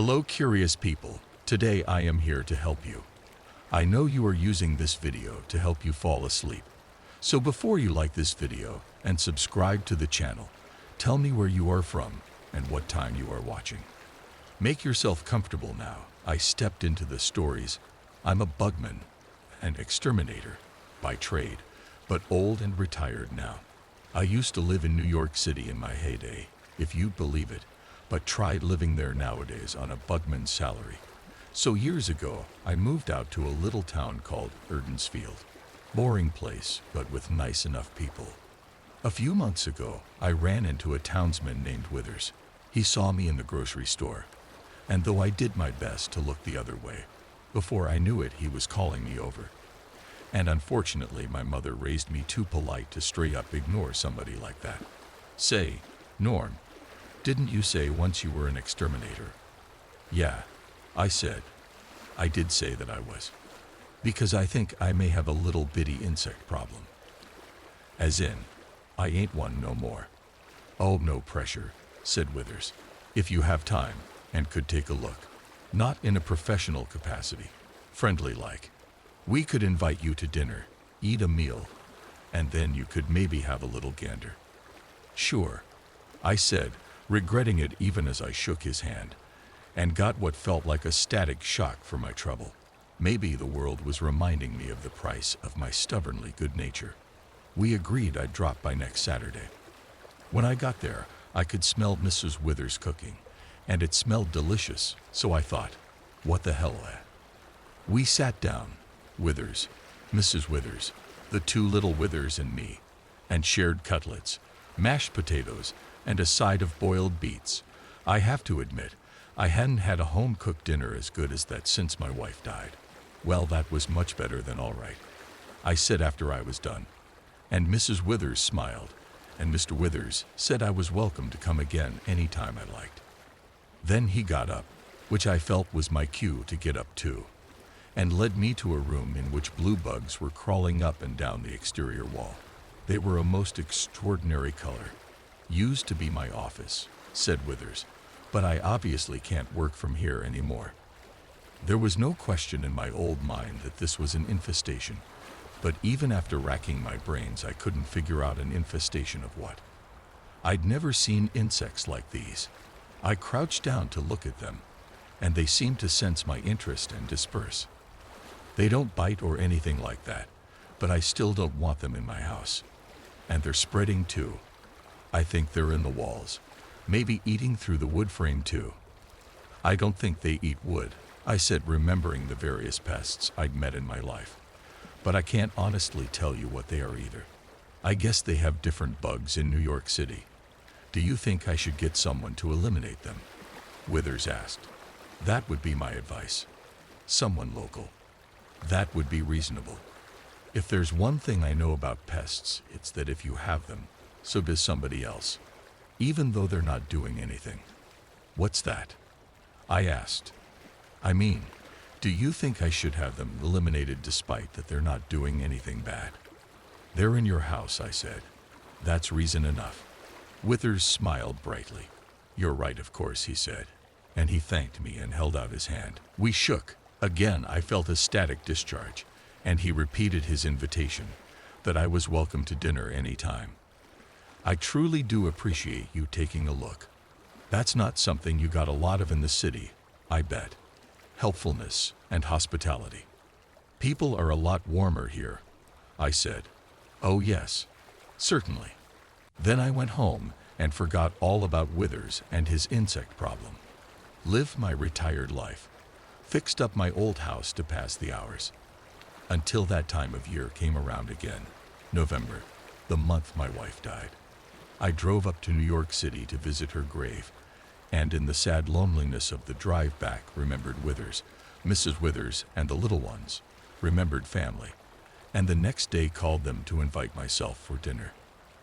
Hello curious people, today I am here to help you. I know you are using this video to help you fall asleep. So before you like this video and subscribe to the channel, tell me where you are from and what time you are watching. Make yourself comfortable now. I stepped into the stories. I'm a bugman, an exterminator by trade, but old and retired now. I used to live in New York City in my heyday, if you'd believe it, but tried living there nowadays on a bugman's salary. So years ago, I moved out to a little town called Erdensfield. Boring place, but with nice enough people. A few months ago, I ran into a townsman named Withers. He saw me in the grocery store, and though I did my best to look the other way, before I knew it, he was calling me over. And unfortunately, my mother raised me too polite to straight up ignore somebody like that. Say, Norm, didn't you say once you were an exterminator? Yeah, I said. I did say that I was. Because I think I may have a little bitty insect problem. As in, I ain't one no more. Oh, no pressure, said Withers. If you have time and could take a look. Not in a professional capacity. Friendly like. We could invite you to dinner, eat a meal, and then you could maybe have a little gander. Sure, I said, regretting it even as I shook his hand, and got what felt like a static shock for my trouble. Maybe the world was reminding me of the price of my stubbornly good nature. We agreed I'd drop by next Saturday. When I got there, I could smell Mrs. Withers cooking, and it smelled delicious, so I thought, what the hell? We sat down, Withers, Mrs. Withers, the two little Withers and me, and shared cutlets, mashed potatoes, and a side of boiled beets. I have to admit, I hadn't had a home-cooked dinner as good as that since my wife died. Well, that was much better than all right, I said after I was done. And Mrs. Withers smiled, and Mr. Withers said I was welcome to come again any time I liked. Then he got up, which I felt was my cue to get up too, and led me to a room in which blue bugs were crawling up and down the exterior wall. They were a most extraordinary color. Used to be my office, said Withers, but I obviously can't work from here anymore. There was no question in my old mind that this was an infestation, but even after racking my brains, I couldn't figure out an infestation of what. I'd never seen insects like these. I crouched down to look at them, and they seemed to sense my interest and disperse. They don't bite or anything like that, but I still don't want them in my house. And they're spreading too. I think they're in the walls, maybe eating through the wood frame too. I don't think they eat wood, I said, remembering the various pests I'd met in my life. But I can't honestly tell you what they are either. I guess they have different bugs in New York City. Do you think I should get someone to eliminate them? Withers asked. That would be my advice. Someone local. That would be reasonable. If there's one thing I know about pests, it's that if you have them, so does somebody else, even though they're not doing anything. What's that? I asked. I mean, do you think I should have them eliminated despite that they're not doing anything bad? They're in your house, I said. That's reason enough. Withers smiled brightly. You're right, of course, he said, and he thanked me and held out his hand. We shook. Again, I felt a static discharge, and he repeated his invitation, that I was welcome to dinner any time. I truly do appreciate you taking a look. That's not something you got a lot of in the city, I bet. Helpfulness and hospitality. People are a lot warmer here, I said. Oh yes, certainly. Then I went home and forgot all about Withers and his insect problem. Lived my retired life. Fixed up my old house to pass the hours. Until that time of year came around again, November, the month my wife died. I drove up to New York City to visit her grave, and in the sad loneliness of the drive back remembered Withers, Mrs. Withers, and the little ones, remembered family, and the next day called them to invite myself for dinner.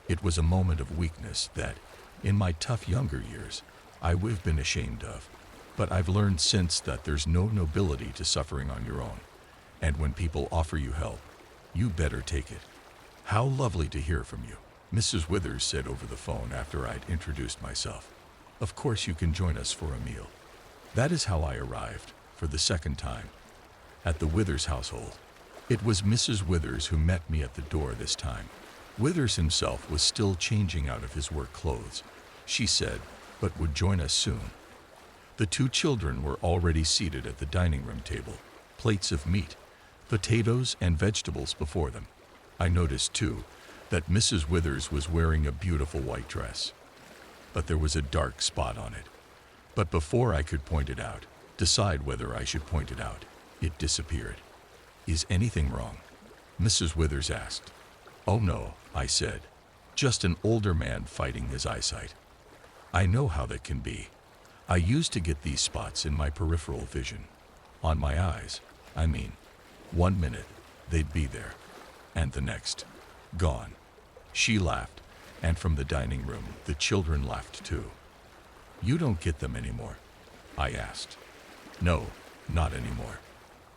It was a moment of weakness that, in my tough younger years, I would have been ashamed of, but I've learned since that there's no nobility to suffering on your own, and when people offer you help, you better take it. How lovely to hear from you, Mrs. Withers said over the phone after I'd introduced myself. Of course you can join us for a meal. That is how I arrived, for the second time, at the Withers household. It was Mrs. Withers who met me at the door this time. Withers himself was still changing out of his work clothes, she said, but would join us soon. The two children were already seated at the dining room table, plates of meat, potatoes, and vegetables before them. I noticed, too, that Mrs. Withers was wearing a beautiful white dress, but there was a dark spot on it. But before I could decide whether I should point it out, it disappeared. "Is anything wrong?" Mrs. Withers asked. "Oh no," I said. "Just an older man fighting his eyesight. I know how that can be. I used to get these spots in my peripheral vision. On my eyes, I mean. 1 minute, they'd be there, and the next, gone." She laughed, and from the dining room, the children laughed too. "You don't get them anymore?" I asked. "No, not anymore.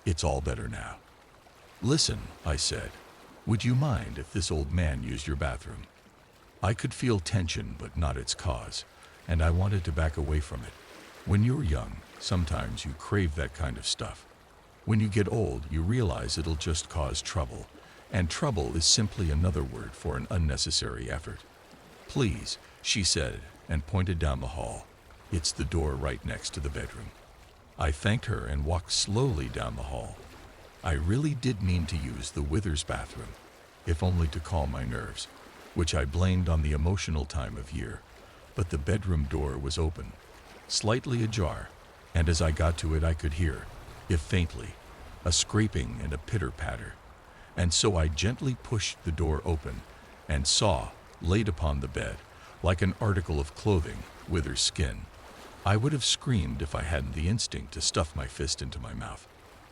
It's all better now." "Listen," I said, "would you mind if this old man used your bathroom?" I could feel tension, but not its cause, and I wanted to back away from it. When you're young, sometimes you crave that kind of stuff. When you get old, you realize it'll just cause trouble, and trouble is simply another word for an unnecessary effort. "Please," she said, and pointed down the hall. "It's the door right next to the bedroom." I thanked her and walked slowly down the hall. I really did mean to use the Withers bathroom, if only to calm my nerves, which I blamed on the emotional time of year. But the bedroom door was open, slightly ajar, and as I got to it I could hear, if faintly, a scraping and a pitter-patter. And so I gently pushed the door open and saw, laid upon the bed, like an article of clothing, Withers' skin. I would have screamed if I hadn't the instinct to stuff my fist into my mouth.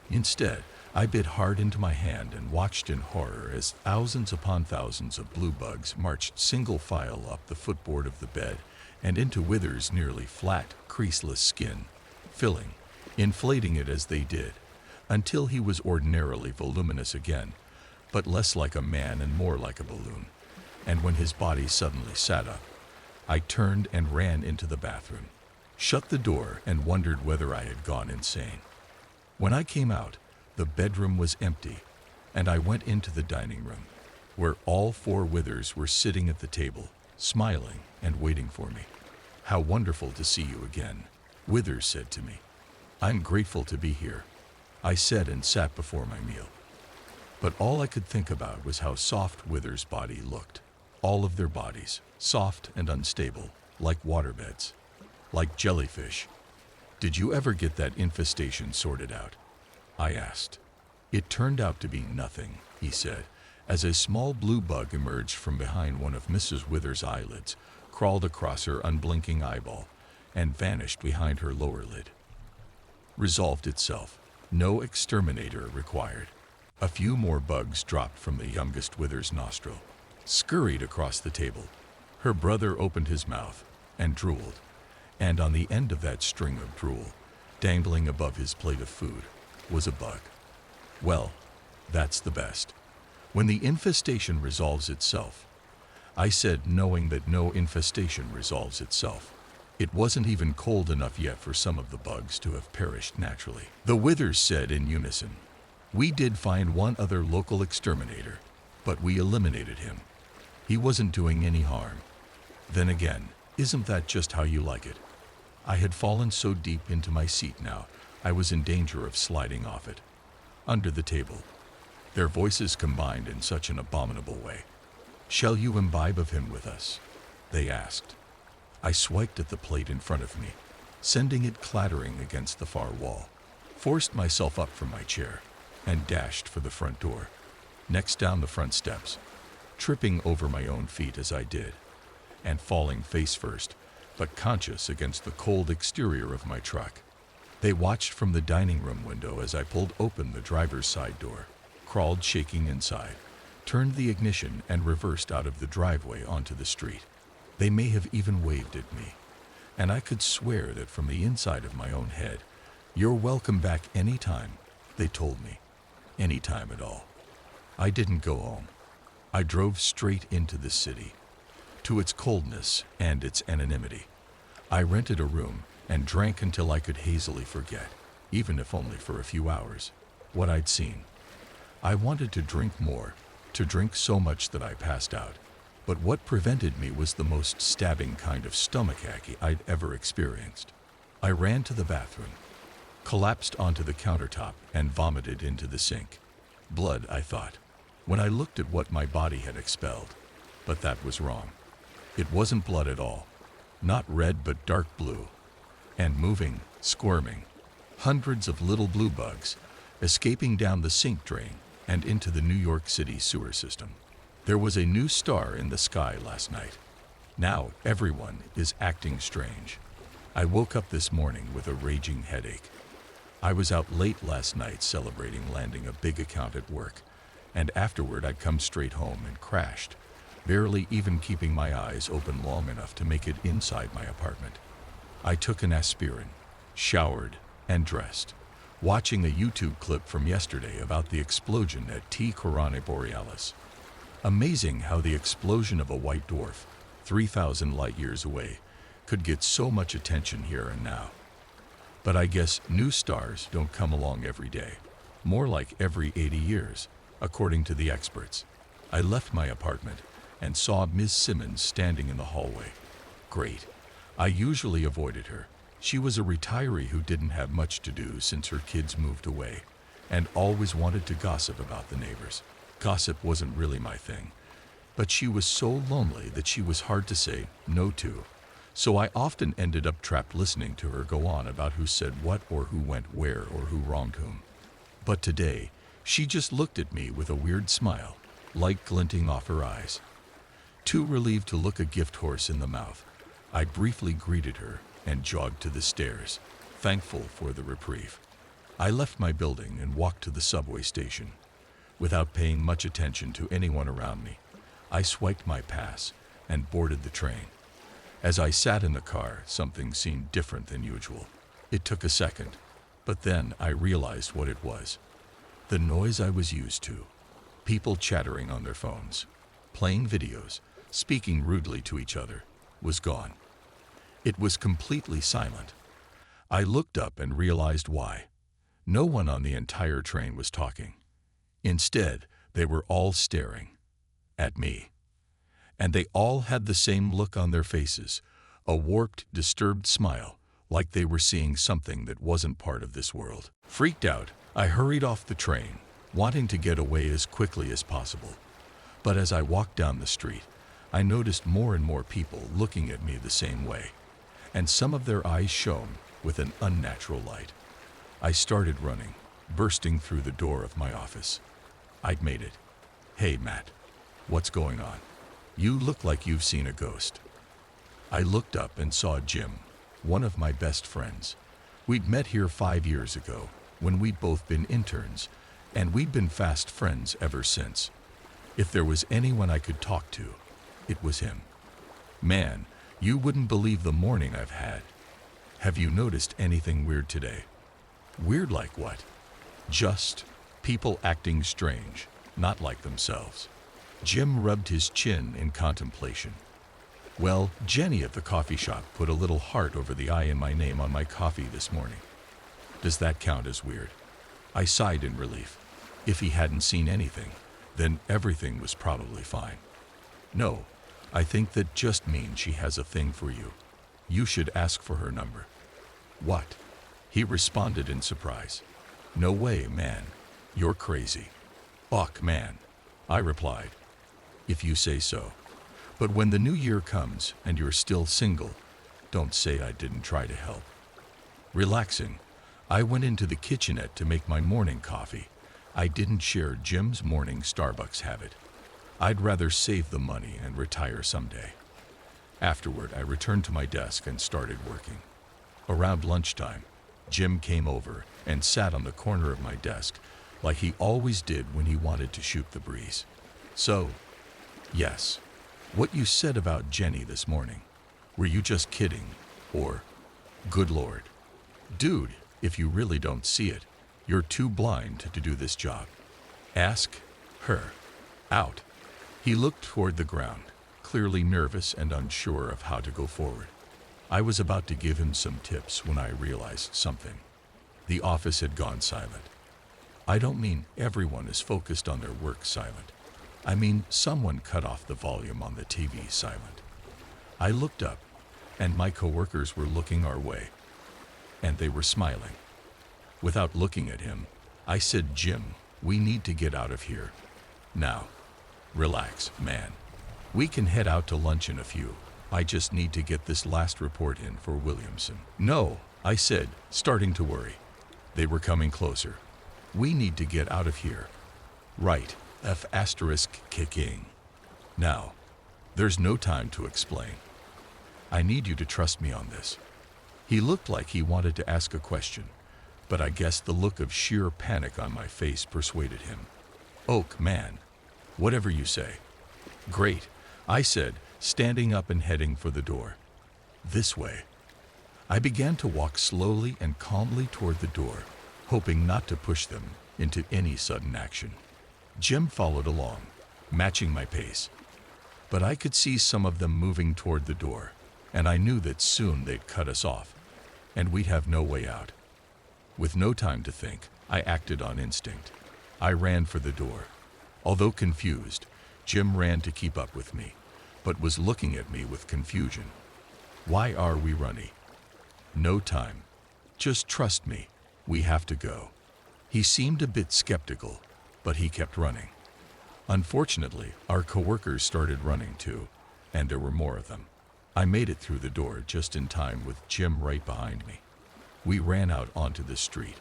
Instead, I bit hard into my hand and watched in horror as thousands upon thousands of blue bugs marched single file up the footboard of the bed and into Withers' nearly flat, creaseless skin, filling, inflating it as they did, until he was ordinarily voluminous again, but less like a man and more like a balloon. And when his body suddenly sat up, I turned and ran into the bathroom, shut the door, and wondered whether I had gone insane. When I came out, the bedroom was empty, and I went into the dining room, where all four Withers were sitting at the table, smiling and waiting for me. "How wonderful to see you again," Withers said to me. "I'm grateful to be here," I said, and sat before my meal. But all I could think about was how soft Withers' body looked. All of their bodies, soft and unstable, like waterbeds, like jellyfish. "Did you ever get that infestation sorted out?" I asked. "It turned out to be nothing," he said, as a small blue bug emerged from behind one of Mrs. Withers' eyelids, crawled across her unblinking eyeball, and vanished behind her lower lid. Resolved itself. No exterminator required. A few more bugs dropped from the youngest Withers' nostril, scurried across the table. Her brother opened his mouth and drooled, and on the end of that string of drool, dangling above his plate of food, was a bug. Well, that's the best. When the infestation resolves itself, I said, knowing that no infestation resolves itself. It wasn't even cold enough yet for some of the bugs to have perished naturally. The Withers said in unison, "We did find one other local exterminator, but we eliminated him. He wasn't doing any harm." Then again, isn't that just how you like it? I had fallen so deep into my seat now, I was in danger of sliding off it. Under the table, their voices combined in such an abominable way. "Shall you imbibe of him with us?" they asked. I swiped at the plate in front of me, sending it clattering against the far wall, forced myself up from my chair, and dashed for the front door, next down the front steps, tripping over my own feet as I did, and falling face first, but conscious against the cold exterior of my truck. They watched from the dining room window as I pulled open the driver's side door, crawled shaking inside, turned the ignition, and reversed out of the driveway onto the street. They may have even waved at me, and I could swear that from the inside of my own head, "You're welcome back any time," they told me. Any time at all. I didn't go home. I drove straight into the city, to its coldness and its anonymity. I rented a room and drank until I could hazily forget, even if only for a few hours, what I'd seen. I wanted to drink more, to drink so much that I passed out. But what prevented me was the most stabbing kind of stomachache I'd ever experienced. I ran to the bathroom, collapsed onto the countertop, and vomited into the sink. Blood, I thought, when I looked at what my body had expelled. But that was wrong. It wasn't blood at all. Not red, but dark blue. And moving, squirming. Hundreds of little blue bugs escaping down the sink drain and into the New York City sewer system. There was a new star in the sky last night. Now everyone is acting strange. I woke up this morning with a raging headache. I was out late last night celebrating landing a big account at work, and afterward I'd come straight home and crashed, barely even keeping my eyes open long enough to make it inside my apartment. I took an aspirin, showered, and dressed, watching a YouTube clip from yesterday about the explosion at T Coronae Borealis. Amazing how the explosion of a white dwarf, 3,000 light years away, could get so much attention here and now. But I guess new stars don't come along every day, more like every 80 years, according to the experts. I left my apartment and saw Ms. Simmons standing in the hallway. Great. I usually avoided her. She was a retiree who didn't have much to do since her kids moved away, and always wanted to gossip about the neighbors. Gossip wasn't really my thing, but she was so lonely that she was hard to say no to. So I often ended up trapped listening to her go on about who said what or who went where or who wronged whom. But today, she just looked at me with a weird smile, light glinting off her eyes. Too relieved to look a gift horse in the mouth, I briefly greeted her and jogged to the stairs, thankful for the reprieve. I left my building and walked to the subway station. Without paying much attention to anyone around me, I swiped my pass and boarded the train. As I sat in the car, something seemed different than usual. It took a second, but then I realized what it was. The noise I was used to. People chattering on their phones, playing videos, speaking rudely to each other, was gone. It was completely silent. I looked up and realized why. No one on the entire train was talking. Instead, they were all staring at me. And they all had the same look on their faces, a warped, disturbed smile, like they were seeing something that wasn't part of this world. Freaked out, I hurried off the train, wanting to get away as quickly as possible. But as I walked down the street, I noticed more and more people looking at me the same way, and some of their eyes shone with an unnatural light. I started running, bursting through the door of my office. I'd made it. "Hey, Matt, what's going on? You look like you've seen a ghost." I looked up and saw Jim, one of my best friends. We'd met here 5 years ago, when we'd both been interns, and we'd been fast friends ever since. If there was anyone I could talk to, it was him. "Man, you wouldn't believe the morning I've had. Have you noticed anything weird today?" "Weird like what?" "Just people acting strange, not like themselves." Jim rubbed his chin in contemplation. "Well, Jenny at the coffee shop put a little heart over the I in my name on my coffee this morning. Does that count as weird?" I sighed in relief. If he hadn't seen anything, then everything was probably fine. "No, I think that just means she has a thing for you. You should ask for her number." "What?" He responded in surprise. "No way, man. You're crazy." "Ugh, man," I replied. "If you say so. But when the new year comes and you're still single, don't say I didn't try to help." Relaxing, I went into the kitchenette to make my morning coffee. I didn't share Jim's morning Starbucks habit. I'd rather save the money and retire someday. Afterward, I returned to my desk and started working. Around lunchtime, Jim came over and sat on the corner of my desk like he always did when he wanted to shoot the breeze. "So, yes, what you said about Jenny this morning, were you just kidding? Or, good Lord, dude, if you really don't see it, you're too blind to do this job. Ask her out." He looked toward the ground, clearly nervous and unsure of how to go forward. I was about to give him some tips when I realized something. The office had gone silent. I don't mean everyone is focused on their work silent. I mean someone cut off the volume on the TV silent. I looked up, and my coworkers were looking our way, and they were smiling. Without looking at him, I said, "Jim, we need to get out of here. Now. Relax, man. We can head out to lunch in a few. I just need to get this last report in for Williamson." "No," I said, starting to worry. They were coming closer. "We need to get out of here." "Right, kicking. Now. There's no time to explain. I need you to trust me on this." He looked like he wanted to ask a question, but I guess the look of sheer panic on my face persuaded him. "Oak, man. Whatever you say." "Great," I said, standing up and heading for the door. "This way." I began to walk slowly and calmly toward the door, hoping not to push them into any sudden action. Jim followed along, matching my pace. But I could see some of them moving toward the door, and I knew that soon they'd cut us off, and we'd have no way out. With no time to think, I acted on instinct. I ran for the door. Although confused, Jim ran to keep up with me, but was looking at me with confusion. "Why are we running?" "No time. Just trust me. We have to go." He seemed a bit skeptical, but he kept running. Unfortunately, our coworkers started running too, and there were more of them. I made it through the door just in time with Jim right behind me. We ran out onto the street,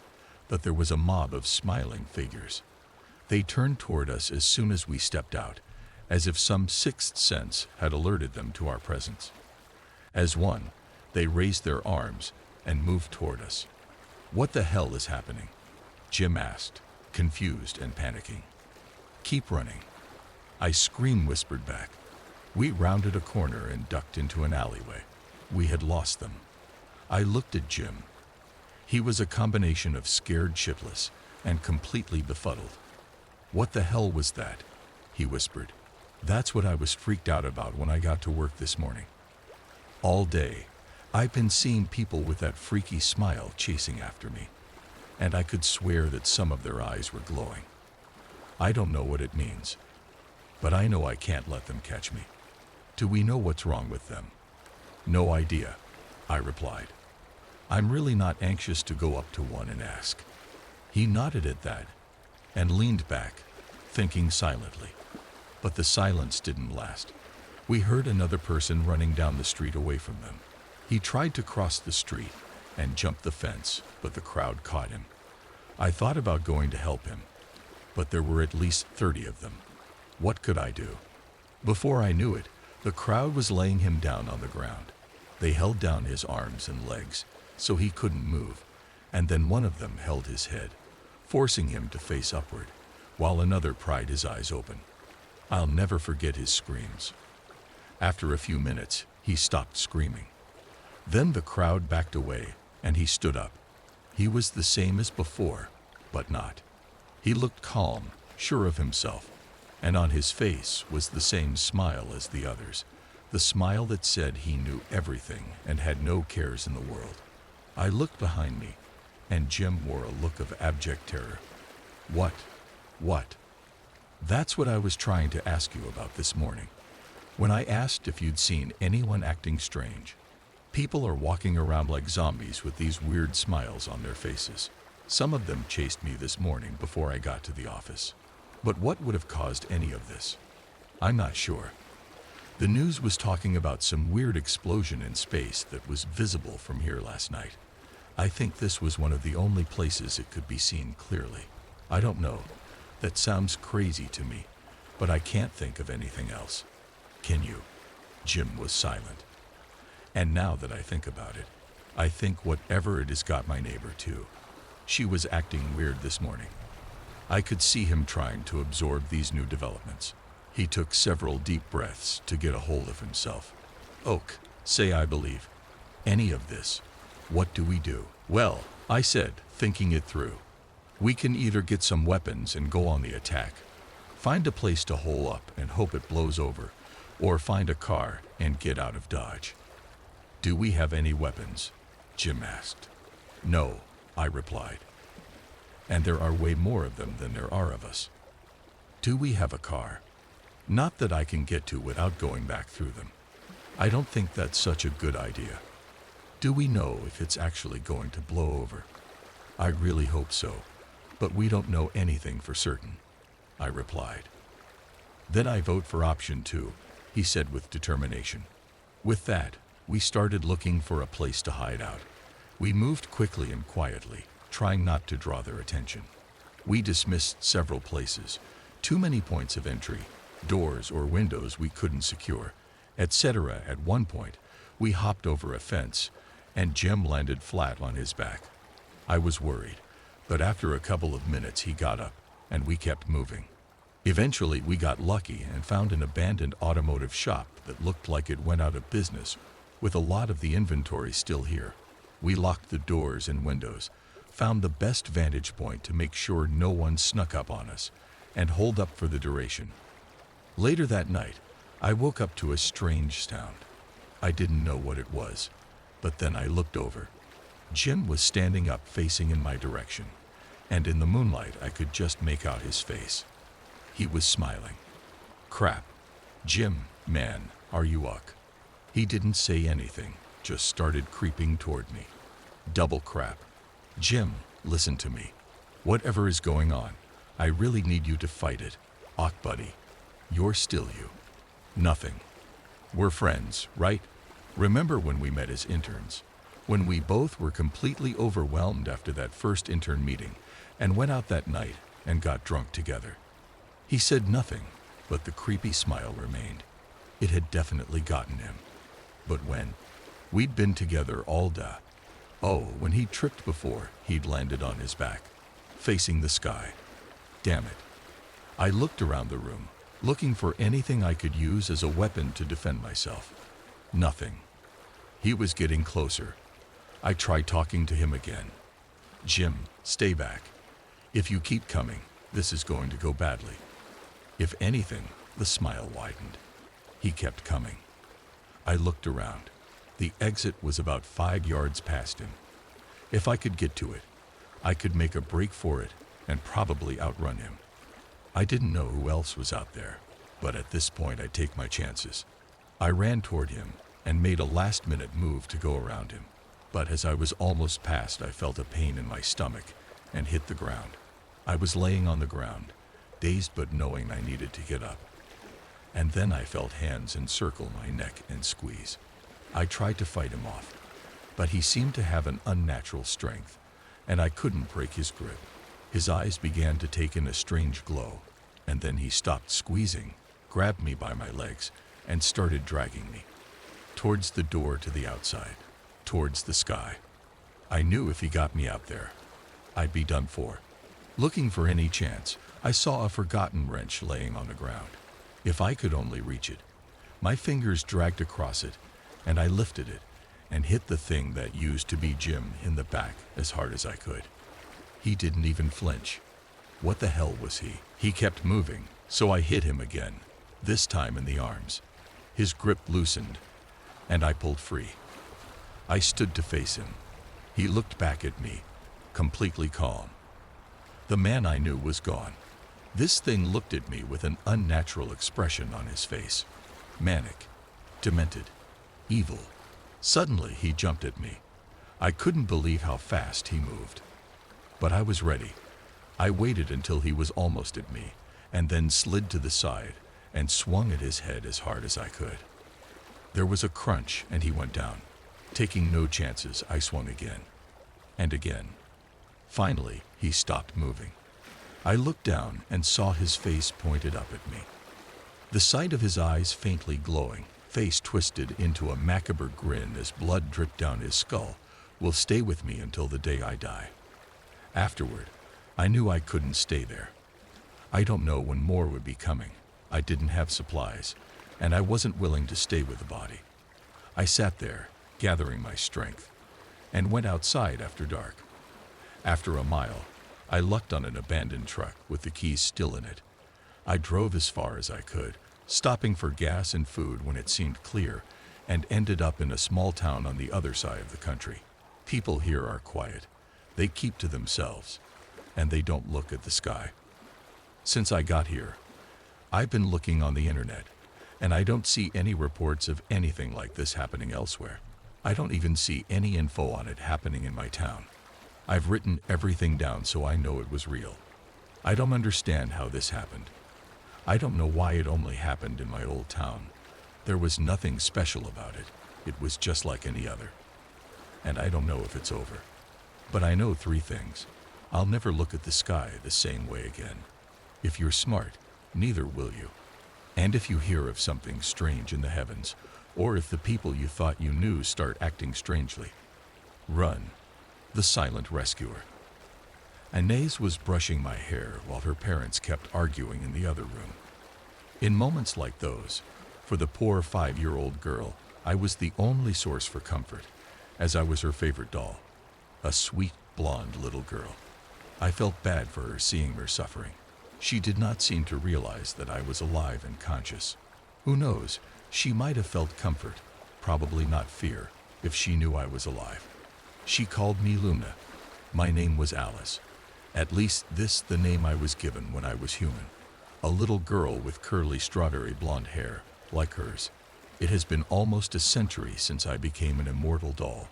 but there was a mob of smiling figures. They turned toward us as soon as we stepped out, as if some sixth sense had alerted them to our presence. As one, they raised their arms and moved toward us. "What the hell is happening?" Jim asked, confused and panicking. "Keep running." I whispered back. We rounded a corner and ducked into an alleyway. We had lost them. I looked at Jim. He was a combination of scared shitless and completely befuddled. "What the hell was that?" he whispered. "That's what I was freaked out about when I got to work this morning. All day, I've been seeing people with that freaky smile chasing after me, and I could swear that some of their eyes were glowing. I don't know what it means, but I know I can't let them catch me." "Do we know what's wrong with them?" "No idea," I replied. "I'm really not anxious to go up to one and ask." He nodded at that and leaned back, thinking silently. But the silence didn't last. We heard another person running down the street away from them. He tried to cross the street and jump the fence, but the crowd caught him. I thought about going to help him, but there were at least 30 of them. What could I do? Before I knew it, the crowd was laying him down on the ground. They held down his arms and legs so he couldn't move, and then one of them held his head, forcing him to face upward, while another pried his eyes open. I'll never forget his screams. After a few minutes, he stopped screaming. Then the crowd backed away, and he stood up. He was the same as before, but not. He looked calm, sure of himself, and on his face was the same smile as the others, the smile that said he knew everything and had no cares in the world. I looked behind me, and Jim wore a look of abject terror. What? That's what I was trying to ask you about this morning, when I asked if you'd seen anyone acting strange. People are walking around like zombies with these weird smiles on their faces. Some of them chased me this morning before I got to the office. But what would have caused any of this? I'm not sure. The news was talking about some weird explosion in space that was visible from here last night. I think this was one of the only places it could be seen clearly. I don't know. That sounds crazy to me, but I can't think of anything else. Can you? Jim was silent. And now that I think about it, I think whatever it is got my neighbor too. She was acting weird this morning. I could see him trying to absorb these new developments. He took several deep breaths to get a hold of himself. Oak, say I believe any of this. What do we do? Well, I said, thinking it through. We can either get some weapons and go on the attack, find a place to hole up and hope it blows over, or find a car and get out of Dodge. "Do we have any weapons?" Jim asked. "No," I replied. "And there are way more of them than there are of us." "Do we have a car?" "Not that I can get to without going back through them. I don't think that's such a good idea." "Do we know if it's actually going to blow over?" "I really hope so, but we don't know anything for certain," I replied. "Then I vote for option 2, he said with determination. With that, we started looking for a place to hide out. We moved quickly and quietly, trying not to draw their attention. We dismissed several places, too many points of entry, doors or windows we couldn't secure, etc. At one point, we hopped over a fence, and Jim landed flat on his back. I was worried, but after a couple of minutes he got up, and we kept moving. Eventually, we got lucky and found an abandoned automotive shop that looked like it went out of business, with a lot of the inventory still here. We locked the doors and windows, found the best vantage point to make sure no one snuck up on us, and holed up for the duration. Later that night, I woke up to a strange sound. I didn't know what it was, but then I looked over. Jim was standing up facing in my direction, and in the moonlight I could just make out his face. He was smiling. "Crap. Jim, man, are you up?" He didn't say anything, just started creeping toward me. Double crap. "Jim, listen to me. Whatever is going on, I really need you to fight it. Awk, buddy. You're still you." "Nothing. We're friends, right? Remember when we met as interns? When we both were completely overwhelmed after that first intern meeting and went out that night and got drunk together?" He said nothing, but the creepy smile remained. It had definitely gotten him. But when? We'd been together all day. Oh, when he tripped before, he'd landed on his back, facing the sky. Damn it. I looked around the room, looking for anything I could use as a weapon to defend myself. Nothing. He was getting closer. I tried talking to him again. "Jim, stay back. If you keep coming, this is going to go badly." If anything, the smile widened. He kept coming. I looked around. The exit was about 5 yards past him. If I could get to it, I could make a break for it and probably outrun him. I didn't know who else was out there, but at this point I'd take my chances. I ran toward him and made a last-minute move to go around him. But as I was almost past, I felt a pain in my stomach and hit the ground. I was laying on the ground, dazed but knowing I needed to get up. And then I felt hands encircle my neck and squeeze. I tried to fight him off, but he seemed to have an unnatural strength, and I couldn't break his grip. His eyes began to take in a strange glow, and then he stopped squeezing, grabbed me by my legs, and started dragging me towards the door to the outside, towards the sky. I knew if he got me out there, I'd be done for. Looking for any chance, I saw a forgotten wrench laying on the ground. If I could only reach it. My fingers dragged across it, and I lifted it and hit the thing that used to be Jim in the back as hard as I could. He didn't even flinch. What the hell was he? He kept moving, so I hit him again, this time in the arms. His grip loosened, and I pulled free. I stood to face him. He looked back at me, completely calm. The man I knew was gone. This thing looked at me with an unnatural expression on his face. Manic, demented, evil. Suddenly he jumped at me. I couldn't believe how fast he moved. But I was ready. I waited until he was almost at me, and then slid to the side and swung at his head as hard as I could. There was a crunch and he went down. Taking no chances, I swung again. And again. Finally, he stopped moving. I looked down and saw his face pointed up at me. The sight of his eyes faintly glowing, face twisted into a macabre grin as blood dripped down his skull, will stay with me until the day I die. Afterward, I knew I couldn't stay there. I don't know when more would be coming. I didn't have supplies, and I wasn't willing to stay with the body. I sat there, gathering my strength, and went outside after dark. After a mile, I lucked on an abandoned truck with the keys still in it. I drove as far as I could, stopping for gas and food when it seemed clear, and ended up in a small town on the other side of the country. People here are quiet. They keep to themselves, and they don't look at the sky. Since I got here, I've been looking on the internet, and I don't see any reports of anything like this happening elsewhere. I don't even see any info on it happening in my town. I've written everything down so I know it was real. I don't understand how this happened. I don't know why it only happened in my old town. There was nothing special about it. It was just like any other. And I don't know if it's over. But I know 3 things. I'll never look at the sky the same way again. If you're smart, neither will you. And if you hear of something strange in the heavens, or if the people you thought you knew start acting strangely, run. The silent rescuer. Anais was brushing my hair while her parents kept arguing in the other room. In moments like those, for the poor 5-year-old girl, I was the only source for comfort, as I was her favorite doll, a sweet, blonde little girl. I felt bad for her seeing her suffering. She did not seem to realize that I was alive and conscious. Who knows, she might have felt comfort, probably not fear, if she knew I was alive. She called me Luna. My name was Alice. At least this the name I was given when I was human. A little girl with curly strawberry blonde hair, like hers. It has been almost a century since I became an immortal doll.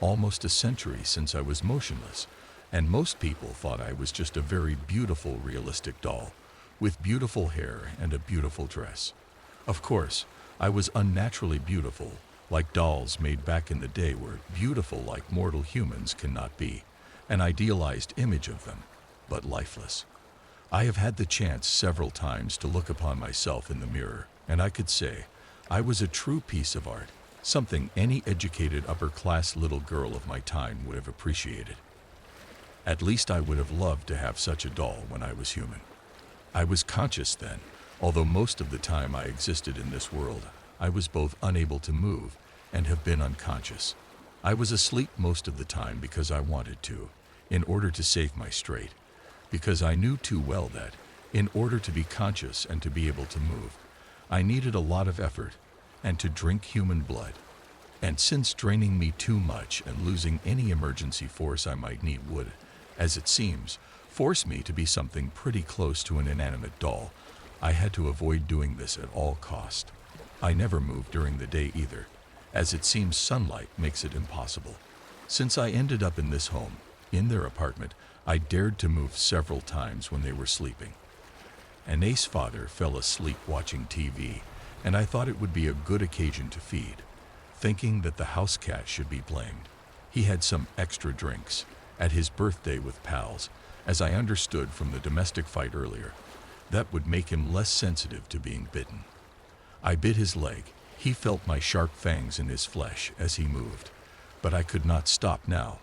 Almost a century since I was motionless. And most people thought I was just a very beautiful, realistic doll, with beautiful hair and a beautiful dress. Of course, I was unnaturally beautiful, like dolls made back in the day were beautiful like mortal humans cannot be, an idealized image of them, but lifeless. I have had the chance several times to look upon myself in the mirror, and I could say I was a true piece of art, something any educated upper-class little girl of my time would have appreciated. At least I would have loved to have such a doll when I was human. I was conscious then, although most of the time I existed in this world, I was both unable to move and have been unconscious. I was asleep most of the time because I wanted to, in order to save my straight, because I knew too well that, in order to be conscious and to be able to move, I needed a lot of effort and to drink human blood. And since draining me too much and losing any emergency force I might need would, as it seems, force me to be something pretty close to an inanimate doll, I had to avoid doing this at all cost. I never moved during the day either, as it seems sunlight makes it impossible. Since I ended up in this home, in their apartment, I dared to move several times when they were sleeping. Anais' father fell asleep watching TV, and I thought it would be a good occasion to feed, thinking that the house cat should be blamed. He had some extra drinks at his birthday with pals, as I understood from the domestic fight earlier. That would make him less sensitive to being bitten. I bit his leg. He felt my sharp fangs in his flesh as he moved, but I could not stop now.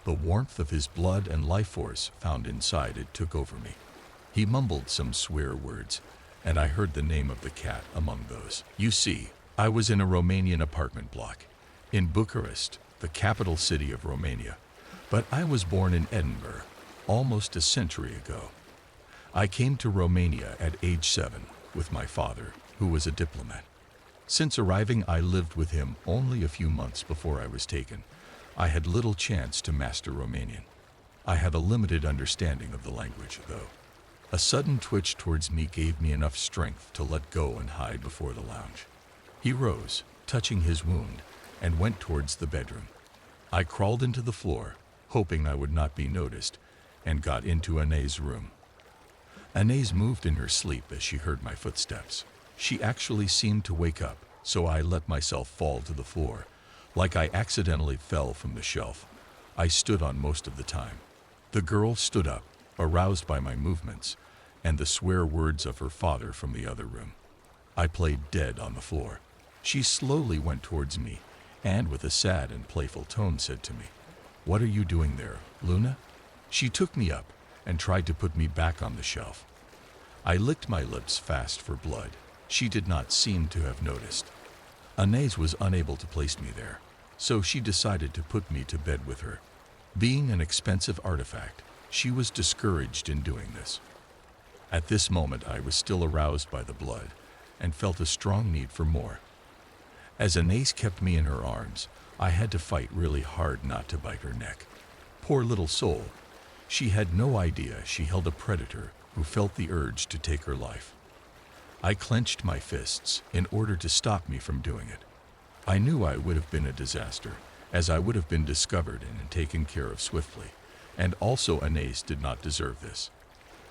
The warmth of his blood and life force found inside it took over me. He mumbled some swear words, and I heard the name of the cat among those. You see, I was in a Romanian apartment block, in Bucharest, the capital city of Romania, but I was born in Edinburgh, almost a century ago. I came to Romania at age 7 with my father, who was a diplomat. Since arriving, I lived with him only a few months before I was taken. I had little chance to master Romanian. I had a limited understanding of the language, though. A sudden twitch towards me gave me enough strength to let go and hide before the lounge. He rose, touching his wound, and went towards the bedroom. I crawled into the floor, hoping I would not be noticed, and got into Anais' room. Anais moved in her sleep as she heard my footsteps. She actually seemed to wake up, so I let myself fall to the floor, like I accidentally fell from the shelf. I stood on most of the time. The girl stood up, aroused by my movements, and the swear words of her father from the other room. I played dead on the floor. She slowly went towards me, and with a sad and playful tone said to me, "What are you doing there, Luna?" She took me up and tried to put me back on the shelf. I licked my lips fast for blood. She did not seem to have noticed. Anais was unable to place me there, so she decided to put me to bed with her. Being an expensive artifact, she was discouraged in doing this. At this moment I was still aroused by the blood and felt a strong need for more. As Anais kept me in her arms, I had to fight really hard not to bite her neck. Poor little soul. She had no idea she held a predator who felt the urge to take her life. I clenched my fists in order to stop me from doing it. I knew I would have been a disaster, as I would have been discovered and taken care of swiftly, and also Anais did not deserve this.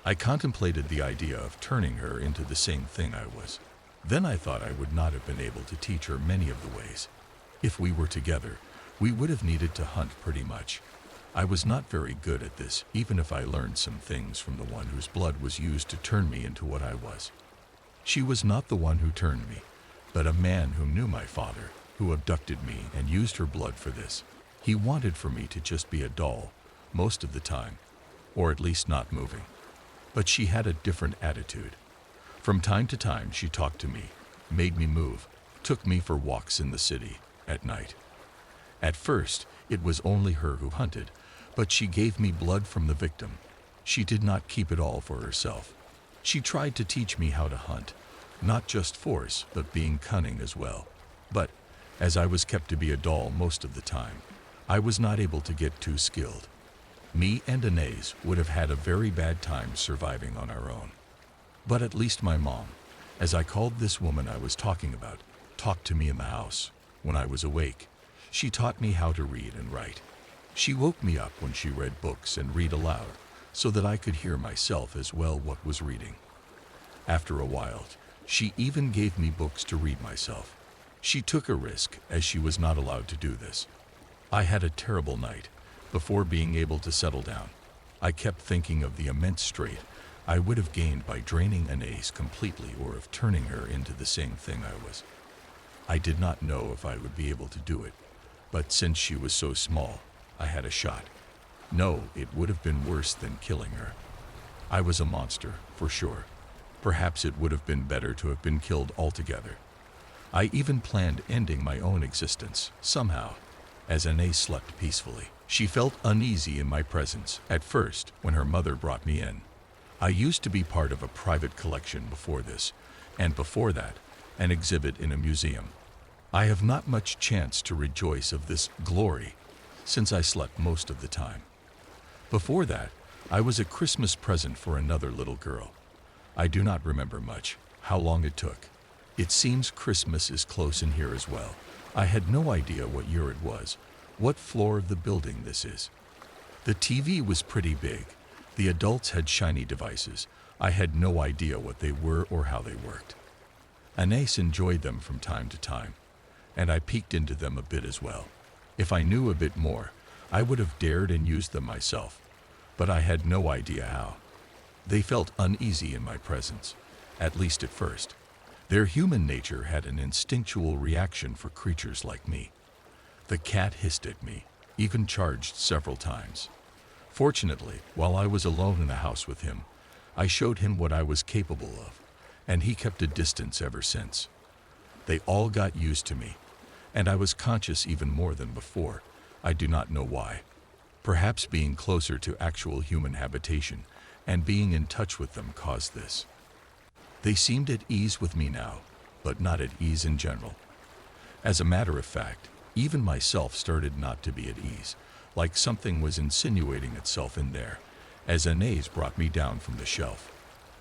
I contemplated the idea of turning her into the same thing I was. Then I thought I would not have been able to teach her many of the ways. If we were together, we would have needed to hunt pretty much. I was not very good at this, even if I learned some things from the one whose blood was used to turn me into what I was. She was not the one who turned me, but a man who knew my father, who abducted me and used her blood for this. He wanted for me to just be a doll, most of the time, or at least not moving. But she had a different attitude. From time to time she talked to me, made me move, took me for walks in the city, at night. At first, it was only her who hunted, but she gave me blood from the victim. She did not keep it all for herself. She tried to teach me how to hunt, not just force, but being cunning as well. But, as I was kept to be a doll most of the time, I was not able to get too skilled. Me and Anais would have had a very bad time surviving on our own. But at least my mom, as I called this woman I was talking about, talked to me in the house. When I was awake, she taught me how to read and write. She woke me up when she read books and read aloud, so that I could hear myself as well what was reading. After a while, she even gave me books to read myself. She took a risk, as she was not allowed to do this. I had a terrible night. Before being able to settle down, I kept thinking of the immense strait I would have gained by draining Anais completely or of turning her into the same thing I was. I did not know if I would be able to do it, but since she was so small, I had a shot. No, it would have been worse than killing her. I was a monster, for sure. Perhaps it would have been better to have been killed altogether. I even planned ending my own existence, somehow. As Anais slept peacefully, she felt uneasy in my presence at first when her mother brought me in. I used to be part of a private collection before this, and before that, an exhibit in a museum. I have not much chance to rejoice of this glory, since I slept most of the time. Before that, I was a Christmas present for another little girl. I do not remember much, how long it took. It seems Christmas is close in here as well. I had no idea what year it was, what floor of the building this is. The TV was pretty big. The adults had shiny devices. I had no idea what they were or how they worked. Anais enjoyed them from time to time, and I peeked into them a bit as well. If I knew a bit more, I would have dared and used them myself, but I had no idea how. They felt uneasy in my presence, at least at first. Their human nature had an instinctual reaction for creatures like me. The cat hissed at me, even charged several times. Fortunately, while I was alone in the house with him, I showed him what I was capable of, and he kept a distance ever since. They all got used to me, and I was conscious even more than before. I do not know why. Perhaps being closer to actual human habitation and being in touch with them caused this. They seemed at ease with me now, but not at ease in general. As a matter of fact, even myself started not to be at ease, like something was insinuating itself in there, as Anais brought me down from the shelf,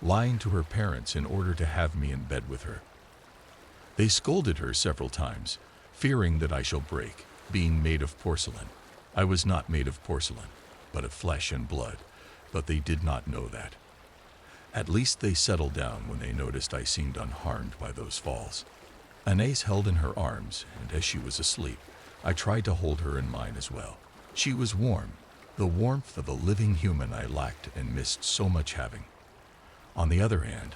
lying to her parents in order to have me in bed with her. They scolded her several times, fearing that I shall break, being made of porcelain. I was not made of porcelain, but of flesh and blood, but they did not know that. At least they settled down when they noticed I seemed unharmed by those falls. Anais held in her arms, and as she was asleep, I tried to hold her in mine as well. She was warm, the warmth of a living human I lacked and missed so much having. On the other hand,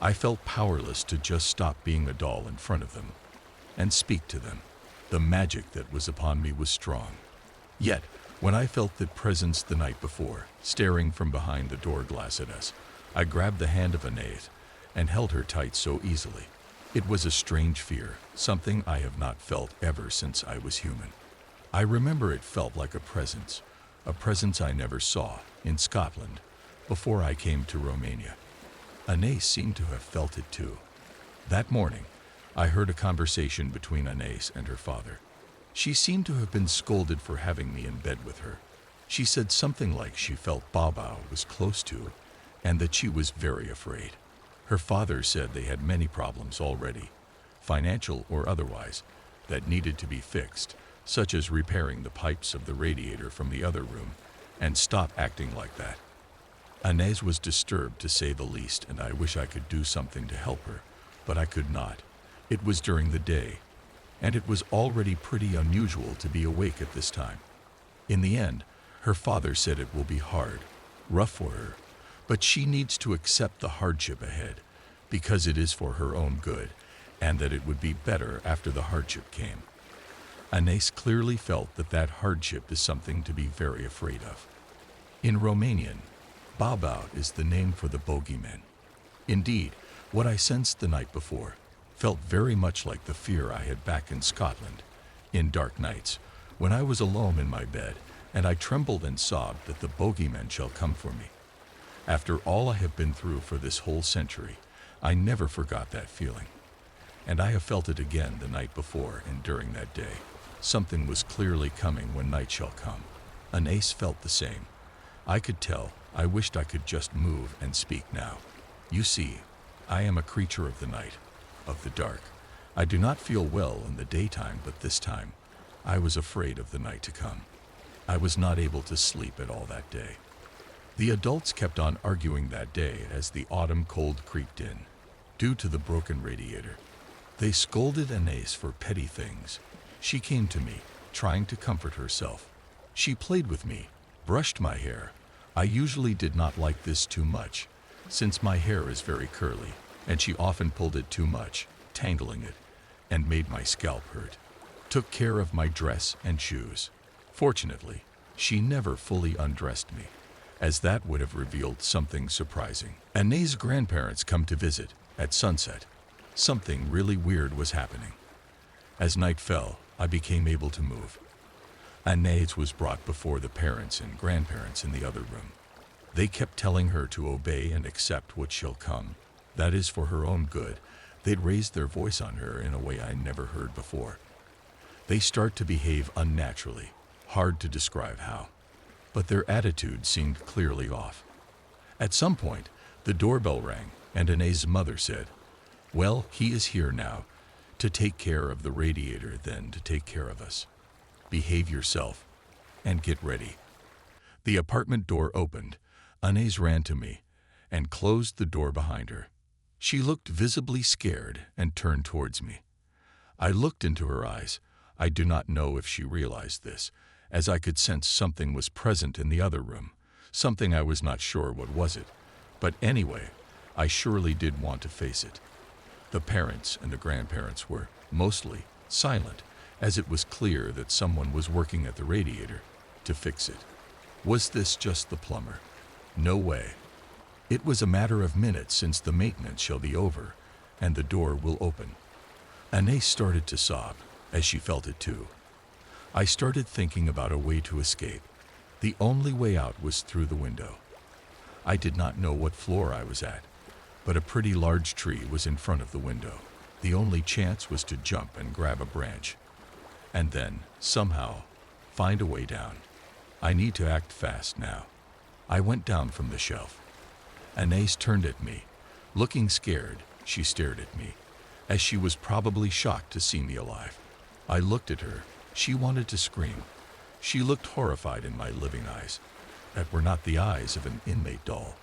I felt powerless to just stop being a doll in front of them and speak to them. The magic that was upon me was strong. Yet, when I felt that presence the night before, staring from behind the door glass at us, I grabbed the hand of Anais and held her tight so easily. It was a strange fear, something I have not felt ever since I was human. I remember it felt like a presence I never saw in Scotland before I came to Romania. Anais seemed to have felt it too. That morning, I heard a conversation between Anais and her father. She seemed to have been scolded for having me in bed with her. She said something like she felt Baba was close to, and that she was very afraid. Her father said they had many problems already, financial or otherwise, that needed to be fixed, such as repairing the pipes of the radiator from the other room, and stop acting like that. Anais was disturbed to say the least, and I wish I could do something to help her, but I could not. It was during the day, and it was already pretty unusual to be awake at this time. In the end, her father said it will be hard, rough for her, but she needs to accept the hardship ahead, because it is for her own good, and that it would be better after the hardship came. Anais clearly felt that that hardship is something to be very afraid of. In Romanian, Baba is the name for the bogeyman. Indeed, what I sensed the night before felt very much like the fear I had back in Scotland, in dark nights, when I was alone in my bed, and I trembled and sobbed that the bogeyman shall come for me. After all I have been through for this whole century, I never forgot that feeling. And I have felt it again the night before and during that day. Something was clearly coming when night shall come. Anais felt the same. I could tell. I wished I could just move and speak now. You see, I am a creature of the night, of the dark. I do not feel well in the daytime, but this time, I was afraid of the night to come. I was not able to sleep at all that day. The adults kept on arguing that day as the autumn cold creeped in, due to the broken radiator. They scolded Anais for petty things. She came to me, trying to comfort herself. She played with me, brushed my hair. I usually did not like this too much, since my hair is very curly, and she often pulled it too much, tangling it, and made my scalp hurt. Took care of my dress and shoes. Fortunately, she never fully undressed me, as that would have revealed something surprising. Anais' grandparents come to visit at sunset. Something really weird was happening. As night fell, I became able to move. Anais was brought before the parents and grandparents in the other room. They kept telling her to obey and accept what shall come. That is for her own good. They'd raised their voice on her in a way I never heard before. They start to behave unnaturally, hard to describe how, but their attitude seemed clearly off. At some point, the doorbell rang, and Anais' mother said, "Well, he is here now, to take care of the radiator, then to take care of us. Behave yourself, and get ready." The apartment door opened. Anais ran to me, and closed the door behind her. She looked visibly scared and turned towards me. I looked into her eyes. I do not know if she realized this, as I could sense something was present in the other room, something I was not sure what was it, but anyway, I surely did want to face it. The parents and the grandparents were, mostly, silent, as it was clear that someone was working at the radiator to fix it. Was this just the plumber? No way. It was a matter of minutes since the maintenance shall be over, and the door will open. Anais started to sob, as she felt it too. I started thinking about a way to escape. The only way out was through the window. I did not know what floor I was at, but a pretty large tree was in front of the window. The only chance was to jump and grab a branch, and then, somehow, find a way down. I need to act fast now. I went down from the shelf. Anais turned at me. Looking scared, she stared at me, as she was probably shocked to see me alive. I looked at her. She wanted to scream. She looked horrified in my living eyes, that were not the eyes of an inmate doll.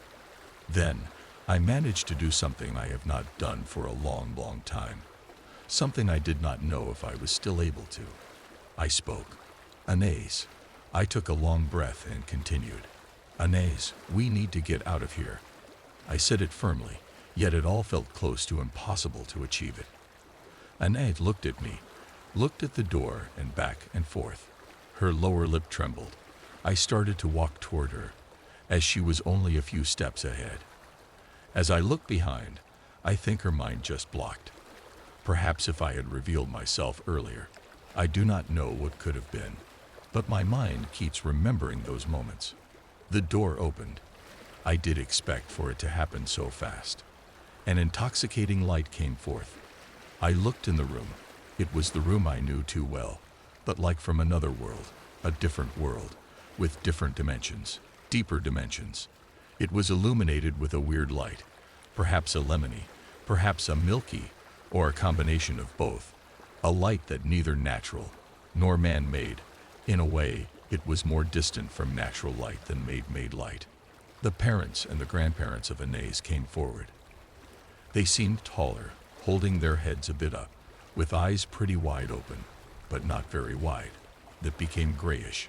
Then, I managed to do something I have not done for a long, long time. Something I did not know if I was still able to. I spoke. "Anais." I took a long breath and continued. "Anais, we need to get out of here." I said it firmly, yet it all felt close to impossible to achieve it. Anais looked at me, looked at the door and back and forth. Her lower lip trembled. I started to walk toward her, as she was only a few steps ahead. As I looked behind, I think her mind just blocked. Perhaps if I had revealed myself earlier, I do not know what could have been, but my mind keeps remembering those moments. The door opened. I did expect for it to happen so fast. An intoxicating light came forth. I looked in the room. It was the room I knew too well, but like from another world, a different world, with different dimensions, deeper dimensions. It was illuminated with a weird light, perhaps a lemony, perhaps a milky, or a combination of both. A light that neither natural nor man-made. In a way, it was more distant from natural light than made light. The parents and the grandparents of Anais came forward. They seemed taller, holding their heads a bit up, with eyes pretty wide open, but not very wide, that became grayish.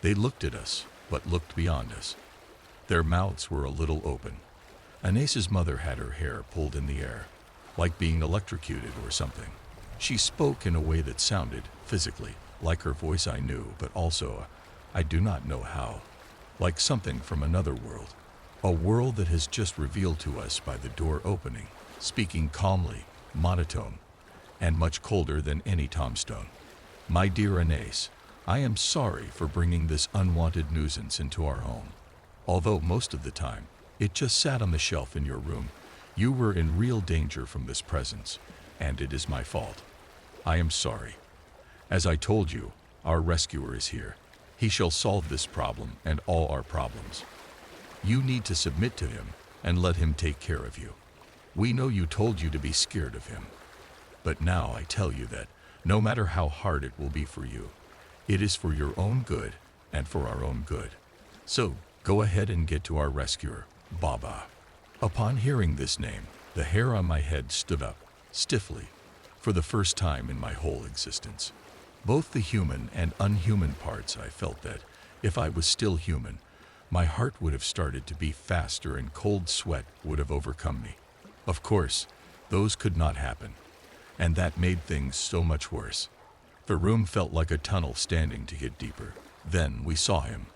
They looked at us, but looked beyond us. Their mouths were a little open. Anais's mother had her hair pulled in the air, like being electrocuted or something. She spoke in a way that sounded, physically, like her voice I knew, but also, I do not know how, like something from another world. A world that has just revealed to us by the door opening, speaking calmly, monotone, and much colder than any tombstone. My dear Anais, I am sorry for bringing this unwanted nuisance into our home. Although most of the time, it just sat on the shelf in your room, you were in real danger from this presence, and it is my fault. I am sorry. As I told you, our rescuer is here. He shall solve this problem and all our problems. You need to submit to him and let him take care of you. We know you told you to be scared of him. But now I tell you that, no matter how hard it will be for you, it is for your own good and for our own good. So, go ahead and get to our rescuer, Baba. Upon hearing this name, the hair on my head stood up, stiffly, for the first time in my whole existence. Both the human and unhuman parts, I felt that, if I was still human, my heart would have started to beat faster and cold sweat would have overcome me. Of course, those could not happen, and that made things so much worse. The room felt like a tunnel standing to get deeper. Then we saw him,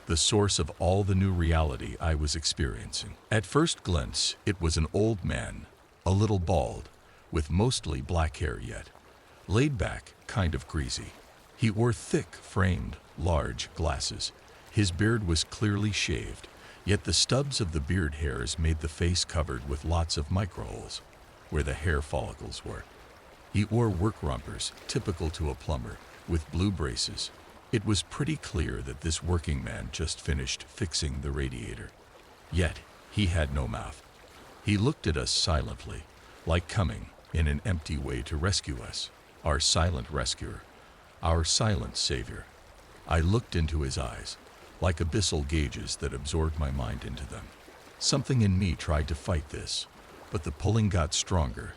the source of all the new reality I was experiencing. At first glance, it was an old man, a little bald, with mostly black hair yet, laid back, kind of greasy. He wore thick, framed, large glasses. His beard was clearly shaved, yet the stubs of the beard hairs made the face covered with lots of microholes, where the hair follicles were. He wore work rompers, typical to a plumber, with blue braces. It was pretty clear that this working man just finished fixing the radiator. Yet, he had no mouth. He looked at us silently, like coming, in an empty way to rescue us, our silent rescuer, our silent savior. I looked into his eyes, like abyssal gauges that absorbed my mind into them. Something in me tried to fight this, but the pulling got stronger,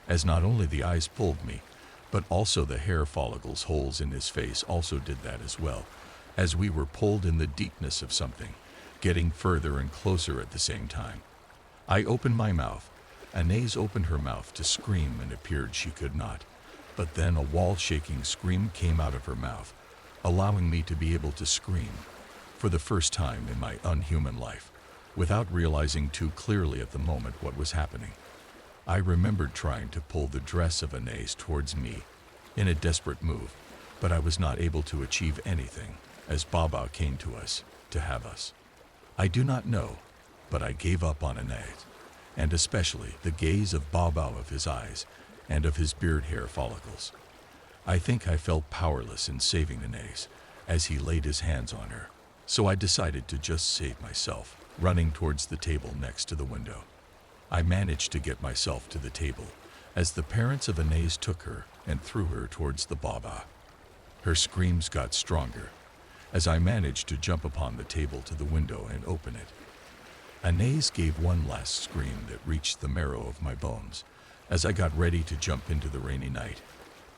as not only the eyes pulled me, but also the hair follicles holes in his face also did that as well, as we were pulled in the deepness of something, getting further and closer at the same time. I opened my mouth. Anais opened her mouth to scream and appeared she could not, but then a wall-shaking scream came out of her mouth, allowing me to be able to scream, for the first time in my unhuman life, without realizing too clearly at the moment what was happening. I remembered trying to pull the dress of Anais towards me in a desperate move, but I was not able to achieve anything, as Baba came to us, to have us. I do not know, but I gave up on Anais, and especially the gaze of Baba, of his eyes, and of his beard hair follicles. I think I felt powerless in saving Anais, as he laid his hands on her, so I decided to just save myself, running towards the table next to the window. I managed to get myself to the table, as the parents of Anais took her and threw her towards the Baba. Her screams got stronger, as I managed to jump upon the table to the window and open it. Anais gave one last scream that reached the marrow of my bones, as I got ready to jump into the rainy night,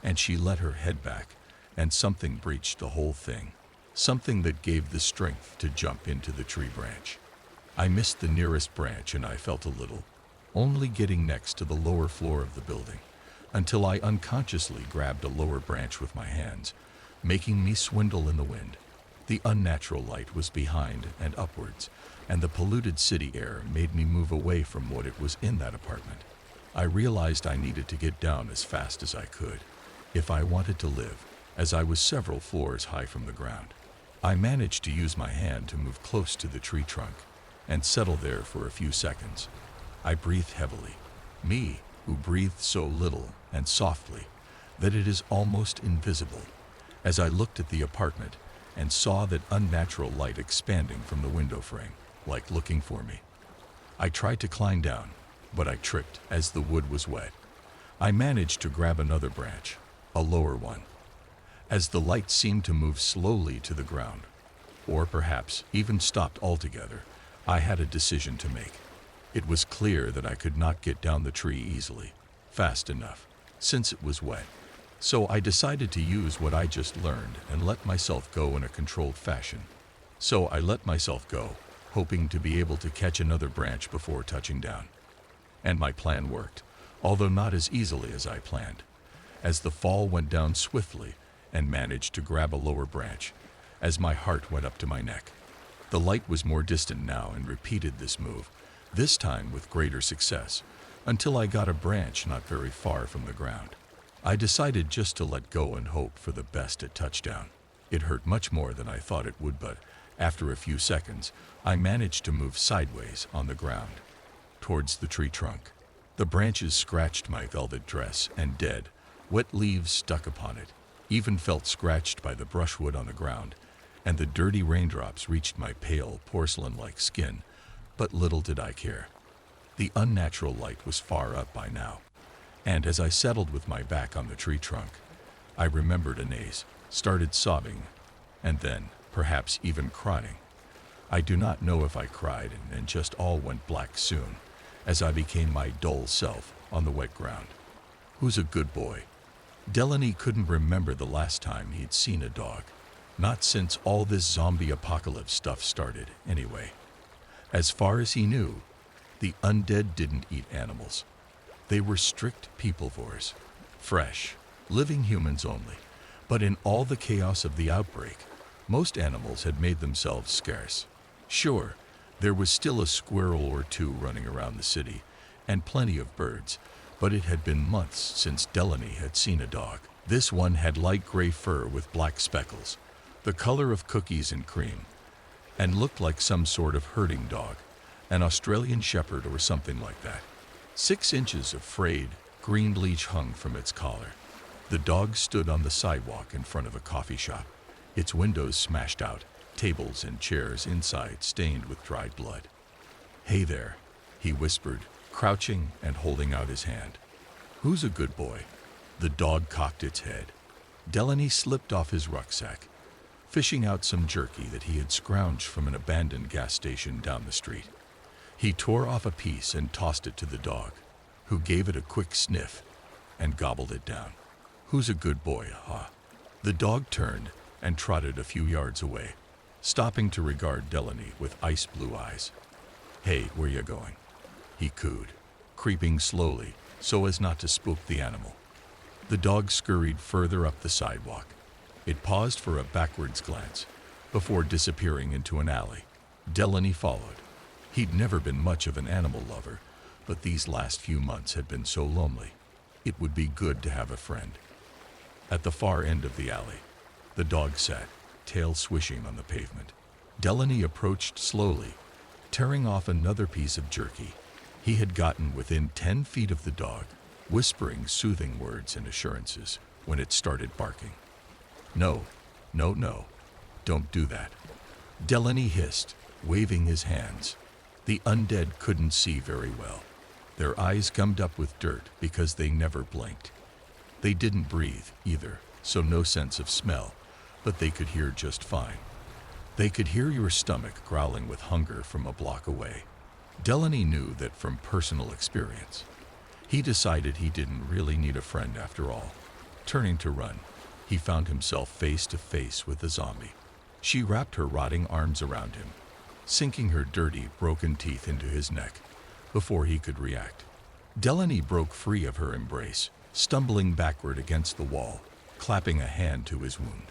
and she let her head back, and something breached the whole thing, something that gave the strength to jump into the tree branch. I missed the nearest branch and I felt a little, only getting next to the lower floor of the building, until I unconsciously grabbed a lower branch with my hands, making me swindle in the wind. The unnatural light was behind and upwards, and the polluted city air made me move away from what it was in that apartment. I realized I needed to get down as fast as I could, if I wanted to live, as I was several floors high from the ground. I managed to use my hand to move close to the tree trunk, and settle there for a few seconds. I breathed heavily. Me, who breathed so little and softly that it is almost invisible. As I looked at the apartment and saw that unnatural light expanding from the window frame, like looking for me, I tried to climb down, but I tripped as the wood was wet. I managed to grab another branch, a lower one. As the light seemed to move slowly to the ground, or perhaps even stopped altogether, I had a decision to make. It was clear that I could not get down the tree easily, fast enough, since it was wet. So I decided to use what I just learned and let myself go in a controlled fashion. So I let myself go, hoping to be able to catch another branch before touching down. And my plan worked, although not as easily as I planned, as the fall went down swiftly and managed to grab a lower branch, as my heart went up to my neck. The light was more distant now and repeated this move, this time with greater success, until I got a branch not very far from the ground. I decided just to let go and hope for the best at touchdown. It hurt much more than I thought it would, but after a few seconds, I managed to move sideways on the ground, towards the tree trunk. The branches scratched my velvet dress, and dead, wet leaves stuck upon it, even felt scratched by the brushwood on the ground, and the dirty raindrops reached my pale, porcelain-like skin, but little did I care. The unnatural light was far up by now, and as I settled with my back on the tree trunk, I remembered Anais, started sobbing, and then, perhaps even crying. I do not know if I cried and just all went black soon, as I became my dull self on the wet ground. Who's a good boy? Delaney couldn't remember the last time he'd seen a dog. Not since all this zombie apocalypse stuff started, anyway. As far as he knew, the undead didn't eat animals. They were strict peoplevores, fresh, living humans only. But in all the chaos of the outbreak, most animals had made themselves scarce. Sure, there was still a squirrel or two running around the city, and plenty of birds, but it had been months since Delaney had seen a dog. This one had light gray fur with black speckles, the color of cookies and cream, and looked like some sort of herding dog, an Australian shepherd or something like that. 6 inches of frayed, green leash hung from its collar. The dog stood on the sidewalk in front of a coffee shop, its windows smashed out, tables and chairs inside stained with dried blood. "Hey there," he whispered, crouching and holding out his hand. "Who's a good boy?" The dog cocked its head. Delaney slipped off his rucksack, fishing out some jerky that he had scrounged from an abandoned gas station down the street. He tore off a piece and tossed it to the dog, who gave it a quick sniff and gobbled it down. "Who's a good boy, huh?" The dog turned and trotted a few yards away, stopping to regard Delaney with ice blue eyes. "Hey, where you going?" he cooed, creeping slowly so as not to spook the animal. The dog scurried further up the sidewalk. It paused for a backwards glance before disappearing into an alley. Delaney followed. He'd never been much of an animal lover, but these last few months had been so lonely. It would be good to have a friend. At the far end of the alley, the dog sat, tail swishing on the pavement. Delaney approached slowly, tearing off another piece of jerky. He had gotten within 10 feet of the dog, whispering soothing words and assurances when it started barking. No, don't do that," Delaney hissed, waving his hands. The undead couldn't see very well. Their eyes gummed up with dirt because they never blinked. They didn't breathe either, so no sense of smell, but they could hear just fine. They could hear your stomach growling with hunger from a block away. Delaney knew that from personal experience. He decided he didn't really need a friend after all. Turning to run, he found himself face to face with the zombie. She wrapped her rotting arms around him, sinking her dirty, broken teeth into his neck before he could react. Delaney broke free of her embrace, stumbling backward against the wall, clapping a hand to his wound.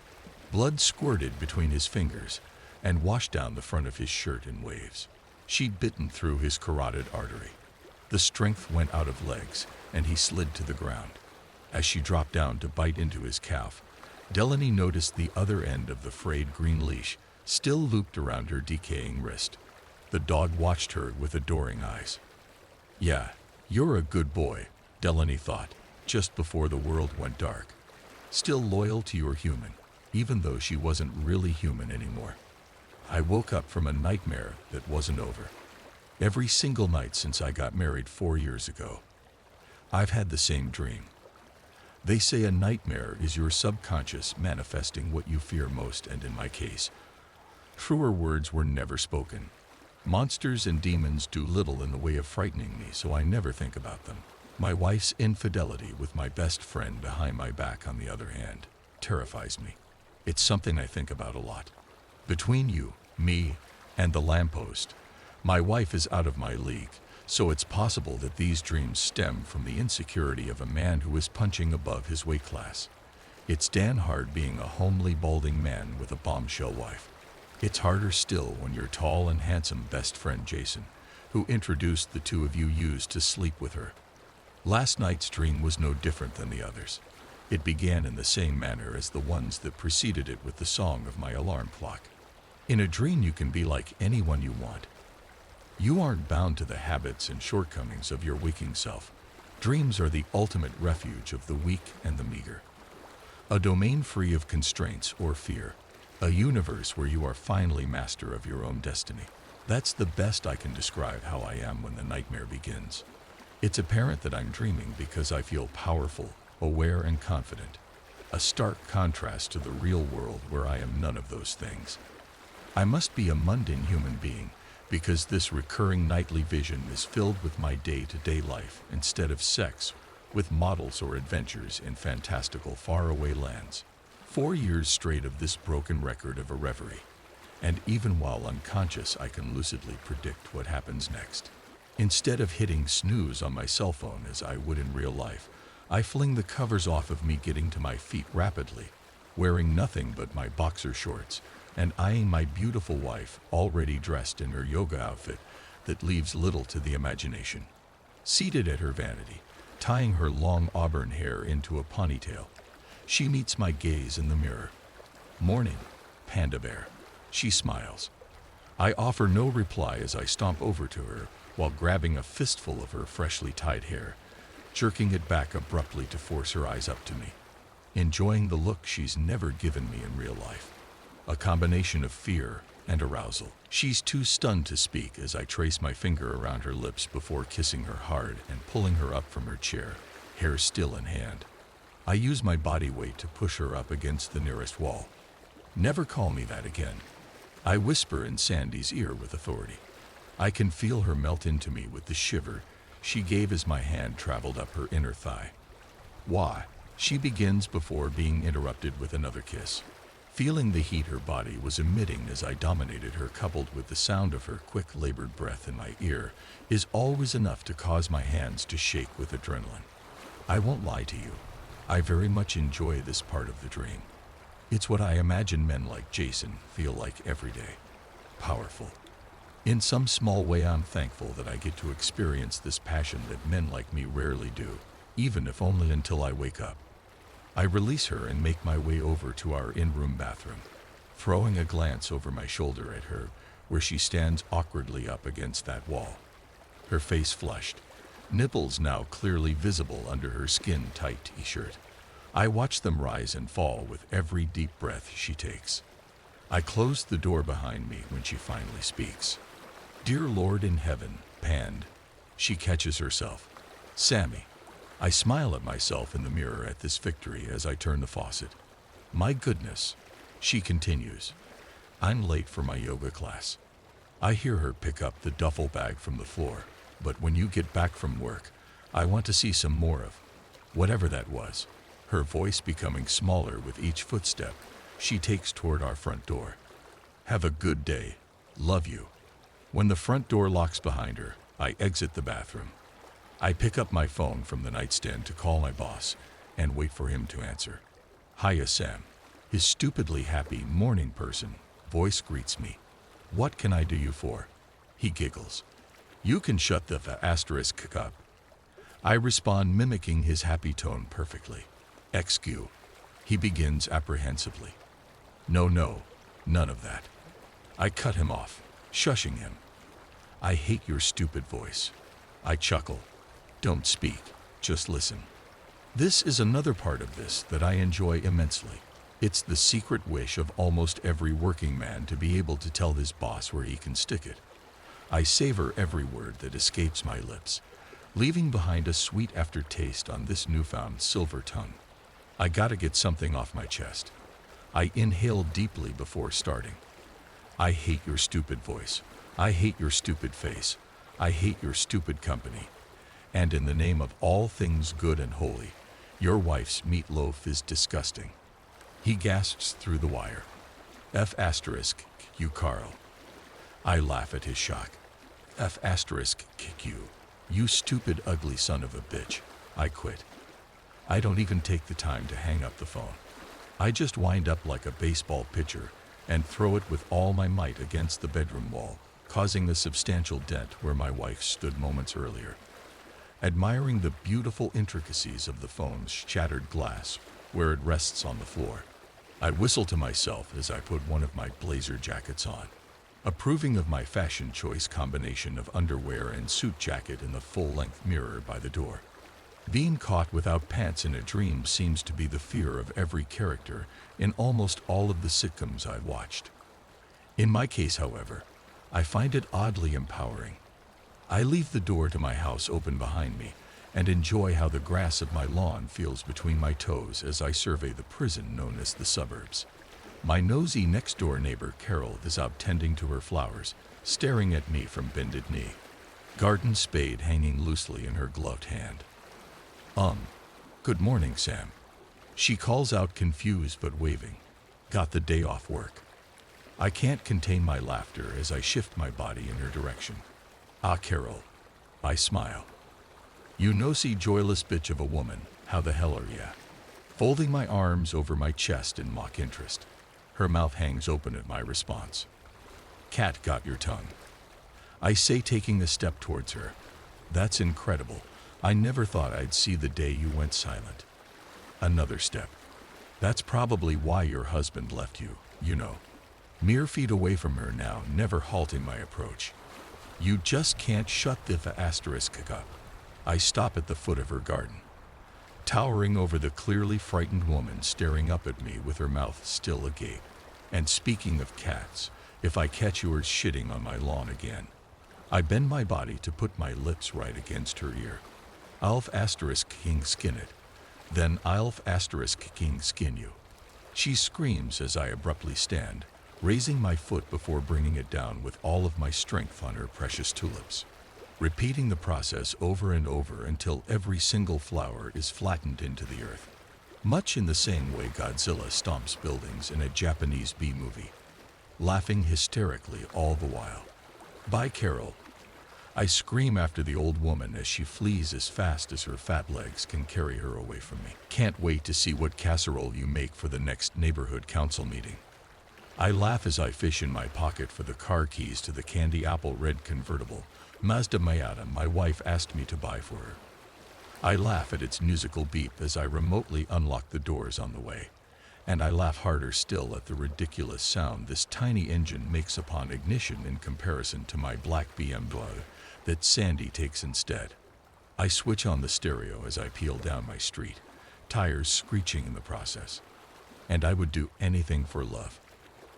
Blood squirted between his fingers and washed down the front of his shirt in waves. She'd bitten through his carotid artery. The strength went out of legs, and he slid to the ground. As she dropped down to bite into his calf, Delaney noticed the other end of the frayed green leash still looped around her decaying wrist. The dog watched her with adoring eyes. "Yeah, you're a good boy," Delaney thought, just before the world went dark. Still loyal to your human, even though she wasn't really human anymore. I woke up from a nightmare that wasn't over. Every single night since I got married 4 years ago, I've had the same dream. They say a nightmare is your subconscious manifesting what you fear most, and in my case, truer words were never spoken. Monsters and demons do little in the way of frightening me, so I never think about them. My wife's infidelity with my best friend behind my back, on the other hand, terrifies me. It's something I think about a lot. Between you, me, and the lamppost, my wife is out of my league, so it's possible that these dreams stem from the insecurity of a man who is punching above his weight class. It's Dan Hard being a homely, balding man with a bombshell wife. It's harder still when your tall and handsome best friend Jason, who introduced the two of you, used to sleep with her. Last night's dream was no different than the others. It began in the same manner as the ones that preceded it, with the song of my alarm clock. In a dream, you can be like anyone you want. You aren't bound to the habits and shortcomings of your waking self. Dreams are the ultimate refuge of the weak and the meager. A domain free of constraints or fear. A universe where you are finally master of your own destiny. That's the best I can describe how I am when the nightmare begins. It's apparent that I'm dreaming because I feel powerful, aware, and confident. A stark contrast to the real world, where I am none of those things. I must be a mundane human being, because this recurring nightly vision is filled with my day-to-day life, instead of sex with models or adventures in fantastical faraway lands. 4 years straight of this broken record of a reverie. And even while unconscious, I can lucidly predict what happens next. Instead of hitting snooze on my cell phone as I would in real life, I fling the covers off of me, getting to my feet rapidly, wearing nothing but my boxer shorts, and eyeing my beautiful wife, already dressed in her yoga outfit that leaves little to the imagination. Seated at her vanity, tying her long auburn hair into a ponytail, she meets my gaze in the mirror. "Morning, Panda Bear," she smiles. I offer no reply as I stomp over to her while grabbing a fistful of her freshly tied hair, jerking it back abruptly to force her eyes up to me. Enjoying the look she's never given me in real life. A combination of fear and arousal. She's too stunned to speak as I trace my finger around her lips before kissing her hard and pulling her up from her chair, hair still in hand. I use my body weight to push her up against the nearest wall. "Never call me that again," I whisper in Sandy's ear with authority. I can feel her melt into me with the shiver she gave as my hand traveled up her inner thigh. "Why?" she begins before being interrupted with another kiss. Feeling the heat her body was emitting as I dominated her, coupled with the sound of her quick, labored breath in my ear, is always enough to cause my hands to shake with adrenaline. I won't lie to you. I very much enjoy this part of the dream. It's what I imagine men like Jason feel like every day. Powerful. In some small way, I'm thankful that I get to experience this passion that men like me rarely do, even if only until I wake up. I release her and make my way over to our in-room bathroom, throwing a glance over my shoulder at her, where she stands awkwardly up against that wall. Her face flushed, nipples now clearly visible under her skin-tight t-shirt. I watch them rise and fall with every deep breath she takes. I close the door behind me when she finally speaks. "Dear Lord in heaven, Pand," she catches herself. "Sammy." I smile at myself in the mirror at this victory as I turn the faucet. "My goodness," she continues. "I'm late for my yoga class." I hear her pick up the duffel bag from the floor. "But when you get back from work, I want to see some more of whatever that was." Her voice becoming smaller with each footstep she takes toward our front door. "Have a good day. Love you." When the front door locks behind her, I exit the bathroom. I pick up my phone from the nightstand to call my boss and wait for him to answer. "Hiya, Sam." His stupidly happy morning person voice greets me. "What can I do you for?" He giggles. "You can shut the asterisk up." I respond, mimicking his happy tone perfectly. "XQ." He begins apprehensively. No, none of that." I cut him off, shushing him. "I hate your stupid voice." I chuckle. "Don't speak." Just listen. This is another part of this that I enjoy immensely. It's the secret wish of almost every working man to be able to tell his boss where he can stick it. I savor every word that escapes my lips, leaving behind a sweet aftertaste on this newfound silver tongue. I gotta get something off my chest. I inhale deeply before starting. I hate your stupid voice. I hate your stupid face. I hate your stupid company. And in the name of all things good and holy, your wife's meatloaf is disgusting. He gasps through the wire. F*** you, Carl. I laugh at his shock. F*** you. You stupid ugly son of a bitch. I quit. I don't even take the time to hang up the phone. I just wind up like a baseball pitcher and throw it with all my might against the bedroom wall, causing a substantial dent where my wife stood moments earlier. Admiring the beautiful intricacies of the phone's shattered glass where it rests on the floor, I whistle to myself as I put one of my blazer jackets on, approving of my fashion choice combination of underwear and suit jacket in the full-length mirror by the door. Being caught without pants in a dream seems to be the fear of every character in almost all of the sitcoms I've watched. In my case, however, I find it oddly empowering. I leave the door to my house open behind me and enjoy how the grass of my lawn feels between my toes as I survey the prison known as the suburbs. My nosy next-door neighbor Carol is out tending to her flowers, staring at me from bended knee, garden spade hanging loosely in her gloved hand. Good morning, Sam. She calls out, confused but waving. Got the day off work. I can't contain my laughter as I shift my body in her direction. Ah, Carol. I smile. You nosy, joyless bitch of a woman, how the hell are ya? Folding my arms over my chest in mock interest. Her mouth hangs open at my response. Cat got your tongue. I say, taking a step towards her. That's incredible. I never thought I'd see the day you went silent. Another step. That's probably why your husband left you, you know. Mere feet away from her now, never halting my approach. You just can't shut the f*** up. I stop at the foot of her garden, towering over the clearly frightened woman staring up at me with her mouth still agape. And speaking of cats, if I catch yours shitting on my lawn again, I bend my body to put my lips right against her ear. I'll *king skin it. Then I'll *king skin you. She screams as I abruptly stand, raising my foot before bringing it down with all of my strength on her precious tulips, repeating the process over and over until every single flower is flattened into the earth, much in the same way Godzilla stomps buildings in a Japanese B-movie, laughing hysterically all the while. Bye, Carol. I scream after the old woman as she flees as fast as her fat legs can carry her away from me. Can't wait to see what casserole you make for the next neighborhood council meeting. I laugh as I fish in my pocket for the car keys to the candy apple red convertible Mazda Miata my wife asked me to buy for her. I laugh at its musical beep as I remotely unlock the doors on the way, and I laugh harder still at the ridiculous sound this tiny engine makes upon ignition in comparison to my black BMW that Sandy takes instead. I switch on the stereo as I peel down my street, tires screeching in the process. And I would do anything for love.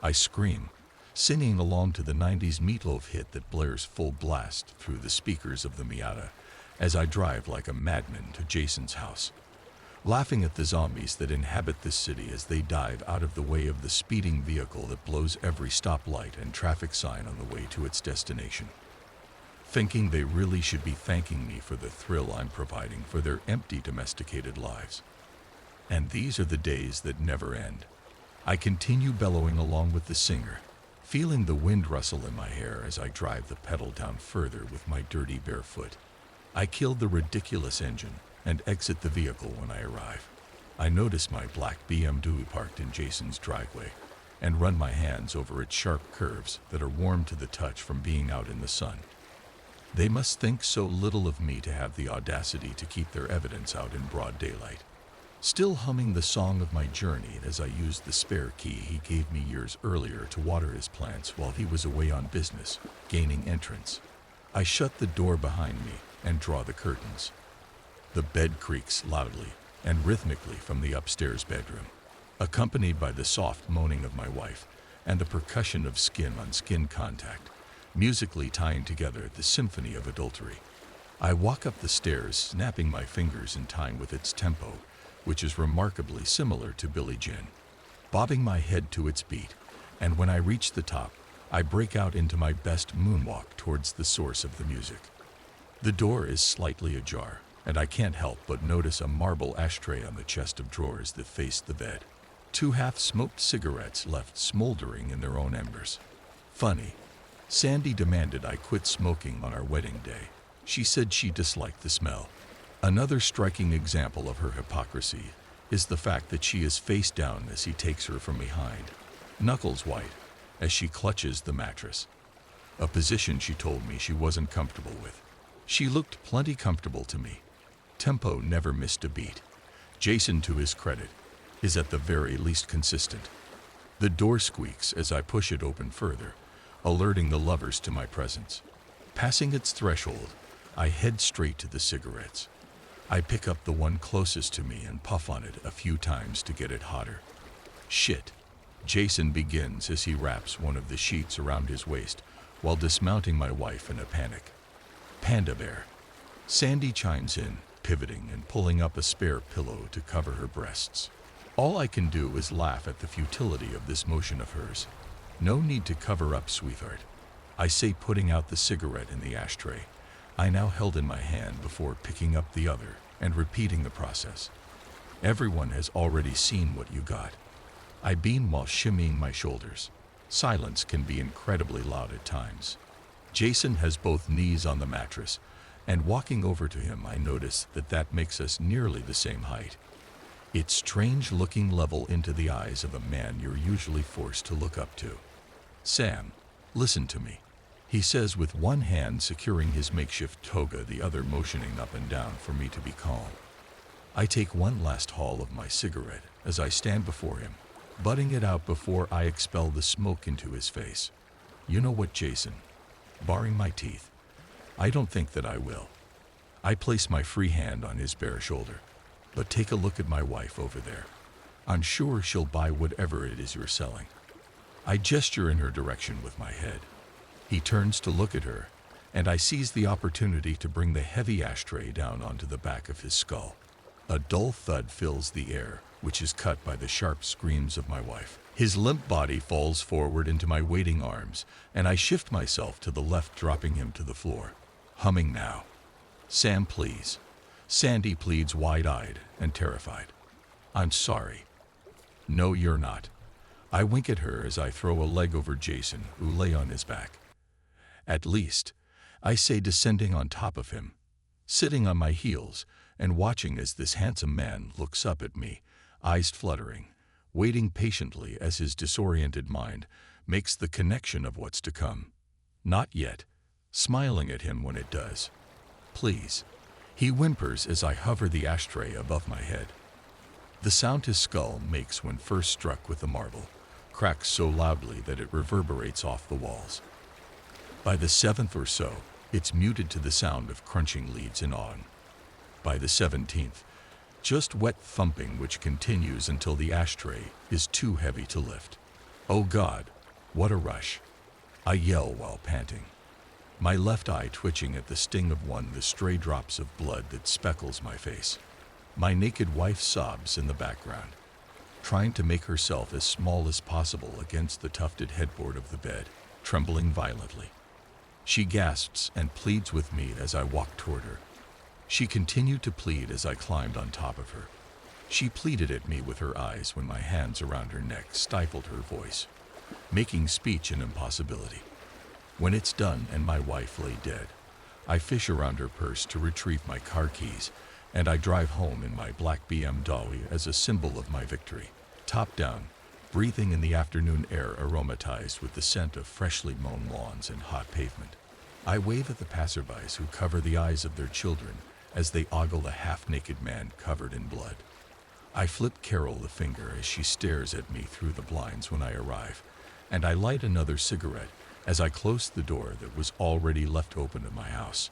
I scream, singing along to the 90s Meatloaf hit that blares full blast through the speakers of the Miata as I drive like a madman to Jason's house, laughing at the zombies that inhabit this city as they dive out of the way of the speeding vehicle that blows every stoplight and traffic sign on the way to its destination, thinking they really should be thanking me for the thrill I'm providing for their empty domesticated lives. And these are the days that never end. I continue bellowing along with the singer, feeling the wind rustle in my hair as I drive the pedal down further with my dirty bare foot. I kill the ridiculous engine and exit the vehicle when I arrive. I notice my black BMW parked in Jason's driveway and run my hands over its sharp curves that are warm to the touch from being out in the sun. They must think so little of me to have the audacity to keep their evidence out in broad daylight. Still humming the song of my journey as I used the spare key he gave me years earlier to water his plants while he was away on business, gaining entrance, I shut the door behind me and draw the curtains. The bed creaks loudly and rhythmically from the upstairs bedroom, accompanied by the soft moaning of my wife and the percussion of skin on skin contact, musically tying together the symphony of adultery. I walk up the stairs, snapping my fingers in time with its tempo, which is remarkably similar to Billie Jean, bobbing my head to its beat, and when I reach the top, I break out into my best moonwalk towards the source of the music. The door is slightly ajar, and I can't help but notice a marble ashtray on the chest of drawers that faced the bed. 2 half-smoked cigarettes left smoldering in their own embers. Funny, Sandy demanded I quit smoking on our wedding day. She said she disliked the smell. Another striking example of her hypocrisy is the fact that she is face down as he takes her from behind, knuckles white, as she clutches the mattress, a position she told me she wasn't comfortable with. She looked plenty comfortable to me. Tempo never missed a beat. Jason, to his credit, is at the very least consistent. The door squeaks as I push it open further, alerting the lovers to my presence. Passing its threshold, I head straight to the cigarettes. I pick up the one closest to me and puff on it a few times to get it hotter. Shit, Jason begins as he wraps one of the sheets around his waist while dismounting my wife in a panic. Panda bear. Sandy chimes in, pivoting and pulling up a spare pillow to cover her breasts. All I can do is laugh at the futility of this motion of hers. No need to cover up, sweetheart, I say, putting out the cigarette in the ashtray I now held in my hand before picking up the other and repeating the process. Everyone has already seen what you got. I beam while shimmying my shoulders. Silence can be incredibly loud at times. Jason has both knees on the mattress, and walking over to him I notice that makes us nearly the same height. It's strange looking level into the eyes of a man you're usually forced to look up to. Sam, listen to me, he says, with one hand securing his makeshift toga, the other motioning up and down for me to be calm. I take one last haul of my cigarette as I stand before him, butting it out before I expel the smoke into his face. You know what, Jason? Barring my teeth, I don't think that I will. I place my free hand on his bare shoulder. But take a look at my wife over there. I'm sure she'll buy whatever it is you're selling. I gesture in her direction with my head. He turns to look at her, and I seize the opportunity to bring the heavy ashtray down onto the back of his skull. A dull thud fills the air, which is cut by the sharp screams of my wife. His limp body falls forward into my waiting arms, and I shift myself to the left, dropping him to the floor. Humming now. Sam, please. Sandy pleads, wide-eyed and terrified. I'm sorry. No, you're not. I wink at her as I throw a leg over Jason, who lay on his back. At least, I say, descending on top of him, sitting on my heels and watching as this handsome man looks up at me, eyes fluttering, waiting patiently as his disoriented mind makes the connection of what's to come. Not yet, smiling at him when it does. Please. He whimpers as I hover the ashtray above my head. The sound his skull makes when first struck with the marble cracks so loudly that it reverberates off the walls. By the 7th or so, it's muted to the sound of crunching leads in on. By the 17th, just wet thumping which continues until the ashtray is too heavy to lift. Oh God, what a rush! I yell while panting. My left eye twitching at the sting of the stray drops of blood that speckles my face. My naked wife sobs in the background, trying to make herself as small as possible against the tufted headboard of the bed, trembling violently. She gasps and pleads with me as I walk toward her. She continued to plead as I climbed on top of her. She pleaded at me with her eyes when my hands around her neck stifled her voice, making speech an impossibility. When it's done and my wife lay dead, I fish around her purse to retrieve my car keys, and I drive home in my black BMW as a symbol of my victory. Top down, breathing in the afternoon air aromatized with the scent of freshly mown lawns and hot pavement. I wave at the passerbys who cover the eyes of their children as they ogle the half-naked man covered in blood. I flip Carol the finger as she stares at me through the blinds when I arrive, and I light another cigarette as I closed the door that was already left open to my house.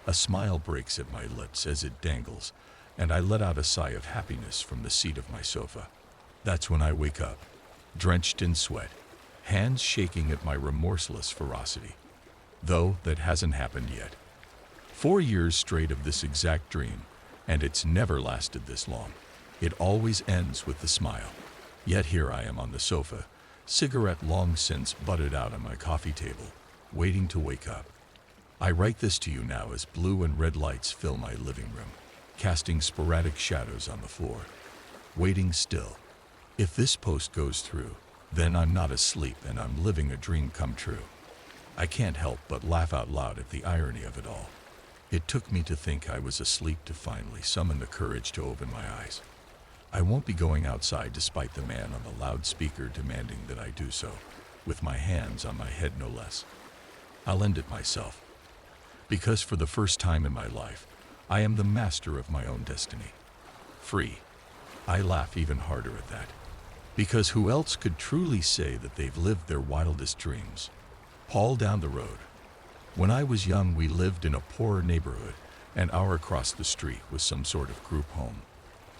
A smile breaks at my lips as it dangles, and I let out a sigh of happiness from the seat of my sofa. That's when I wake up, drenched in sweat, hands shaking at my remorseless ferocity. Though that hasn't happened yet. 4 years straight of this exact dream, and it's never lasted this long. It always ends with the smile. Yet here I am on the sofa, cigarette long since butted out on my coffee table, waiting to wake up. I write this to you now as blue and red lights fill my living room, casting sporadic shadows on the floor. Waiting still. If this post goes through, then I'm not asleep and I'm living a dream come true. I can't help but laugh out loud at the irony of it all. It took me to think I was asleep to finally summon the courage to open my eyes. I won't be going outside despite the man on the loudspeaker demanding that I do so, with my hands on my head no less. I'll end it myself. Because for the first time in my life, I am the master of my own destiny. Free. I laugh even harder at that. Because who else could truly say that they've lived their wildest dreams? Paul down the road. When I was young, we lived in a poorer neighborhood, and our across the street was some sort of group home.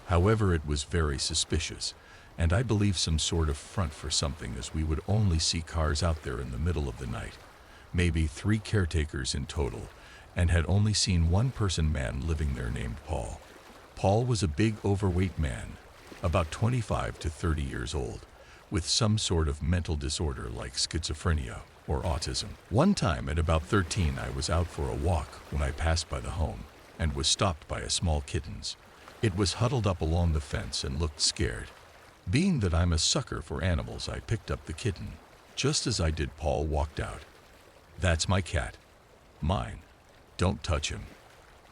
However, it was very suspicious, and I believe some sort of front for something, as we would only see cars out there in the middle of the night. Maybe 3 caretakers in total, and had only seen one man living there named Paul. Paul was a big overweight man, about 25 to 30 years old, with some sort of mental disorder like schizophrenia or autism. One time at about 13, I was out for a walk when I passed by the home and was stopped by a small kittens. It was huddled up along the fence and looked scared. Being that I'm a sucker for animals, I picked up the kitten. Just as I did, Paul walked out. "That's my cat. Mine. Don't touch him.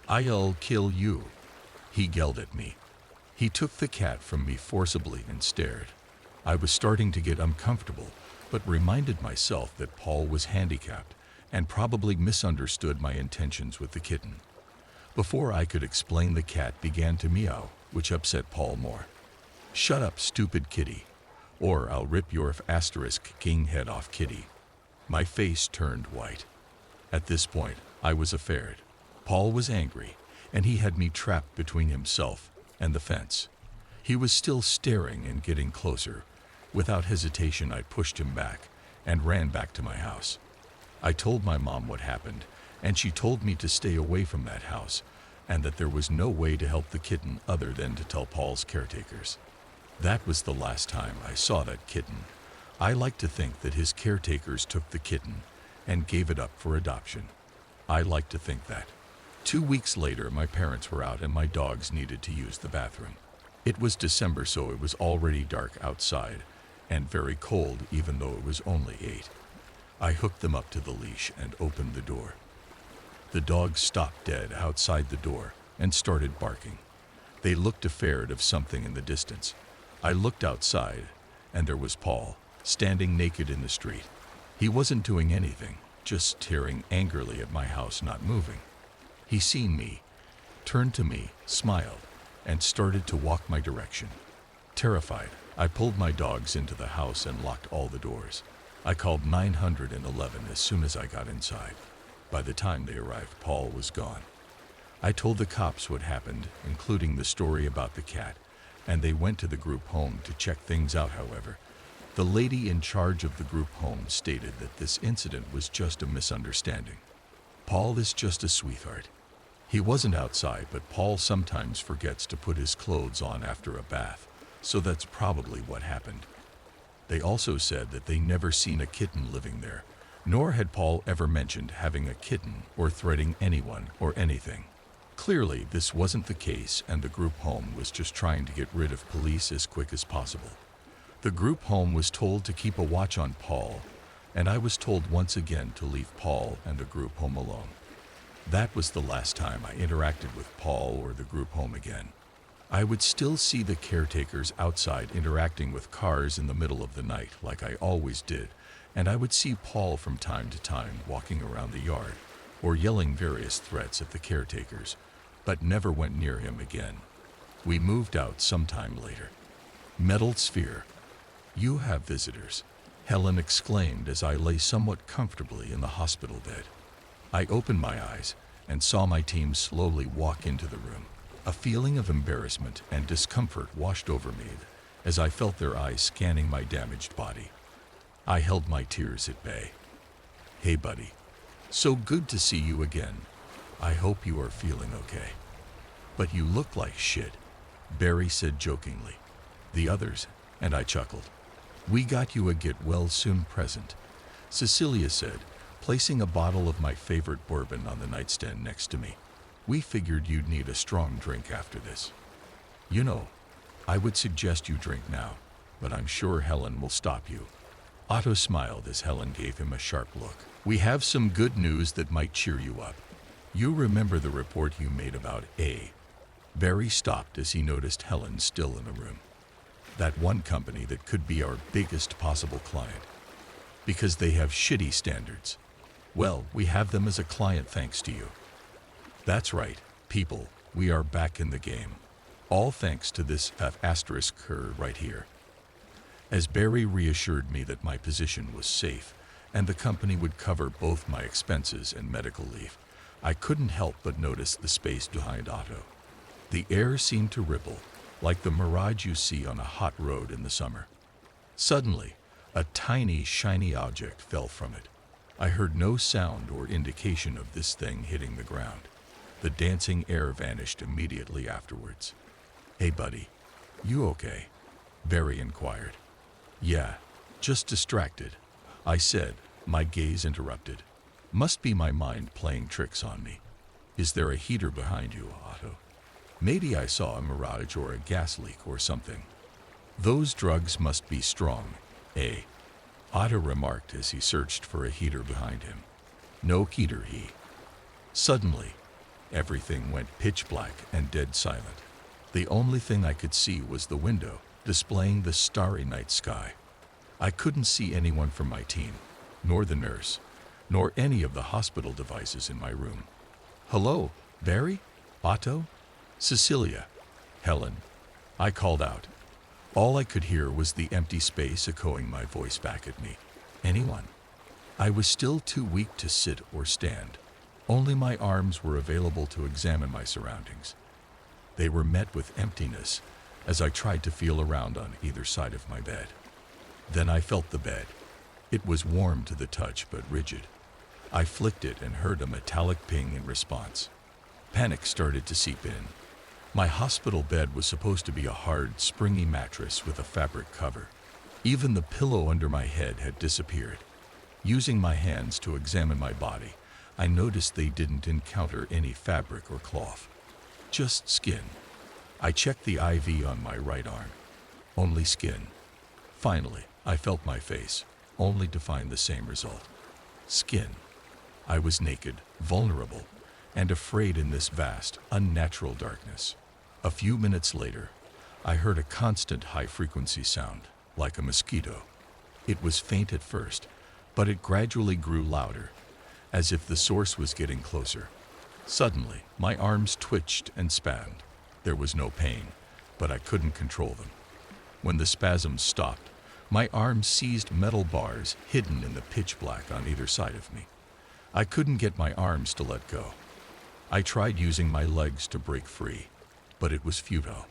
I'll kill you," he yelled at me. He took the cat from me forcibly and stared. I was starting to get uncomfortable, but reminded myself that Paul was handicapped and probably misunderstood my intentions with the kitten. Before I could explain, the cat began to meow, which upset Paul more. "Shut up, stupid kitty, or I'll rip your *king head off, kitty." My face turned white. At this point, I was afraid. Paul was angry, and he had me trapped between himself and the fence. He was still staring and getting closer. Without hesitation, I pushed him back and ran back to my house. I told my mom what happened, and she told me to stay away from that house, and that there was no way to help the kitten other than to tell Paul's caretakers. That was the last time I saw that kitten. I like to think that his caretakers took the kitten and gave it up for adoption. I like to think that. 2 weeks later, my parents were out and my dogs needed to use the bathroom. It was December, so it was already dark outside and very cold, even though it was only 8. I hooked them up to the leash and opened the door. The dogs stopped dead outside the door and started barking. They looked afraid of something in the distance. I looked outside, and there was Paul, standing naked in the street. He wasn't doing anything, just staring angrily at my house, not moving. He seen me, turned to me, smiled, and started to walk my direction. Terrified, I pulled my dogs into the house and locked all the doors. I called 911 as soon as I got inside. By the time they arrived, Paul was gone. I told the cops what happened, including the story about the cat, and they went to the group home to check things out. However, the lady in charge of the group home stated that this incident was just a misunderstanding. Paul is just a sweetheart. He wasn't outside, but Paul sometimes forgets to put his clothes on after a bath, so that's probably what happened. They also said that they never seen a kitten living there, nor had Paul ever mentioned having a kitten or threatening anyone or anything. Clearly, this wasn't the case, and the group home was just trying to get rid of police as quick as possible. The group home was told to keep a watch on Paul, and I was told once again to leave Paul and the group home alone. That was the last time I interacted with Paul or the group home again. I would still see the caretakers outside interacting with cars in the middle of the night like I always did, and I would see Paul from time to time walking around the yard or yelling various threats at the caretakers, but never went near him again. We moved out sometime later. Metal sphere. "You have visitors," Helen exclaimed as I lay somewhat comfortably in the hospital bed. I opened my eyes, and saw my team slowly walk into the room. A feeling of embarrassment and discomfort washed over me as I felt their eyes scanning my damaged body. I held my tears at bay. "Hey buddy, so good to see you again. I hope you are feeling okay." "But you look like shit," Barry said jokingly. "The others," and I chuckled. "We got you a get well soon present," Cecilia said, placing a bottle of my favorite bourbon on the nightstand next to me. "We figured you'd need a strong drink after this. You know, I would suggest you drink now, but I'm sure Helen will stop you." Otto smiled as Helen gave him a sharp look. "We have some good news that might cheer you up. You remember the report you made about A?" Barry stopped as he noticed Helen still in the room. "That one company that could be our biggest possible client. Because they have shitty standards. Well, we have them as a client thanks to you." "That's right, people, we are back in the game. All thanks to this asterisk curve right here." As Barry reassured me that my position was safe and the company would cover both my expenses and medical leave, I couldn't help but notice the space behind Otto. The air seemed to ripple, like the mirage you see on a hot road in the summer. Suddenly, a tiny, shiny object fell from it. I heard no sound or indication of this thing hitting the ground. The dancing air vanished immediately afterwards. "Hey buddy, you okay?" Barry inquired. "Yeah, just distracted," I said, my gaze interrupted. "Must be my mind playing tricks on me. Is there a heater behind you, Otto? Maybe I saw a mirage or a gas leak or something." "Those drugs must be strong, eh?" Otto remarked as he searched for a heater behind him. "No heater, he." Suddenly, everything went pitch black and dead silent. The only thing I could see was the window, displaying the starry night sky. I couldn't see anyone from my team, nor the nurse, nor any of the hospital devices in my room. "Hello, Barry? Otto? Cecilia? Helen?" I called out. All I could hear was the empty space echoing my voice back at me. "Anyone?" I was still too weak to sit or stand. Only my arms were available to examine my surroundings. They were met with emptiness as I tried to feel around on either side of my bed. Then I felt the bed. It was warm to the touch but rigid. I flicked it and heard a metallic ping in response. Panic started to seep in. My hospital bed was supposed to be a hard, springy mattress with a fabric cover. Even the pillow under my head had disappeared. Using my hands to examine my body, I noticed they didn't encounter any fabric or cloth. Just skin. I checked the IV on my right arm. Only skin. Finally, I felt my face, only to find the same result. Skin. I was naked, vulnerable, and afraid in this vast, unnatural darkness. A few minutes later, I heard a constant high-frequency sound, like a mosquito. It was faint at first, but it gradually grew louder, as if the source was getting closer. Suddenly, my arms twitched and spasmed. There was no pain, but I couldn't control them. When the spasms stopped, my arms seized metal bars hidden in the pitch black on either side of me. I couldn't get my arms to let go. I tried using my legs to break free, but it was futile.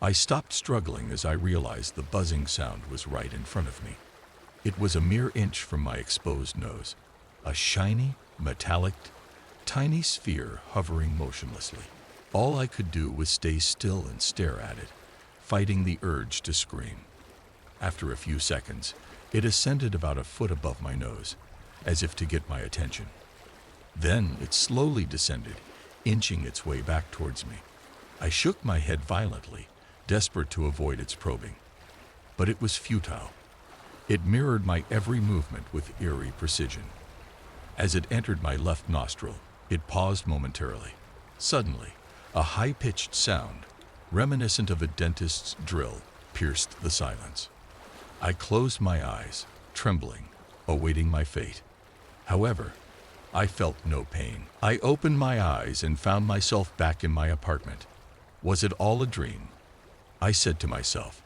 I stopped struggling as I realized the buzzing sound was right in front of me. It was a mere inch from my exposed nose, a shiny, metallic, tiny sphere hovering motionlessly. All I could do was stay still and stare at it, fighting the urge to scream. After a few seconds, it ascended about a foot above my nose, as if to get my attention. Then it slowly descended, inching its way back towards me. I shook my head violently, desperate to avoid its probing. But it was futile. It mirrored my every movement with eerie precision. As it entered my left nostril, it paused momentarily. Suddenly, a high-pitched sound, reminiscent of a dentist's drill, pierced the silence. I closed my eyes, trembling, awaiting my fate. However, I felt no pain. I opened my eyes and found myself back in my apartment. Was it all a dream? I said to myself.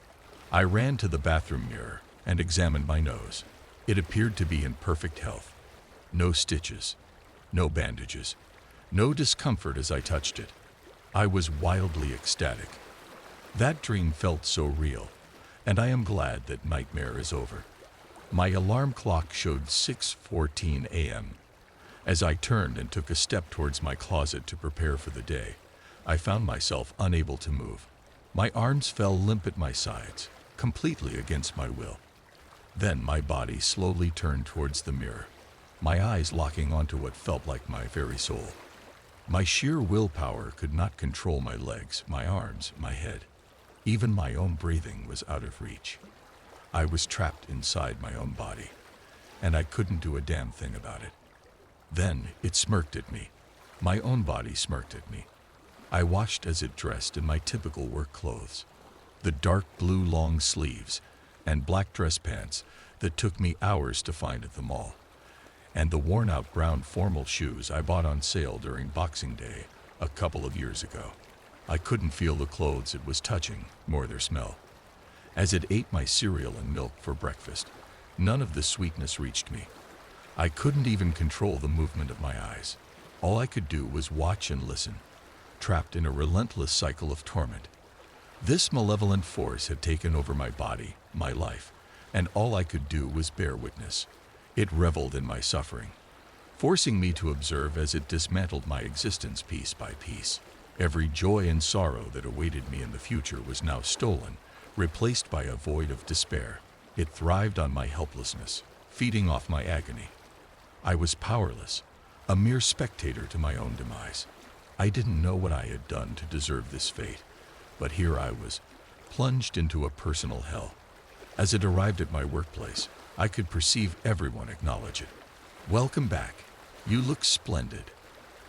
I ran to the bathroom mirror and examined my nose. It appeared to be in perfect health. No stitches, no bandages, No discomfort as I touched it. I was wildly ecstatic. That dream felt so real, and I am glad that nightmare is over. My alarm clock showed 6:14 a.m. As I turned and took a step towards my closet to prepare for the day, I found myself unable to move. My arms fell limp at my sides, completely against my will. Then my body slowly turned towards the mirror, my eyes locking onto what felt like my very soul. My sheer willpower could not control my legs, my arms, my head. Even my own breathing was out of reach. I was trapped inside my own body, and I couldn't do a damn thing about it. Then it smirked at me. My own body smirked at me. I watched as it dressed in my typical work clothes, the dark blue long sleeves and black dress pants that took me hours to find at the mall, and the worn-out brown formal shoes I bought on sale during Boxing Day a couple of years ago. I couldn't feel the clothes it was touching, nor their smell. As it ate my cereal and milk for breakfast, none of the sweetness reached me. I couldn't even control the movement of my eyes. All I could do was watch and listen, trapped in a relentless cycle of torment. This malevolent force had taken over my body, my life, and all I could do was bear witness. It reveled in my suffering, forcing me to observe as it dismantled my existence piece by piece. Every joy and sorrow that awaited me in the future was now stolen, replaced by a void of despair. It thrived on my helplessness, feeding off my agony. I was powerless, a mere spectator to my own demise. I didn't know what I had done to deserve this fate, but here I was, plunged into a personal hell. As it arrived at my workplace, I could perceive everyone acknowledge it. "Welcome back. You look splendid,"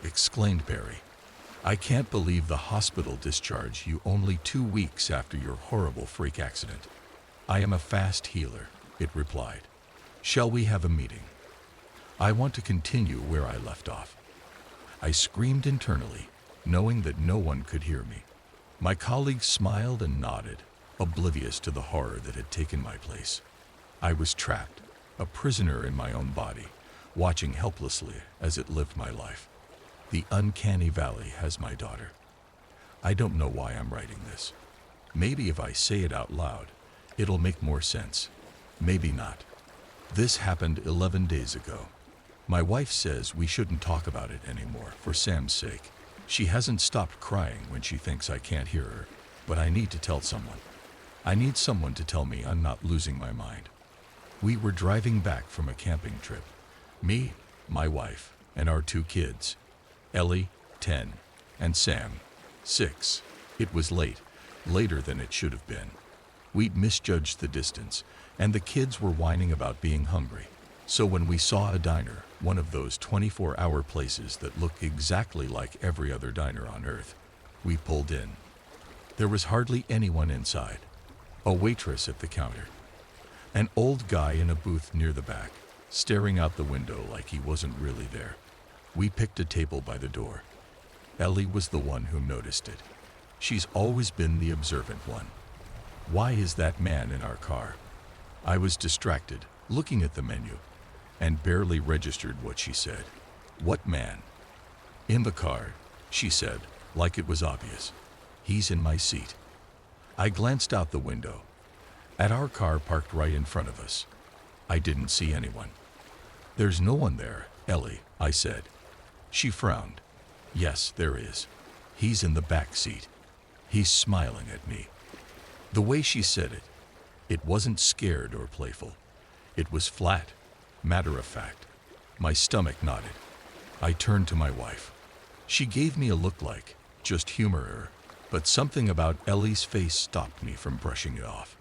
exclaimed Barry. "I can't believe the hospital discharged you only 2 weeks after your horrible freak accident." "I am a fast healer," it replied. "Shall we have a meeting? I want to continue where I left off." I screamed internally, knowing that no one could hear me. My colleagues smiled and nodded, oblivious to the horror that had taken my place. I was trapped, a prisoner in my own body, watching helplessly as it lived my life. The uncanny valley has my daughter. I don't know why I'm writing this. Maybe if I say it out loud, it'll make more sense. Maybe not. This happened 11 days ago. My wife says we shouldn't talk about it anymore, for Sam's sake. She hasn't stopped crying when she thinks I can't hear her, but I need to tell someone. I need someone to tell me I'm not losing my mind. We were driving back from a camping trip. Me, my wife, and our 2 kids. Ellie, 10, and Sam, 6. It was late, later than it should have been. We'd misjudged the distance, and the kids were whining about being hungry. So when we saw a diner, one of those 24-hour places that look exactly like every other diner on earth, we pulled in. There was hardly anyone inside. A waitress at the counter. An old guy in a booth near the back, staring out the window like he wasn't really there. We picked a table by the door. Ellie was the one who noticed it. She's always been the observant one. "Why is that man in our car?" I was distracted, looking at the menu, and barely registered what she said. "What man?" "In the car," she said, like it was obvious. "He's in my seat." I glanced out the window. At our car parked right in front of us. I didn't see anyone. "There's no one there, Ellie," I said. She frowned. "Yes, there is. He's in the back seat. He's smiling at me." The way she said it, it wasn't scared or playful. It was flat, matter of fact. My stomach knotted. I turned to my wife. She gave me a look like, just humor her, but something about Ellie's face stopped me from brushing it off.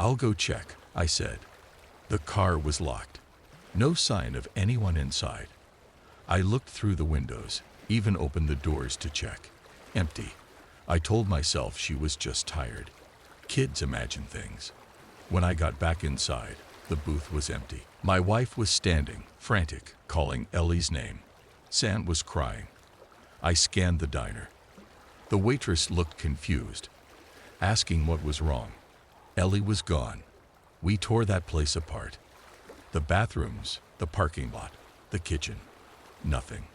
"I'll go check," I said. The car was locked. No sign of anyone inside. I looked through the windows, even opened the doors to check. Empty. I told myself she was just tired. Kids imagine things. When I got back inside, the booth was empty. My wife was standing, frantic, calling Ellie's name. Sam was crying. I scanned the diner. The waitress looked confused, asking what was wrong. Ellie was gone. We tore that place apart. The bathrooms, the parking lot, the kitchen. Nothing.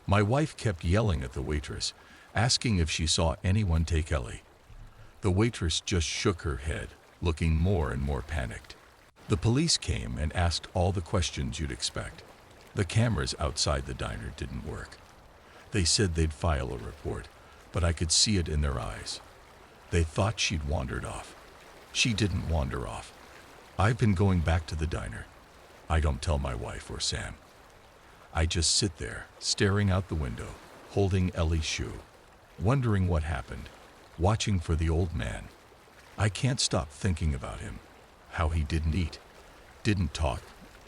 My wife kept yelling at the waitress, asking if she saw anyone take Ellie. The waitress just shook her head, looking more and more panicked. The police came and asked all the questions you'd expect. The cameras outside the diner didn't work. They said they'd file a report, but I could see it in their eyes. They thought she'd wandered off. She didn't wander off. I've been going back to the diner. I don't tell my wife or Sam. I just sit there, staring out the window, holding Ellie's shoe, wondering what happened, watching for the old man. I can't stop thinking about him, how he didn't eat, didn't talk,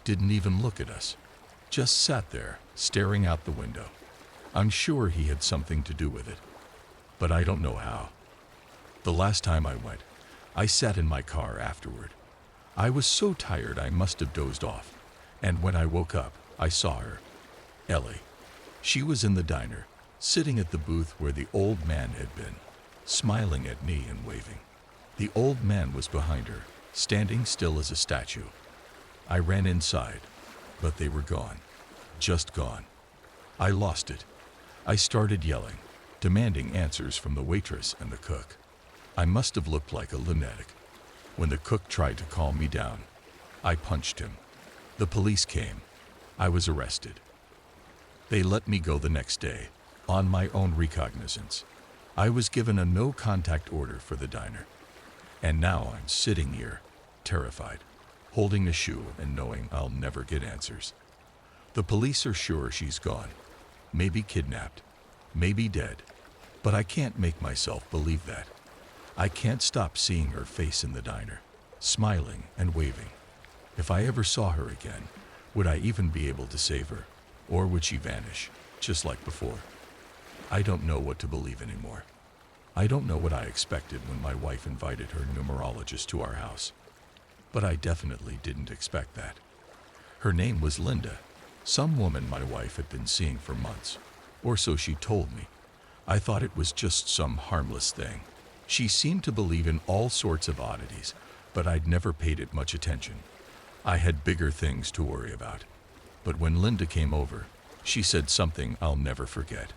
didn't even look at us. Just sat there, staring out the window. I'm sure he had something to do with it, but I don't know how. The last time I went, I sat in my car afterward. I was so tired I must have dozed off, and when I woke up, I saw her, Ellie. She was in the diner, sitting at the booth where the old man had been, smiling at me and waving. The old man was behind her, standing still as a statue. I ran inside, but they were gone, just gone. I lost it. I started yelling, demanding answers from the waitress and the cook. I must have looked like a lunatic. When the cook tried to calm me down, I punched him. The police came. I was arrested. They let me go the next day, on my own recognizance. I was given a no-contact order for the diner. And now I'm sitting here, terrified, holding a shoe and knowing I'll never get answers. The police are sure she's gone, maybe kidnapped, maybe dead, but I can't make myself believe that. I can't stop seeing her face in the diner, smiling and waving. If I ever saw her again, would I even be able to save her? Or would she vanish, just like before? I don't know what to believe anymore. I don't know what I expected when my wife invited her numerologist to our house. But I definitely didn't expect that. Her name was Linda, some woman my wife had been seeing for months, or so she told me. I thought it was just some harmless thing. She seemed to believe in all sorts of oddities, but I'd never paid it much attention. I had bigger things to worry about. But when Linda came over, she said something I'll never forget.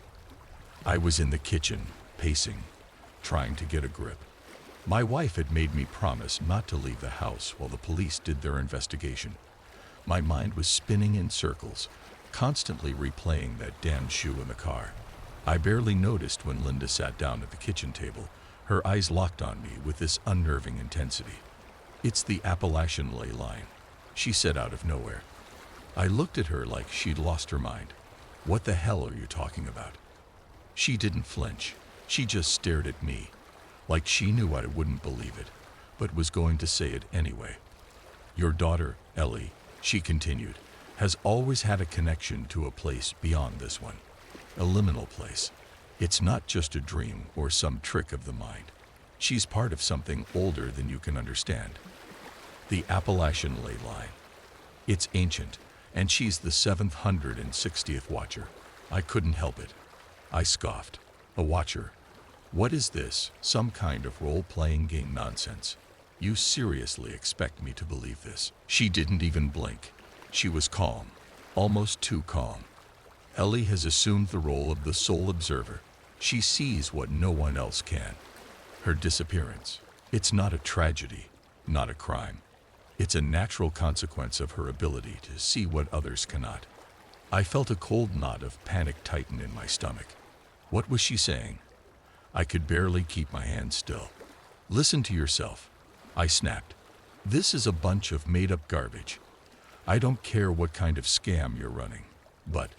I was in the kitchen, pacing, trying to get a grip. My wife had made me promise not to leave the house while the police did their investigation. My mind was spinning in circles, constantly replaying that damn shoe in the car. I barely noticed when Linda sat down at the kitchen table, her eyes locked on me with this unnerving intensity. "It's the Appalachian ley line," she said out of nowhere. I looked at her like she'd lost her mind. "What the hell are you talking about?" She didn't flinch. She just stared at me, like she knew I wouldn't believe it, but was going to say it anyway. "Your daughter, Ellie," she continued, "has always had a connection to a place beyond this one. A liminal place. It's not just a dream or some trick of the mind. She's part of something older than you can understand. The Appalachian ley line. It's ancient, and she's the 760th watcher." I couldn't help it. I scoffed. "A watcher? What is this, some kind of role-playing game nonsense? You seriously expect me to believe this?" She didn't even blink. She was calm, almost too calm. "Ellie has assumed the role of the sole observer. She sees what no one else can. Her disappearance. It's not a tragedy, not a crime. It's a natural consequence of her ability to see what others cannot." I felt a cold knot of panic tighten in my stomach. What was she saying? I could barely keep my hands still. "Listen to yourself," I snapped. "This is a bunch of made-up garbage. I don't care what kind of scam you're running, but..."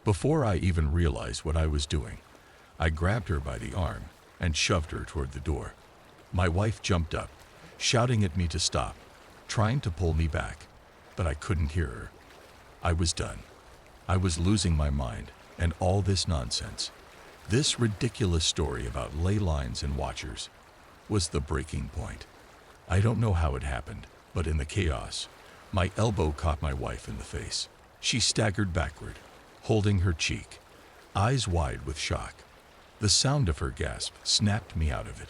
Before I even realized what I was doing, I grabbed her by the arm and shoved her toward the door. My wife jumped up, shouting at me to stop, trying to pull me back, but I couldn't hear her. I was done. I was losing my mind, and all this nonsense, this ridiculous story about ley lines and watchers, was the breaking point. I don't know how it happened, but in the chaos, my elbow caught my wife in the face. She staggered backward, holding her cheek, eyes wide with shock. The sound of her gasp snapped me out of it.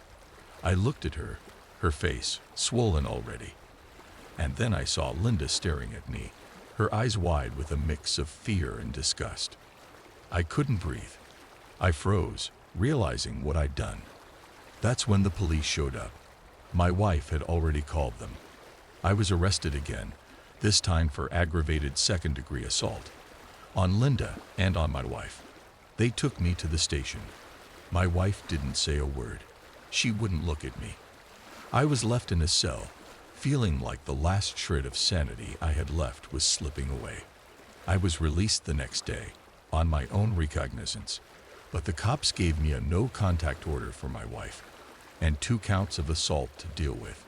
I looked at her, her face swollen already. And then I saw Linda staring at me, her eyes wide with a mix of fear and disgust. I couldn't breathe. I froze, realizing what I'd done. That's when the police showed up. My wife had already called them. I was arrested again, this time for aggravated second-degree assault. On Linda and on my wife. They took me to the station. My wife didn't say a word. She wouldn't look at me. I was left in a cell, feeling like the last shred of sanity I had left was slipping away. I was released the next day, on my own recognizance, but the cops gave me a no-contact order for my wife, and 2 counts of assault to deal with.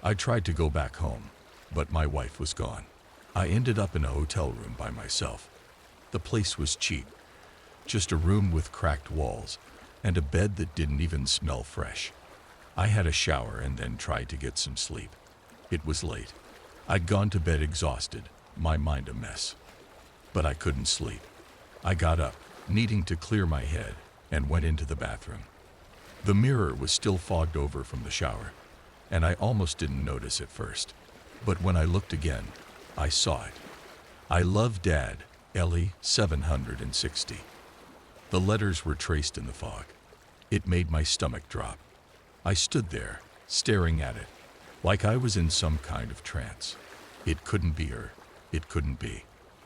I tried to go back home, but my wife was gone. I ended up in a hotel room by myself. The place was cheap, just a room with cracked walls, and a bed that didn't even smell fresh. I had a shower and then tried to get some sleep. It was late. I'd gone to bed exhausted, my mind a mess. But I couldn't sleep. I got up, needing to clear my head, and went into the bathroom. The mirror was still fogged over from the shower, and I almost didn't notice at first. But when I looked again, I saw it. I love Dad, Ellie 760. The letters were traced in the fog. It made my stomach drop. I stood there, staring at it, like I was in some kind of trance. It couldn't be her. It couldn't be.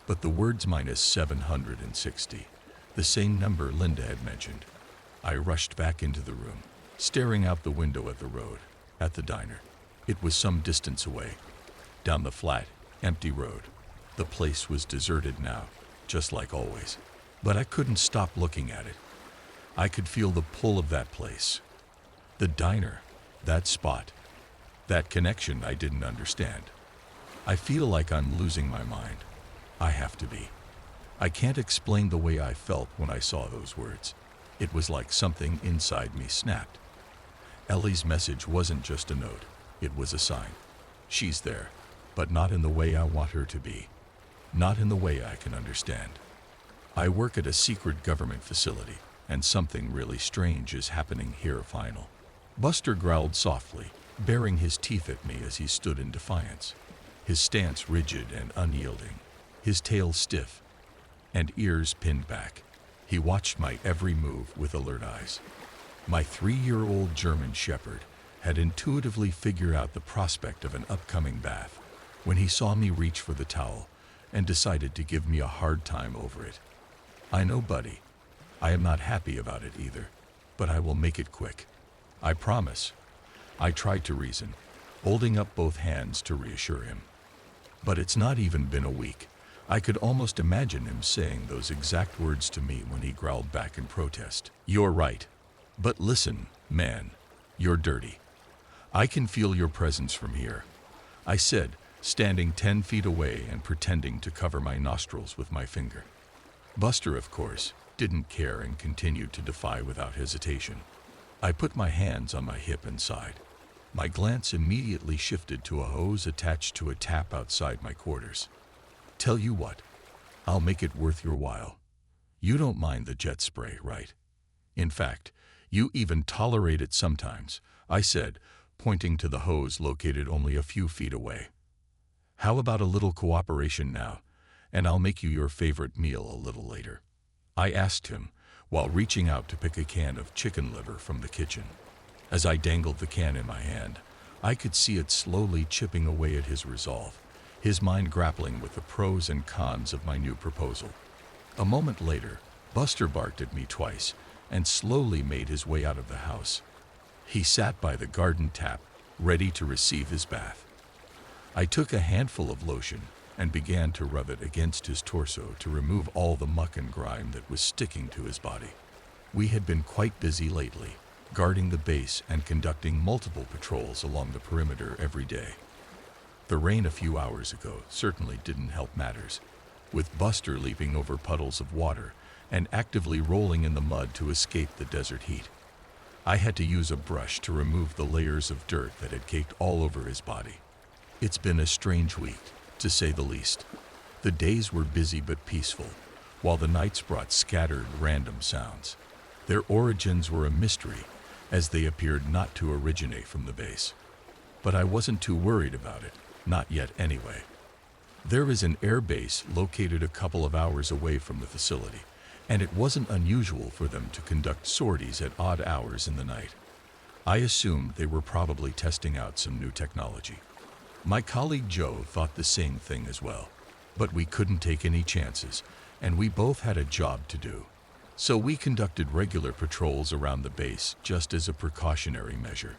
But the words minus 760, the same number Linda had mentioned. I rushed back into the room, staring out the window at the road, at the diner. It was some distance away, down the flat, empty road. The place was deserted now, just like always. But I couldn't stop looking at it. I could feel the pull of that place. The diner, that spot, that connection I didn't understand. I feel like I'm losing my mind. I have to be. I can't explain the way I felt when I saw those words. It was like something inside me snapped. Ellie's message wasn't just a note, it was a sign. She's there, but not in the way I want her to be. Not in the way I can understand. I work at a secret government facility, and something really strange is happening here final. Buster growled softly, baring his teeth at me as he stood in defiance. His stance rigid and unyielding, his tail stiff, and ears pinned back. He watched my every move with alert eyes. My 3-year-old German Shepherd had intuitively figured out the prospect of an upcoming bath when he saw me reach for the towel and decided to give me a hard time over it. I know, buddy. I am not happy about it either, but I will make it quick. I promise. I tried to reason, holding up both hands to reassure him. But it's not even been a week. I could almost imagine him saying those exact words to me when he growled back in protest. You're right. But listen, man, you're dirty. I can feel your presence from here, I said, standing 10 feet away and pretending to cover my nostrils with my finger. Buster, of course, didn't care and continued to defy without hesitation. I put my hands on my hip and sighed. My glance immediately shifted to a hose attached to a tap outside my quarters. Tell you what, I'll make it worth your while. You don't mind the jet spray, right? In fact, you even tolerate it sometimes, I said, pointing to the hose located only a few feet away. How about a little cooperation now, and I'll make you your favorite meal a little later? I asked him, while reaching out to pick a can of chicken liver from the kitchen. As I dangled the can in my hand, I could see it slowly chipping away at his resolve, his mind grappling with the pros and cons of my new proposal. A moment later, Buster barked at me twice and slowly made his way out of the house. He sat by the garden tap, ready to receive his bath. I took a handful of lotion and began to rub it against his torso to remove all the muck and grime that was sticking to his body. We had been quite busy lately, guarding the base and conducting multiple patrols along the perimeter every day. The rain a few hours ago certainly didn't help matters, with Buster leaping over puddles of water and actively rolling in the mud to escape the desert heat. I had to use a brush to remove the layers of dirt that had caked all over his body. It's been a strange week, to say the least. The days were busy but peaceful, while the nights brought scattered random sounds. Their origins were a mystery, as they appeared not to originate from the base. But I wasn't too worried about it, not yet anyway. There is an air base located a couple of hours away from the facility, and it wasn't unusual for them to conduct sorties at odd hours in the night. I assumed they were probably testing out some new technology. My colleague Joe thought the same thing as well, but we couldn't take any chances, and we both had a job to do. So we conducted regular patrols around the base just as a precautionary measure.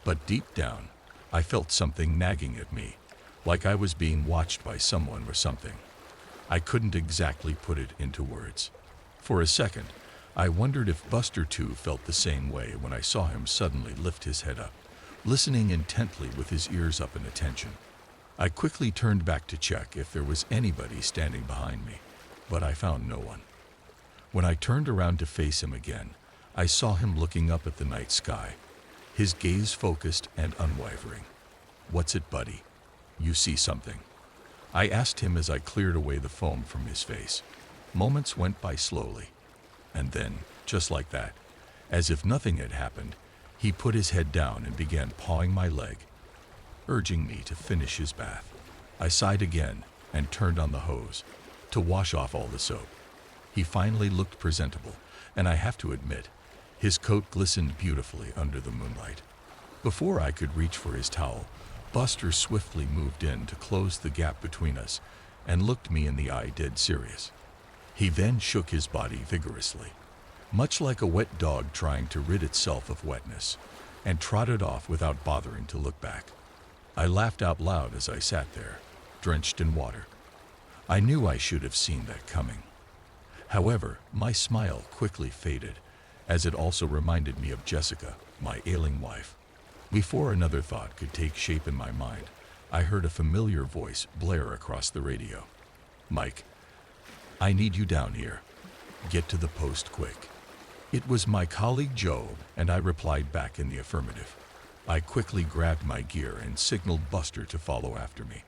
But deep down, I felt something nagging at me, like I was being watched by someone or something. I couldn't exactly put it into words. For a second, I wondered if Buster too felt the same way when I saw him suddenly lift his head up, listening intently with his ears up in attention. I quickly turned back to check if there was anybody standing behind me, but I found no one. When I turned around to face him again, I saw him looking up at the night sky, his gaze focused and unwavering. "What's it, buddy? You see something?" I asked him as I cleared away the foam from his face. Moments went by slowly, and then, just like that, as if nothing had happened, he put his head down and began pawing my leg, urging me to finish his bath. I sighed again and turned on the hose to wash off all the soap. He finally looked presentable, and I have to admit, his coat glistened beautifully under the moonlight. Before I could reach for his towel, Buster swiftly moved in to close the gap between us and looked me in the eye dead serious. He then shook his body vigorously, much like a wet dog trying to rid itself of wetness, and trotted off without bothering to look back. I laughed out loud as I sat there, drenched in water. I knew I should have seen that coming. However, my smile quickly faded, as it also reminded me of Jessica, my ailing wife. Before another thought could take shape in my mind, I heard a familiar voice blare across the radio. "Mike, I need you down here. Get to the post quick." It was my colleague Joe, and I replied back in the affirmative. I quickly grabbed my gear and signaled Buster to follow after me.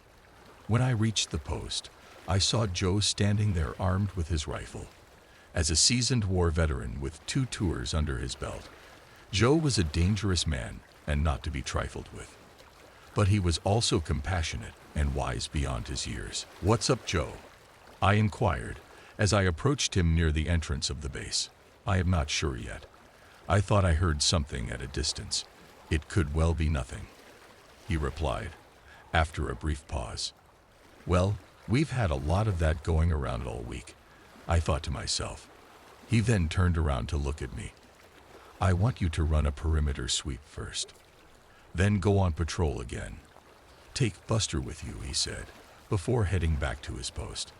When I reached the post, I saw Joe standing there armed with his rifle. As a seasoned war veteran with 2 tours under his belt, Joe was a dangerous man and not to be trifled with. But he was also compassionate and wise beyond his years. "What's up, Joe?" I inquired as I approached him near the entrance of the base. "I am not sure yet. I thought I heard something at a distance. It could well be nothing," he replied, after a brief pause. "Well, we've had a lot of that going around all week," I thought to myself. He then turned around to look at me. "I want you to run a perimeter sweep first. Then go on patrol again. Take Buster with you," he said, before heading back to his post.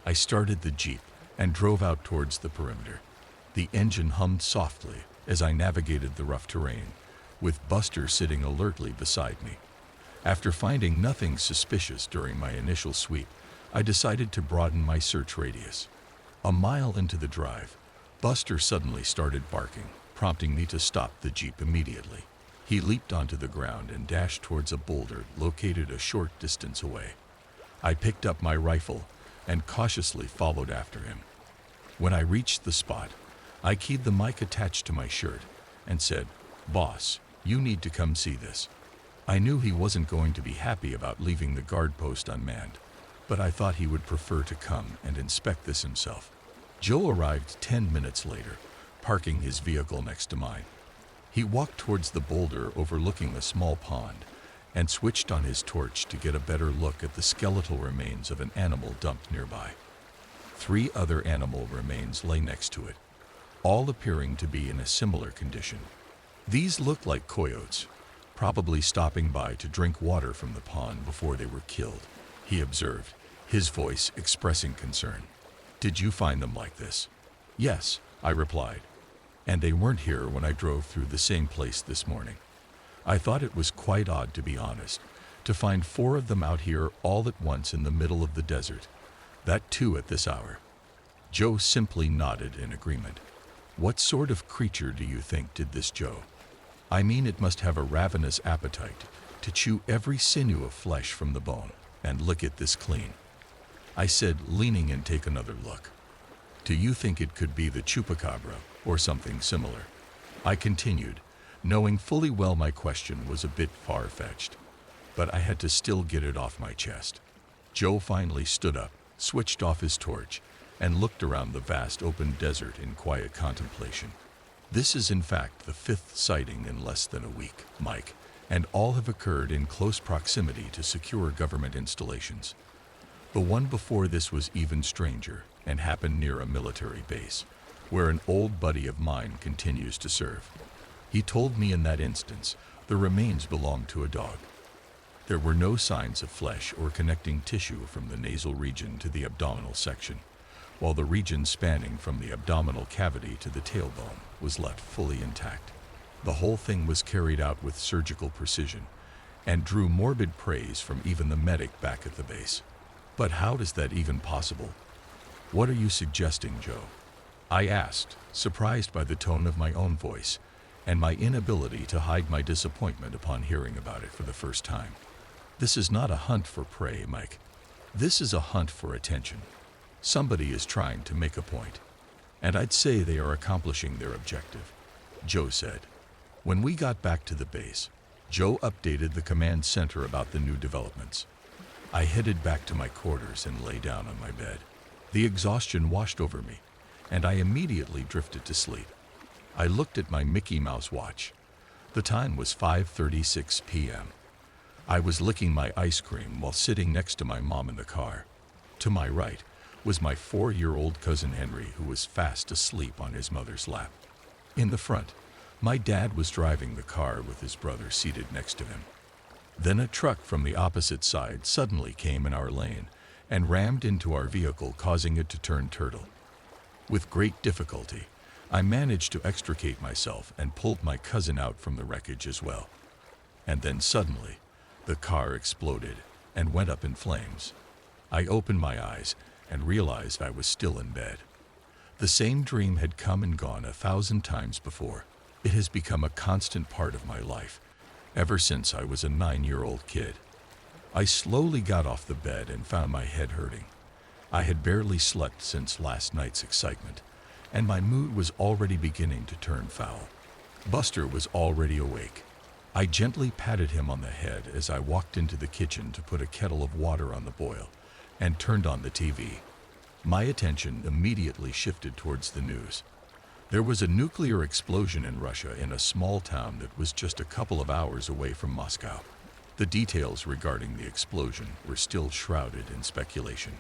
I started the Jeep and drove out towards the perimeter. The engine hummed softly as I navigated the rough terrain, with Buster sitting alertly beside me. After finding nothing suspicious during my initial sweep, I decided to broaden my search radius. A mile into the drive, Buster suddenly started barking, prompting me to stop the Jeep immediately. He leaped onto the ground and dashed towards a boulder located a short distance away. I picked up my rifle and cautiously followed after him. When I reached the spot, I keyed the mic attached to my shirt and said, "Boss, you need to come see this." I knew he wasn't going to be happy about leaving the guard post unmanned, but I thought he would prefer to come and inspect this himself. Joe arrived 10 minutes later, parking his vehicle next to mine. He walked towards the boulder overlooking a small pond and switched on his torch to get a better look at the skeletal remains of an animal dumped nearby. 3 other animal remains lay next to it, all appearing to be in a similar condition. These looked like coyotes, probably stopping by to drink water from the pond before they were killed, he observed, his voice expressing concern. "Did you find them like this?" "Yes," I replied. "And they weren't here when I drove through the same place this morning. I thought it was quite odd, to be honest, to find 4 of them out here all at once in the middle of the desert, that too at this hour." Joe simply nodded in agreement. "What sort of creature do you think did this, Joe? I mean, it must have a ravenous appetite to chew every sinew of flesh from the bone and lick it this clean," I said, leaning and take another look. "Do you think it could be the chupacabra or something similar?" I continued, knowing fully well my question was a bit far-fetched, but I had to still get it off my chest. Joe finally stood up, switched off his torch, and looked around the vast open desert in quiet contemplation. This is in fact the fifth sighting in less than a week, Mike, and all have occurred in close proximity to secure government installations. The one before this was even stranger and happened near a military base, where an old buddy of mine continues to serve. He told me in that instance the remains belonged to a dog. There were no signs of flesh or connecting tissue from the nasal region to the abdominal section, while the region spanning from the abdominal cavity to the tailbone was left fully intact. The whole thing was carried out with surgical precision and drew morbid praise from even the medic back at the base. But how is that even possible? What are you suggesting, Joe? I asked, surprised by the tone of my own voice and my inability to hide my disappointment upon hearing about it for the first time. This is not a hunt for prey, Mike. This is a hunt for attention. Somebody is trying to make a point, and I'd say they are accomplishing their objective, Joe said. When we got back to the base, Joe updated the command center about the new developments. I headed back to my quarters and lay down on my bed. The exhaustion washed over me, and I immediately drifted to sleep. I looked at my Mickey Mouse watch. The time was 5:36 p.m. I was licking my ice cream while sitting next to my mom in the car. To my right was my 4-year-old cousin Henry, who was fast asleep on his mother's lap. In the front, my dad was driving the car with his brother seated next to him. Then a truck from the opposite side suddenly came in our lane and rammed into our vehicle, causing it to turn turtle. With great difficulty, I managed to extricate myself and pulled my cousin out from the wreckage as well. And then suddenly, the car exploded and went up in flames. I opened my eyes and realized I was still in bed. The same dream had come and gone 1,000 times before. It has become a constant part of my life, ever since I was a 9-year-old kid. I slowly got off the bed and found my head hurting. I had barely slept since last night's excitement, and my mood was already beginning to turn foul. Buster was already awake. I gently patted him on the head as I walked into the kitchen to put a kettle of water on the boil and turned on the TV. My attention immediately shifted towards the news. There was a nuclear explosion in Russia in a small town that was just a couple of hours away from Moscow. The details regarding the explosion were still shrouded in speculation.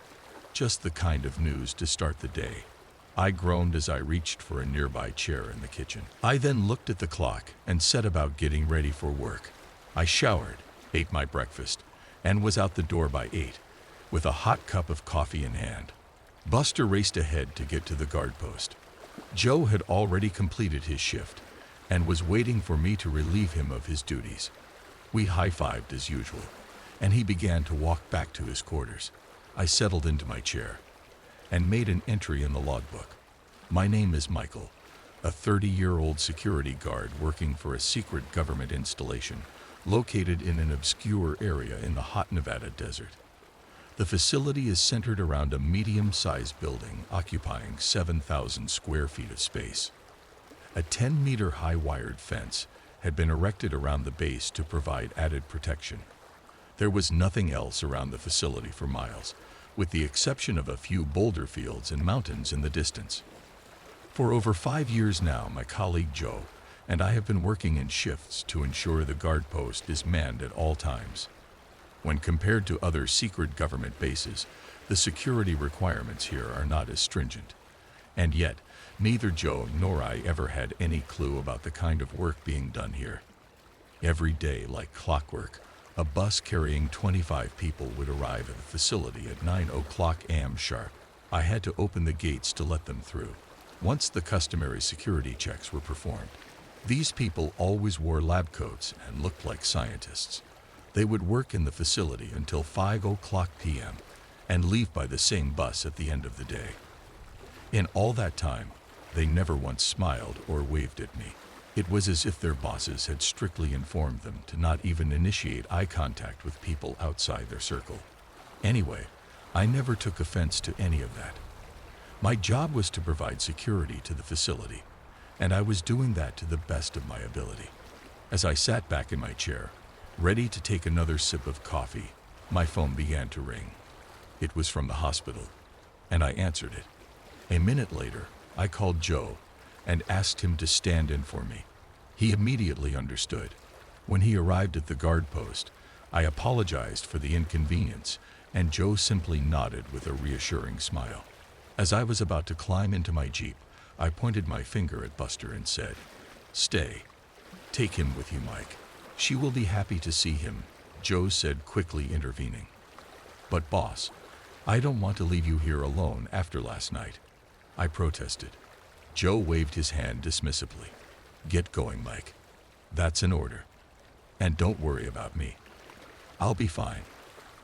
Just the kind of news to start the day. I groaned as I reached for a nearby chair in the kitchen. I then looked at the clock and set about getting ready for work. I showered, ate my breakfast, and was out the door by 8, with a hot cup of coffee in hand. Buster raced ahead to get to the guard post. Joe had already completed his shift and was waiting for me to relieve him of his duties. We high-fived as usual, and he began to walk back to his quarters. I settled into my chair and made an entry in the logbook. My name is Michael, a 30-year-old security guard working for a secret government installation located in an obscure area in the hot Nevada desert. The facility is centered around a medium-sized building occupying 7,000 square feet of space. A 10-meter high wired fence had been erected around the base to provide added protection. There was nothing else around the facility for miles, with the exception of a few boulder fields and mountains in the distance. For over 5 years now, my colleague Joe and I have been working in shifts to ensure the guard post is manned at all times. When compared to other secret government bases, the security requirements here are not as stringent. And yet, neither Joe nor I ever had any clue about the kind of work being done here. Every day, like clockwork, a bus carrying 25 people would arrive at the facility at 9:00 a.m. sharp. I had to open the gates to let them through. Once the customary security checks were performed, these people always wore lab coats and looked like scientists. They would work in the facility until 5:00 p.m. and leave by the same bus at the end of the day. In all that time, they never once smiled or waved at me. It was as if their bosses had strictly informed them to not even initiate eye contact with people outside their circle. Anyway, I never took offense to any of that. My job was to provide security to the facility, and I was doing that to the best of my ability. As I sat back in my chair, ready to take another sip of coffee, my phone began to ring. It was from the hospital, and I answered it. A minute later, I called Joe and asked him to stand in for me. He immediately understood. When he arrived at the guard post, I apologized for the inconvenience, and Joe simply nodded with a reassuring smile. As I was about to climb into my Jeep, I pointed my finger at Buster and said, "Stay. Take him with you, Mike. She will be happy to see him," Joe said, quickly intervening. "But boss, I don't want to leave you here alone after last night," I protested. Joe waved his hand dismissively. "Get going, Mike. That's an order. And don't worry about me. I'll be fine.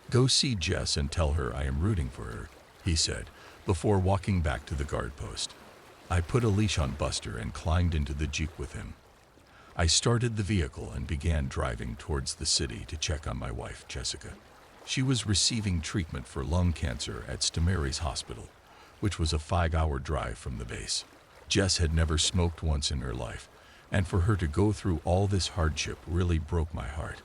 Go see Jess and tell her I am rooting for her," he said, before walking back to the guard post. I put a leash on Buster and climbed into the Jeep with him. I started the vehicle and began driving towards the city to check on my wife, Jessica. She was receiving treatment for lung cancer at St. Mary's Hospital, which was a 5-hour drive from the base. Jess had never smoked once in her life, and for her to go through all this hardship really broke my heart.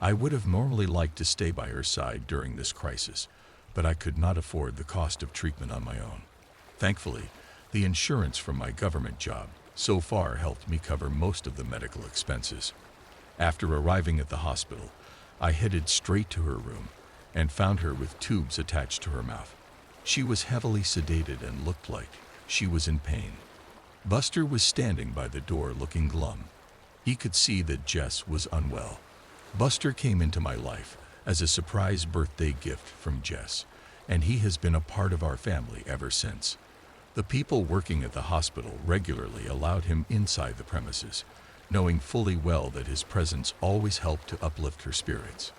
I would have normally liked to stay by her side during this crisis, but I could not afford the cost of treatment on my own. Thankfully, the insurance from my government job so far helped me cover most of the medical expenses. After arriving at the hospital, I headed straight to her room and found her with tubes attached to her mouth. She was heavily sedated and looked like she was in pain. Buster was standing by the door looking glum. He could see that Jess was unwell. Buster came into my life as a surprise birthday gift from Jess, and he has been a part of our family ever since. The people working at the hospital regularly allowed him inside the premises, knowing fully well that his presence always helped to uplift her spirits.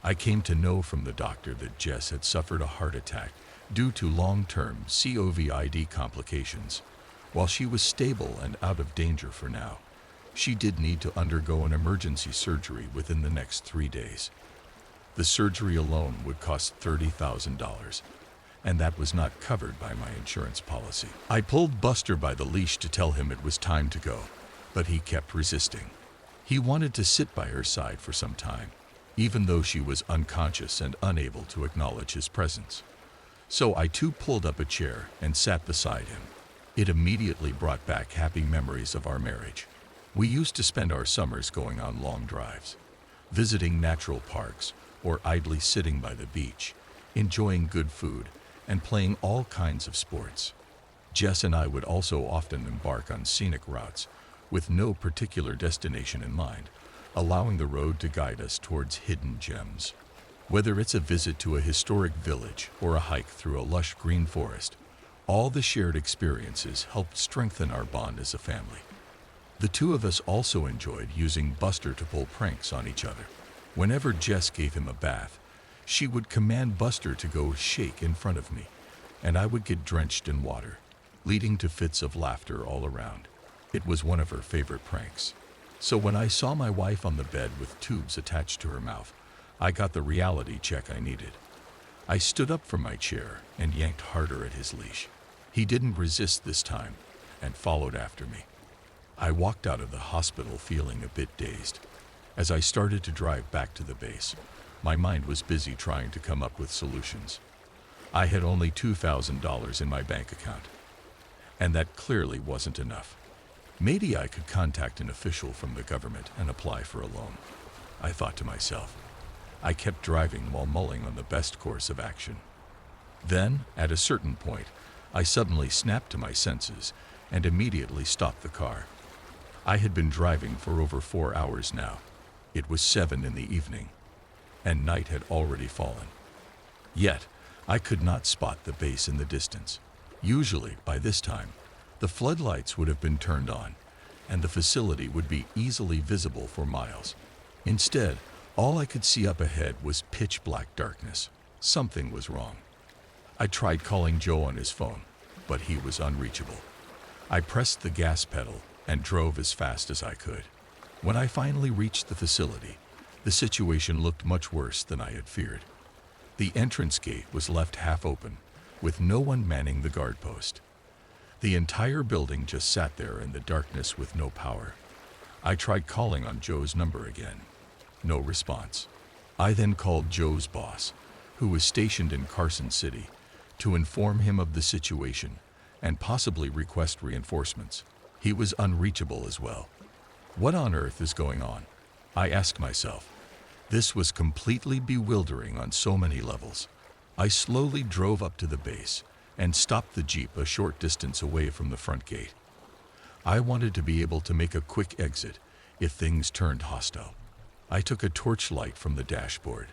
I came to know from the doctor that Jess had suffered a heart attack due to long-term COVID complications. While she was stable and out of danger for now, she did need to undergo an emergency surgery within the next 3 days. The surgery alone would cost $30,000, and that was not covered by my insurance policy. I pulled Buster by the leash to tell him it was time to go, but he kept resisting. He wanted to sit by her side for some time, even though she was unconscious and unable to acknowledge his presence. So I too pulled up a chair and sat beside him. It immediately brought back happy memories of our marriage. We used to spend our summers going on long drives, visiting natural parks, or idly sitting by the beach, enjoying good food, and playing all kinds of sports. Jess and I would also often embark on scenic routes with no particular destination in mind, allowing the road to guide us towards hidden gems. Whether it's a visit to a historic village or a hike through a lush green forest, all the shared experiences helped strengthen our bond as a family. The two of us also enjoyed using Buster to pull pranks on each other. Whenever Jess gave him a bath, she would command Buster to go shake in front of me, and I would get drenched in water, leading to fits of laughter all around. It was one of her favorite pranks. So when I saw my wife on the bed with tubes attached to her mouth, I got the reality check I needed. I stood up from my chair and yanked harder at his leash. He didn't resist this time and followed after me. I walked out of the hospital feeling a bit dazed. As I started to drive back to the base, my mind was busy trying to come up with solutions. I had only $2,000 in my bank account, and that clearly wasn't enough. Maybe I could contact an official from the government and apply for a loan, I thought to myself. I kept driving while mulling on the best course of action. Then, at a certain point, I suddenly snapped to my senses and immediately stopped the car. I had been driving for over 4 hours now. It was 7 in the evening, and night had already fallen. Yet, I could not spot the base in the distance. Usually, by this time, the floodlights would have been turned on, and the facility would be easily visible for miles. Instead, all I could see up ahead was pitch black darkness. Something was wrong. I tried calling Joe on his phone, but he was unreachable. I pressed the gas pedal and drove as fast as I could. When I finally reached the facility, the situation looked much worse than I had feared. The entrance gate was left half open, with no one manning the guard post. The entire building just sat there in the darkness with no power. I tried calling on Joe's number again. No response. I then called Joe's boss, who was stationed in Carson City, to inform him of the situation and possibly request reinforcements. He was unreachable as well. What on earth is going on? I asked myself. This was completely bewildering on so many levels. I slowly drove up to the base and stopped the jeep a short distance away from the front gate. I wanted to be able to make a quick exit if things turned hostile. I took a torchlight from the dashboard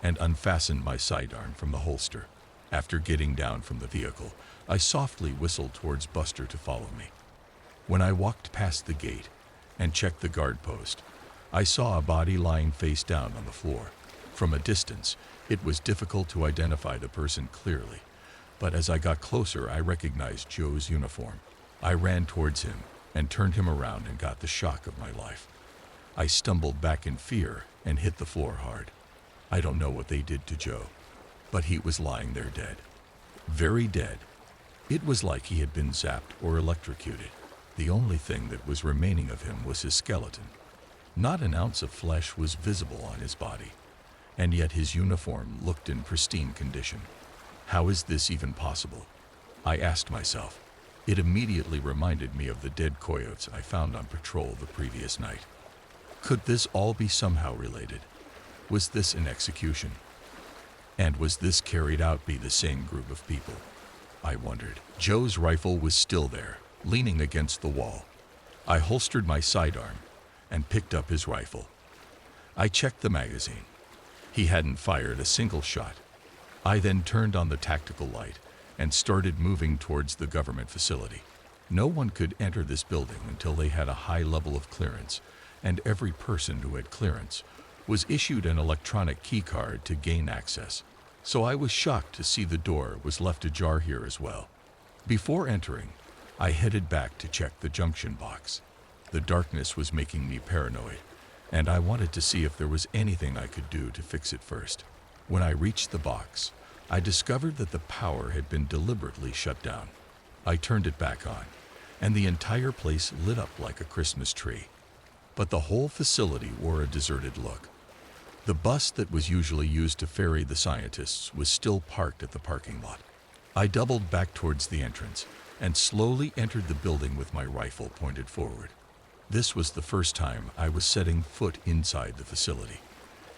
and unfastened my sidearm from the holster. After getting down from the vehicle, I softly whistled towards Buster to follow me. When I walked past the gate and checked the guard post, I saw a body lying face down on the floor. From a distance, it was difficult to identify the person clearly, but as I got closer, I recognized Joe's uniform. I ran towards him and turned him around and got the shock of my life. I stumbled back in fear and hit the floor hard. I don't know what they did to Joe, but he was lying there dead. Very dead. It was like he had been zapped or electrocuted. The only thing that was remaining of him was his skeleton. Not an ounce of flesh was visible on his body, and yet his uniform looked in pristine condition. How is this even possible? I asked myself. It immediately reminded me of the dead coyotes I found on patrol the previous night. Could this all be somehow related? Was this an execution? And was this carried out by the same group of people? I wondered. Joe's rifle was still there, leaning against the wall. I holstered my sidearm and picked up his rifle. I checked the magazine. He hadn't fired a single shot. I then turned on the tactical light and started moving towards the government facility. No one could enter this building until they had a high level of clearance, and every person who had clearance was issued an electronic key card to gain access. So I was shocked to see the door was left ajar here as well. Before entering, I headed back to check the junction box. The darkness was making me paranoid, and I wanted to see if there was anything I could do to fix it first. When I reached the box, I discovered that the power had been deliberately shut down. I turned it back on, and the entire place lit up like a Christmas tree. But the whole facility wore a deserted look. The bus that was usually used to ferry the scientists was still parked at the parking lot. I doubled back towards the entrance and slowly entered the building with my rifle pointed forward. This was the first time I was setting foot inside the facility.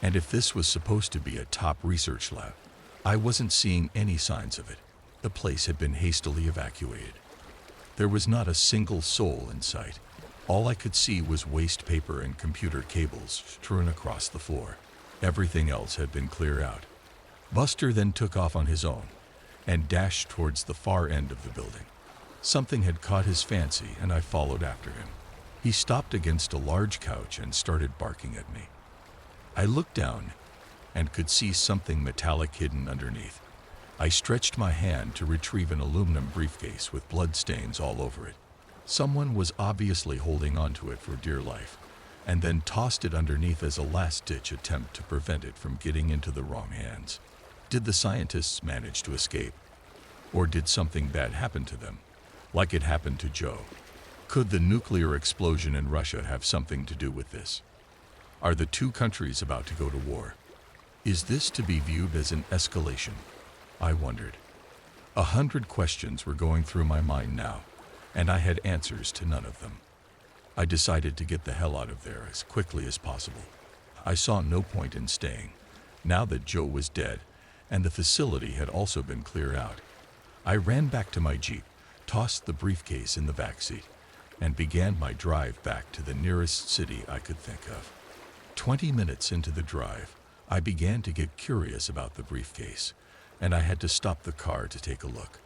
And if this was supposed to be a top research lab, I wasn't seeing any signs of it. The place had been hastily evacuated. There was not a single soul in sight. All I could see was waste paper and computer cables strewn across the floor. Everything else had been cleared out. Buster then took off on his own and dashed towards the far end of the building. Something had caught his fancy, and I followed after him. He stopped against a large couch and started barking at me. I looked down and could see something metallic hidden underneath. I stretched my hand to retrieve an aluminum briefcase with blood stains all over it. Someone was obviously holding onto it for dear life, and then tossed it underneath as a last-ditch attempt to prevent it from getting into the wrong hands. Did the scientists manage to escape? Or did something bad happen to them, like it happened to Joe? Could the nuclear explosion in Russia have something to do with this? Are the two countries about to go to war? Is this to be viewed as an escalation? I wondered. 100 questions were going through my mind now, and I had answers to none of them. I decided to get the hell out of there as quickly as possible. I saw no point in staying, now that Joe was dead, and the facility had also been cleared out. I ran back to my Jeep, tossed the briefcase in the backseat, and began my drive back to the nearest city I could think of. 20 minutes into the drive, I began to get curious about the briefcase, and I had to stop the car to take a look.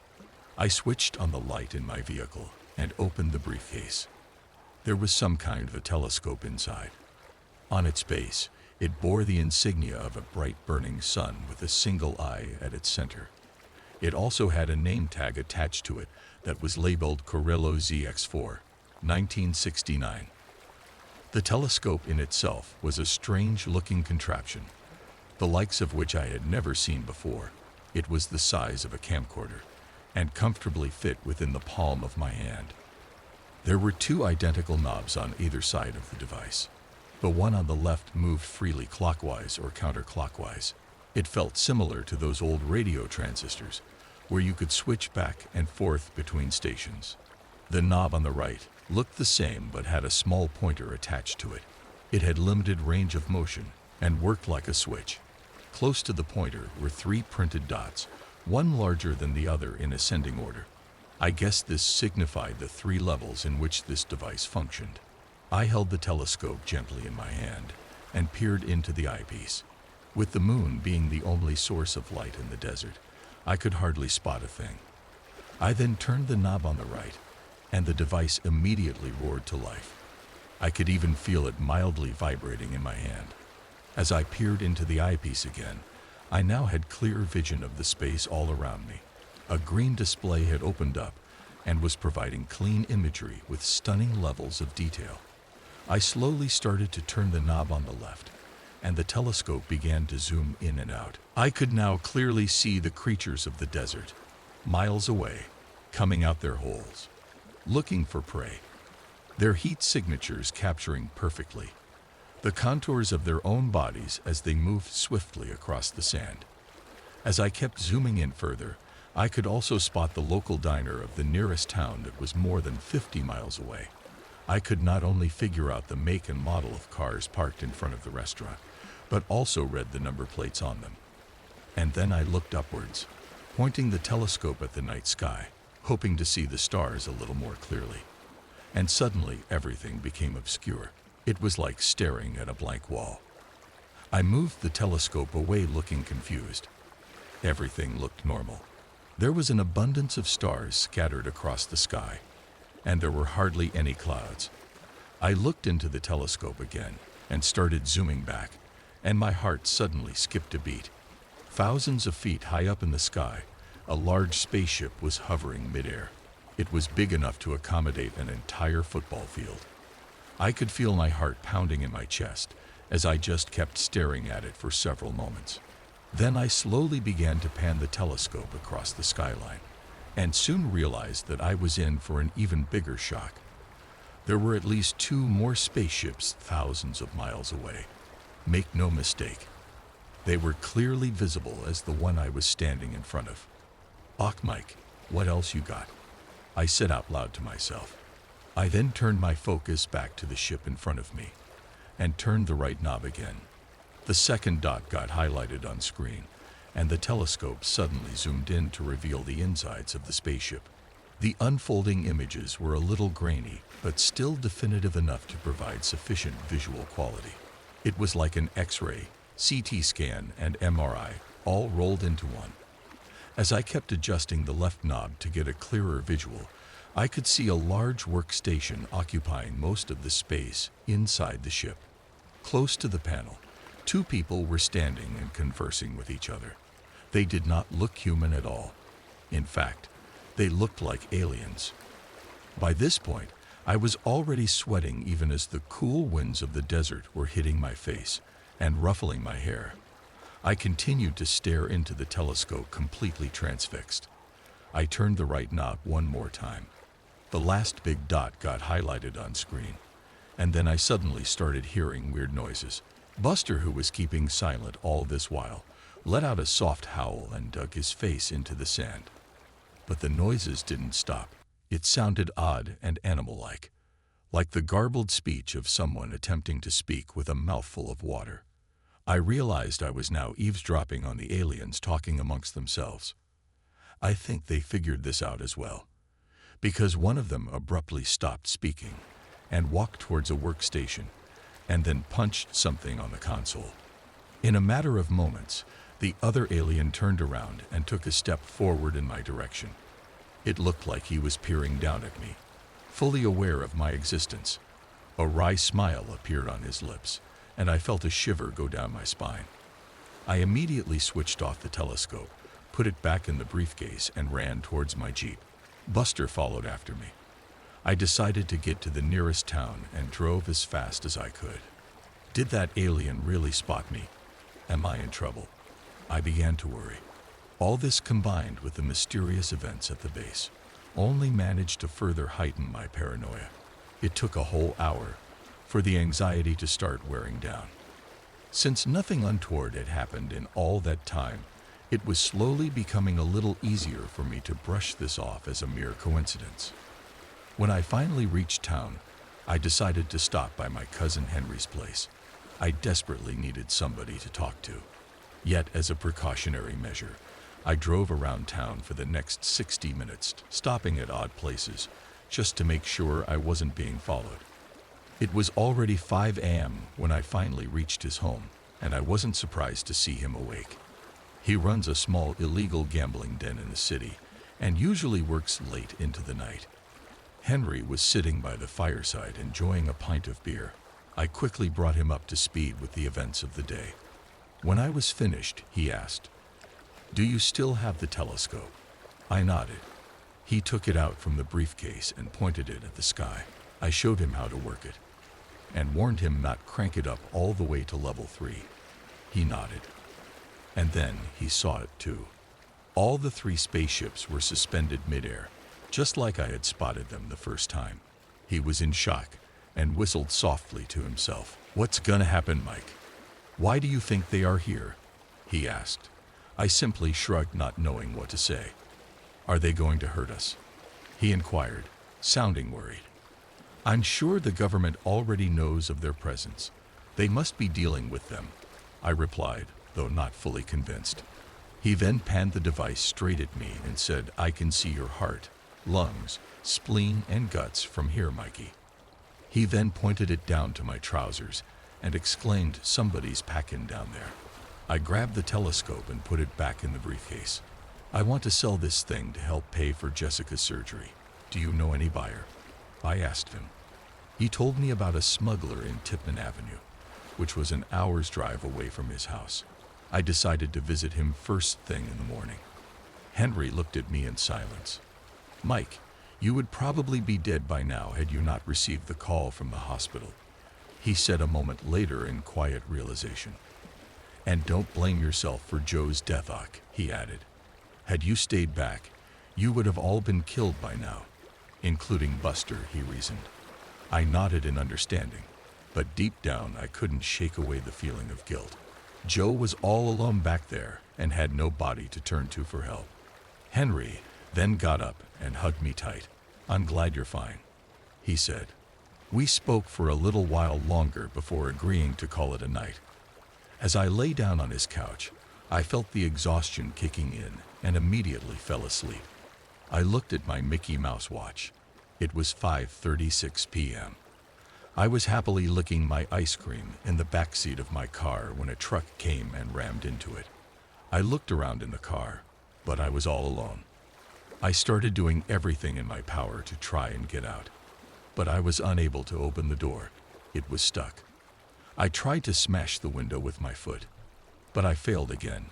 I switched on the light in my vehicle and opened the briefcase. There was some kind of a telescope inside. On its base, it bore the insignia of a bright burning sun with a single eye at its center. It also had a name tag attached to it that was labeled Corello ZX4, 1969. The telescope in itself was a strange-looking contraption, the likes of which I had never seen before. It was the size of a camcorder and comfortably fit within the palm of my hand. There were two identical knobs on either side of the device. The one on the left moved freely clockwise or counterclockwise. It felt similar to those old radio transistors, where you could switch back and forth between stations. The knob on the right looked the same but had a small pointer attached to it. It had limited range of motion and worked like a switch. Close to the pointer were 3 printed dots, one larger than the other in ascending order. I guess this signified the 3 levels in which this device functioned. I held the telescope gently in my hand and peered into the eyepiece. With the moon being the only source of light in the desert, I could hardly spot a thing. I then turned the knob on the right, and the device immediately roared to life. I could even feel it mildly vibrating in my hand. As I peered into the eyepiece again, I now had clear vision of the space all around me. A green display had opened up and was providing clean imagery with stunning levels of detail. I slowly started to turn the knob on the left, and the telescope began to zoom in and out. I could now clearly see the creatures of the desert, miles away, coming out their holes, looking for prey, their heat signatures capturing perfectly the contours of their own bodies as they moved swiftly across the sand. As I kept zooming in further, I could also spot the local diner of the nearest town that was more than 50 miles away. I could not only figure out the make and model of cars parked in front of the restaurant, but also read the number plates on them. And then I looked upwards, pointing the telescope at the night sky, hoping to see the stars a little more clearly. And suddenly everything became obscure. It was like staring at a blank wall. I moved the telescope away, looking confused. Everything looked normal. There was an abundance of stars scattered across the sky, and there were hardly any clouds. I looked into the telescope again and started zooming back, and my heart suddenly skipped a beat. Thousands of feet high up in the sky, a large spaceship was hovering midair. It was big enough to accommodate an entire football field. I could feel my heart pounding in my chest as I just kept staring at it for several moments. Then I slowly began to pan the telescope across the skyline, and soon realized that I was in for an even bigger shock. There were at least 2 more spaceships thousands of miles away. Make no mistake, they were clearly visible as the one I was standing in front of. "Och, Mike, what else you got?" I said out loud to myself. I then turned my focus back to the ship in front of me and turned the right knob again. The second dot got highlighted on screen, and the telescope suddenly zoomed in to reveal the insides of the spaceship. The unfolding images were a little grainy, but still definitive enough to provide sufficient visual quality. It was like an X-ray, CT scan, and MRI, all rolled into one. As I kept adjusting the left knob to get a clearer visual, I could see a large workstation occupying most of the space inside the ship. Close to the panel, 2 people were standing and conversing with each other. They did not look human at all. In fact, they looked like aliens. By this point, I was already sweating even as the cool winds of the desert were hitting my face and ruffling my hair. I continued to stare into the telescope, completely transfixed. I turned the right knob one more time. The last big dot got highlighted on screen, and then I suddenly started hearing weird noises. Buster, who was keeping silent all this while, let out a soft howl and dug his face into the sand. But the noises didn't stop. It sounded odd and animal-like, like the garbled speech of someone attempting to speak with a mouthful of water. I realized I was now eavesdropping on the aliens talking amongst themselves. I think they figured this out as well, because one of them abruptly stopped speaking and walked towards a workstation and then punched something on the console. In a matter of moments, the other alien turned around and took a step forward in my direction. It looked like he was peering down at me, fully aware of my existence. A wry smile appeared on his lips, and I felt a shiver go down my spine. I immediately switched off the telescope, put it back in the briefcase, and ran towards my Jeep. Buster followed after me. I decided to get to the nearest town and drove as fast as I could. Did that alien really spot me? Am I in trouble? I began to worry. All this, combined with the mysterious events at the base, only managed to further heighten my paranoia. It took a whole hour for the anxiety to start wearing down. Since nothing untoward had happened in all that time, It was slowly becoming a little easier for me to brush this off as a mere coincidence. When I finally reached town, I decided to stop by my cousin Henry's place. I desperately needed somebody to talk to. Yet, as a precautionary measure, I drove around town for the next 60 minutes, stopping at odd places, just to make sure I wasn't being followed. It was already 5 a.m. when I finally reached his home, and I wasn't surprised to see him awake. He runs a small illegal gambling den in the city, and usually works late into the night. Henry was sitting by the fireside enjoying a pint of beer. I quickly brought him up to speed with the events of the day. When I was finished, he asked, "Do you still have the telescope?" I nodded. He took it out from the briefcase and pointed it at the sky. I showed him how to work it, and warned him not crank it up all the way to level 3. He nodded. And then he saw it too. All the 3 spaceships were suspended midair, just like I had spotted them the first time. He was in shock and whistled softly to himself. "What's gonna happen, Mike? Why do you think they are here?" he asked. I simply shrugged, not knowing what to say. "Are they going to hurt us?" he inquired, sounding worried. "I'm sure the government already knows of their presence. They must be dealing with them," I replied, though not fully convinced. He then panned the device straight at me and said, "I can see your heart, lungs, spleen, and guts from here, Mikey." He then pointed it down to my trousers and exclaimed, "Somebody's packing down there." I grabbed the telescope and put it back in the briefcase. "I want to sell this thing to help pay for Jessica's surgery. Do you know any buyer?" I asked him. He told me about a smuggler in Tipman Avenue, which was an hour's drive away from his house. I decided to visit him first thing in the morning. Henry looked at me in silence. "Mike, you would probably be dead by now had you not received the call from the hospital," he said a moment later in quiet realization. "And don't blame yourself for Joe's death, Ock," he added. "Had you stayed back, you would have all been killed by now, including Buster," he reasoned. I nodded in understanding, but deep down I couldn't shake away the feeling of guilt. Joe was all alone back there and had no body to turn to for help. Henry then got up and hugged me tight. "I'm glad you're fine," he said. We spoke for a little while longer before agreeing to call it a night. As I lay down on his couch, I felt the exhaustion kicking in and immediately fell asleep. I looked at my Mickey Mouse watch. It was 5:36 p.m. I was happily licking my ice cream in the backseat of my car when a truck came and rammed into it. I looked around in the car, but I was all alone. I started doing everything in my power to try and get out, but I was unable to open the door. It was stuck. I tried to smash the window with my foot, but I failed again.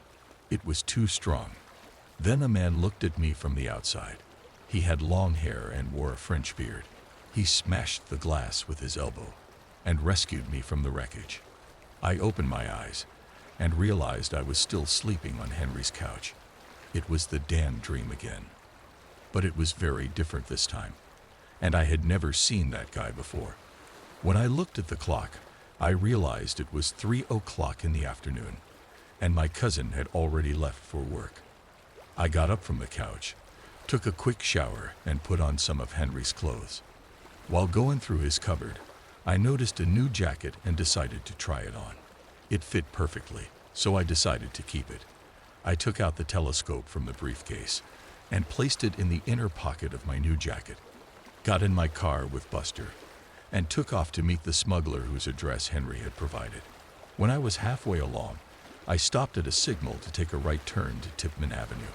It was too strong. Then a man looked at me from the outside. He had long hair and wore a French beard. He smashed the glass with his elbow and rescued me from the wreckage. I opened my eyes and realized I was still sleeping on Henry's couch. It was the damn dream again. But it was very different this time, and I had never seen that guy before. When I looked at the clock, I realized it was 3 o'clock in the afternoon, and my cousin had already left for work. I got up from the couch, took a quick shower, and put on some of Henry's clothes. While going through his cupboard, I noticed a new jacket and decided to try it on. It fit perfectly, so I decided to keep it. I took out the telescope from the briefcase and placed it in the inner pocket of my new jacket, got in my car with Buster, and took off to meet the smuggler whose address Henry had provided. When I was halfway along, I stopped at a signal to take a right turn to Tipman Avenue.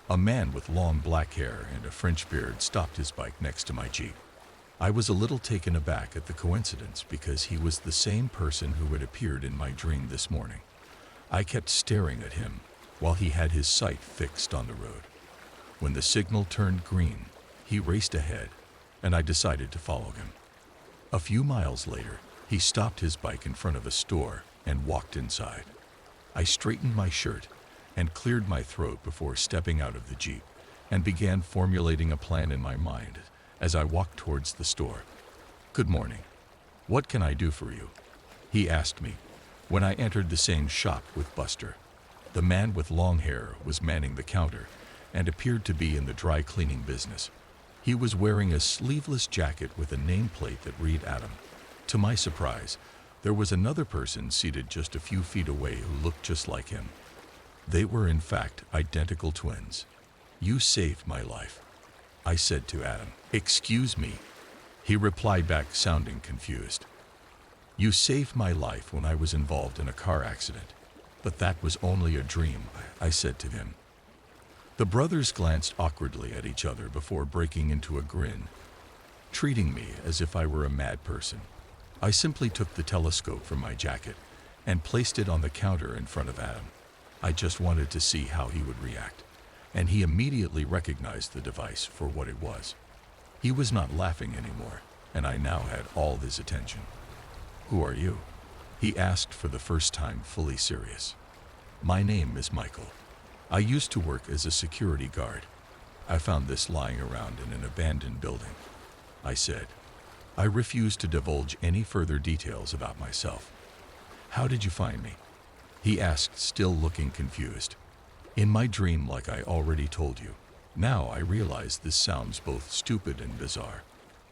A man with long black hair and a French beard stopped his bike next to my Jeep. I was a little taken aback at the coincidence because he was the same person who had appeared in my dream this morning. I kept staring at him while he had his sight fixed on the road. When the signal turned green, he raced ahead, and I decided to follow him. A few miles later, he stopped his bike in front of a store and walked inside. I straightened my shirt and cleared my throat before stepping out of the Jeep and began formulating a plan in my mind as I walked towards the store. "Good morning. What can I do for you?" he asked me when I entered the same shop with Buster. The man with long hair was manning the counter and appeared to be in the dry cleaning business. He was wearing a sleeveless jacket with a nameplate that read Adam. To my surprise, there was another person seated just a few feet away who looked just like him. They were in fact identical twins. "You saved my life," I said to Adam. "Excuse me," he replied back, sounding confused. "You saved my life when I was involved in a car accident, but that was only a dream," I said to him. The brothers glanced awkwardly at each other before breaking into a grin, treating me as if I were a mad person. I simply took the telescope from my jacket and placed it on the counter in front of Adam. I just wanted to see how he would react, and he immediately recognized the device for what it was. He was not laughing anymore, and I now had all his attention. "Who are you?" he asked for the first time, fully serious. "My name is Michael. I used to work as a security guard. I found this lying around in an abandoned building," I said. I refused to divulge any further details about myself. "How did you find me?" he asked, still looking confused. "In my dream, like I already told you. Now I realize this sounds both stupid and bizarre.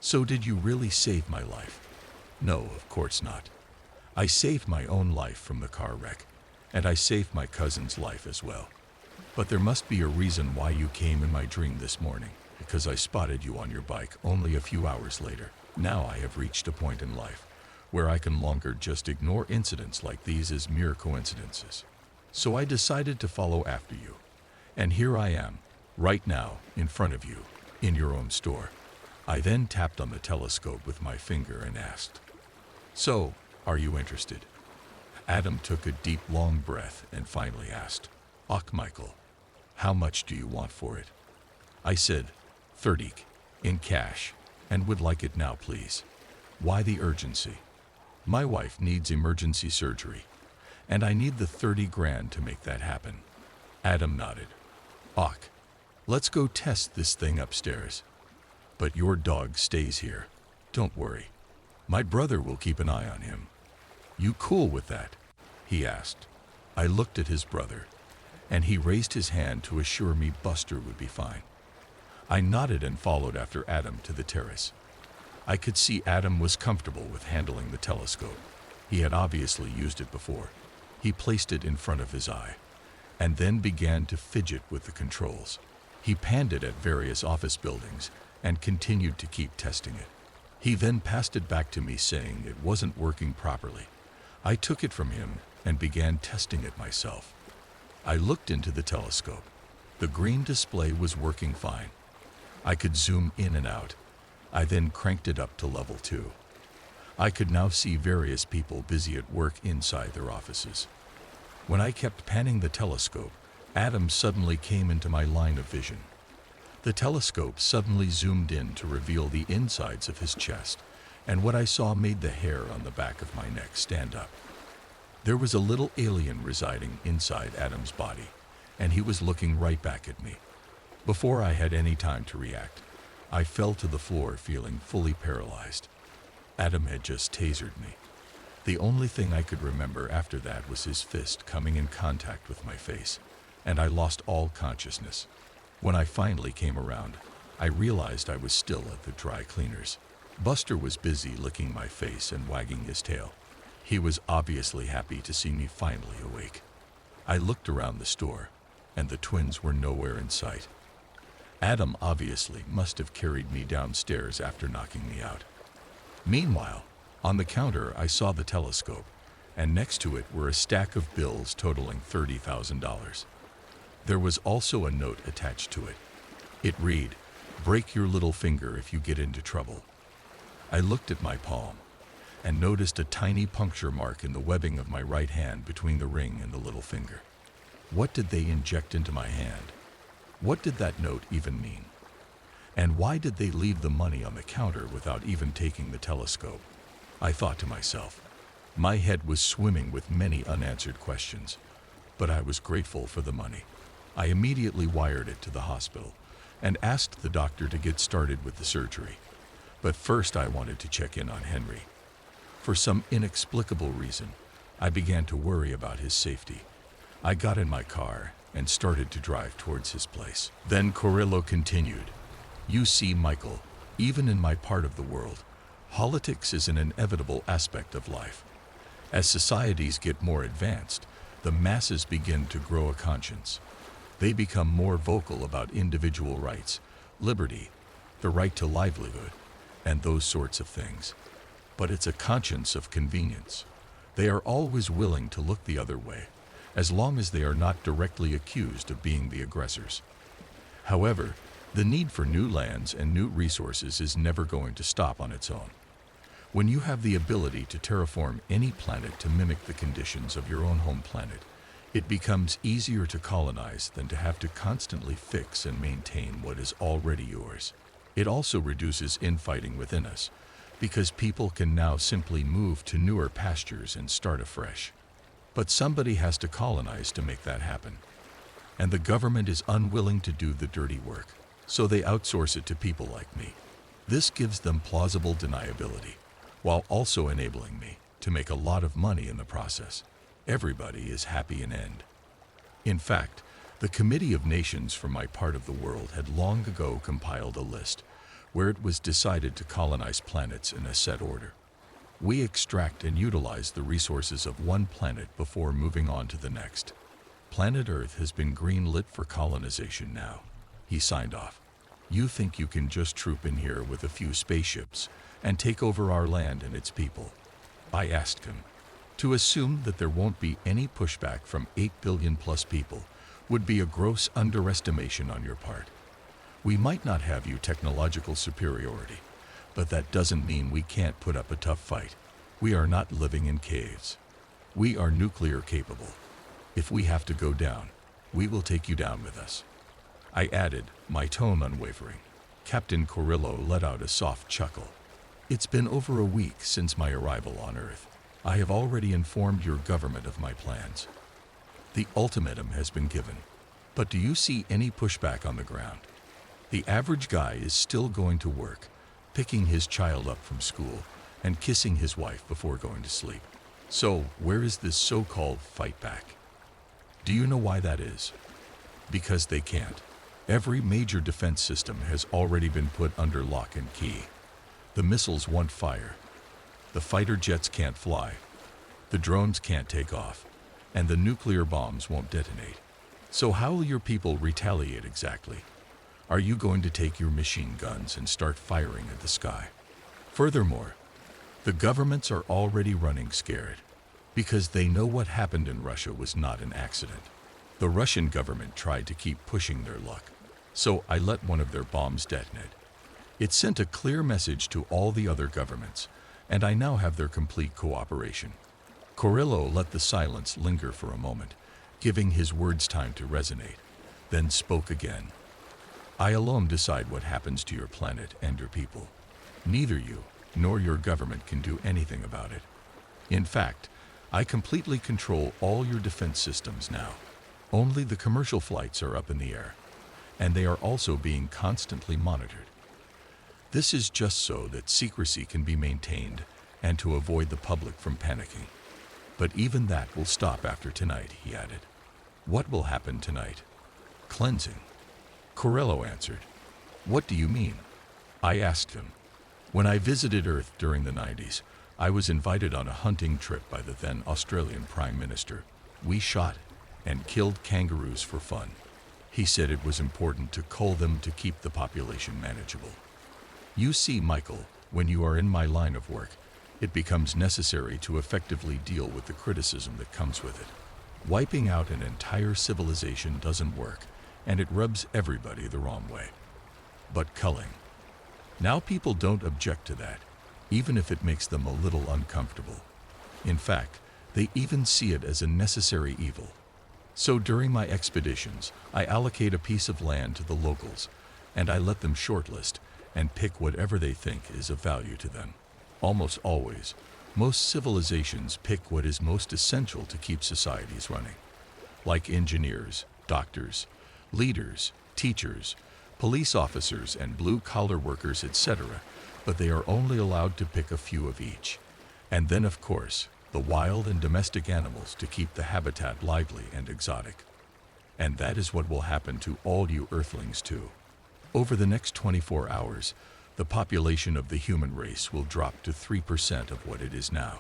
So did you really save my life?" "No, of course not. I saved my own life from the car wreck, and I saved my cousin's life as well. But there must be a reason why you came in my dream this morning, because I spotted you on your bike only a few hours later. Now I have reached a point in life where I can no longer just ignore incidents like these as mere coincidences. So I decided to follow after you. And here I am, right now, in front of you, in your own store." I then tapped on the telescope with my finger and asked, "So, are you interested?" Adam took a deep, long breath and finally asked, "Och, Michael, how much do you want for it?" I said, 30 in cash, and would like it now, please." "Why the urgency?" "My wife needs emergency surgery, and I need the 30 grand to make that happen." Adam nodded. "Och, let's go test this thing upstairs. But your dog stays here. Don't worry. My brother will keep an eye on him." "You cool with that?" he asked. I looked at his brother, and he raised his hand to assure me Buster would be fine. I nodded and followed after Adam to the terrace. I could see Adam was comfortable with handling the telescope. He had obviously used it before. He placed it in front of his eye, and then began to fidget with the controls. He panned it at various office buildings and continued to keep testing it. He then passed it back to me, saying it wasn't working properly. I took it from him and began testing it myself. I looked into the telescope. The green display was working fine. I could zoom in and out. I then cranked it up to level 2. I could now see various people busy at work inside their offices. When I kept panning the telescope, Adam suddenly came into my line of vision. The telescope suddenly zoomed in to reveal the insides of his chest, and what I saw made the hair on the back of my neck stand up. There was a little alien residing inside Adam's body, and he was looking right back at me. Before I had any time to react, I fell to the floor feeling fully paralyzed. Adam had just tasered me. The only thing I could remember after that was his fist coming in contact with my face, and I lost all consciousness. When I finally came around, I realized I was still at the dry cleaners. Buster was busy licking my face and wagging his tail. He was obviously happy to see me finally awake. I looked around the store, and the twins were nowhere in sight. Adam obviously must have carried me downstairs after knocking me out. Meanwhile, on the counter I saw the telescope, and next to it were a stack of bills totaling $30,000. There was also a note attached to it. It read, "Break your little finger if you get into trouble." I looked at my palm and noticed a tiny puncture mark in the webbing of my right hand between the ring and the little finger. What did they inject into my hand? What did that note even mean? And why did they leave the money on the counter without even taking the telescope? I thought to myself. My head was swimming with many unanswered questions, but I was grateful for the money. I immediately wired it to the hospital and asked the doctor to get started with the surgery. But first I wanted to check in on Henry. For some inexplicable reason, I began to worry about his safety. I got in my car and started to drive towards his place. Then Carrillo continued, "You see, Michael, even in my part of the world, politics is an inevitable aspect of life. As societies get more advanced, the masses begin to grow a conscience. They become more vocal about individual rights, liberty, the right to livelihood, and those sorts of things. But it's a conscience of convenience. They are always willing to look the other way, as long as they are not directly accused of being the aggressors. However, the need for new lands and new resources is never going to stop on its own. When you have the ability to terraform any planet to mimic the conditions of your own home planet, it becomes easier to colonize than to have to constantly fix and maintain what is already yours. It also reduces infighting within us, because people can now simply move to newer pastures and start afresh. But somebody has to colonize to make that happen. And the government is unwilling to do the dirty work, so they outsource it to people like me. This gives them plausible deniability, while also enabling me to make a lot of money in the process. Everybody is happy in end. In fact, the Committee of Nations from my part of the world had long ago compiled a list where it was decided to colonize planets in a set order. We extract and utilize the resources of one planet before moving on to the next. Planet Earth has been green-lit for colonization now. He signed off. You think you can just troop in here with a few spaceships and take over our land and its people? I asked him. To assume that there won't be any pushback from 8 billion plus people would be a gross underestimation on your part. We might not have you technological superiority, but that doesn't mean we can't put up a tough fight. We are not living in caves. We are nuclear capable. If we have to go down, we will take you down with us." I added, my tone unwavering. Captain Carrillo let out a soft chuckle. "It's been over a week since my arrival on Earth. I have already informed your government of my plans. The ultimatum has been given. But do you see any pushback on the ground? The average guy is still going to work, picking his child up from school and kissing his wife before going to sleep. So where is this so-called fight back? Do you know why that is? Because they can't. Every major defense system has already been put under lock and key. The missiles won't fire. The fighter jets can't fly. The drones can't take off. And the nuclear bombs won't detonate. So how will your people retaliate exactly? Are you going to take your machine guns and start firing at the sky? Furthermore, the governments are already running scared, because they know what happened in Russia was not an accident. The Russian government tried to keep pushing their luck, so I let one of their bombs detonate. It sent a clear message to all the other governments, and I now have their complete cooperation." Carrillo let the silence linger for a moment, giving his words time to resonate, then spoke again. "I alone decide what happens to your planet and your people. Neither you nor your government can do anything about it. In fact, I completely control all your defense systems now. Only the commercial flights are up in the air, and they are also being constantly monitored. This is just so that secrecy can be maintained and to avoid the public from panicking. But even that will stop after tonight," he added. "What will happen tonight?" "Cleansing," Carrillo answered. "What do you mean?" I asked him. When I visited Earth during the 90s, I was invited on a hunting trip by the then Australian Prime Minister. We shot and killed kangaroos for fun. He said it was important to cull them to keep the population manageable. You see, Michael, when you are in my line of work, it becomes necessary to effectively deal with the criticism that comes with it. Wiping out an entire civilization doesn't work, and it rubs everybody the wrong way. But culling. Now people don't object to that, even if it makes them a little uncomfortable. In fact, they even see it as a necessary evil. So during my expeditions, I allocate a piece of land to the locals, and I let them shortlist and pick whatever they think is of value to them. Almost always, most civilizations pick what is most essential to keep societies running, like engineers, doctors, leaders, teachers, police officers, and blue-collar workers, etc., but they are only allowed to pick a few of each. And then, of course, the wild and domestic animals to keep the habitat lively and exotic. And that is what will happen to all you Earthlings too. Over the next 24 hours, the population of the human race will drop to 3% of what it is now.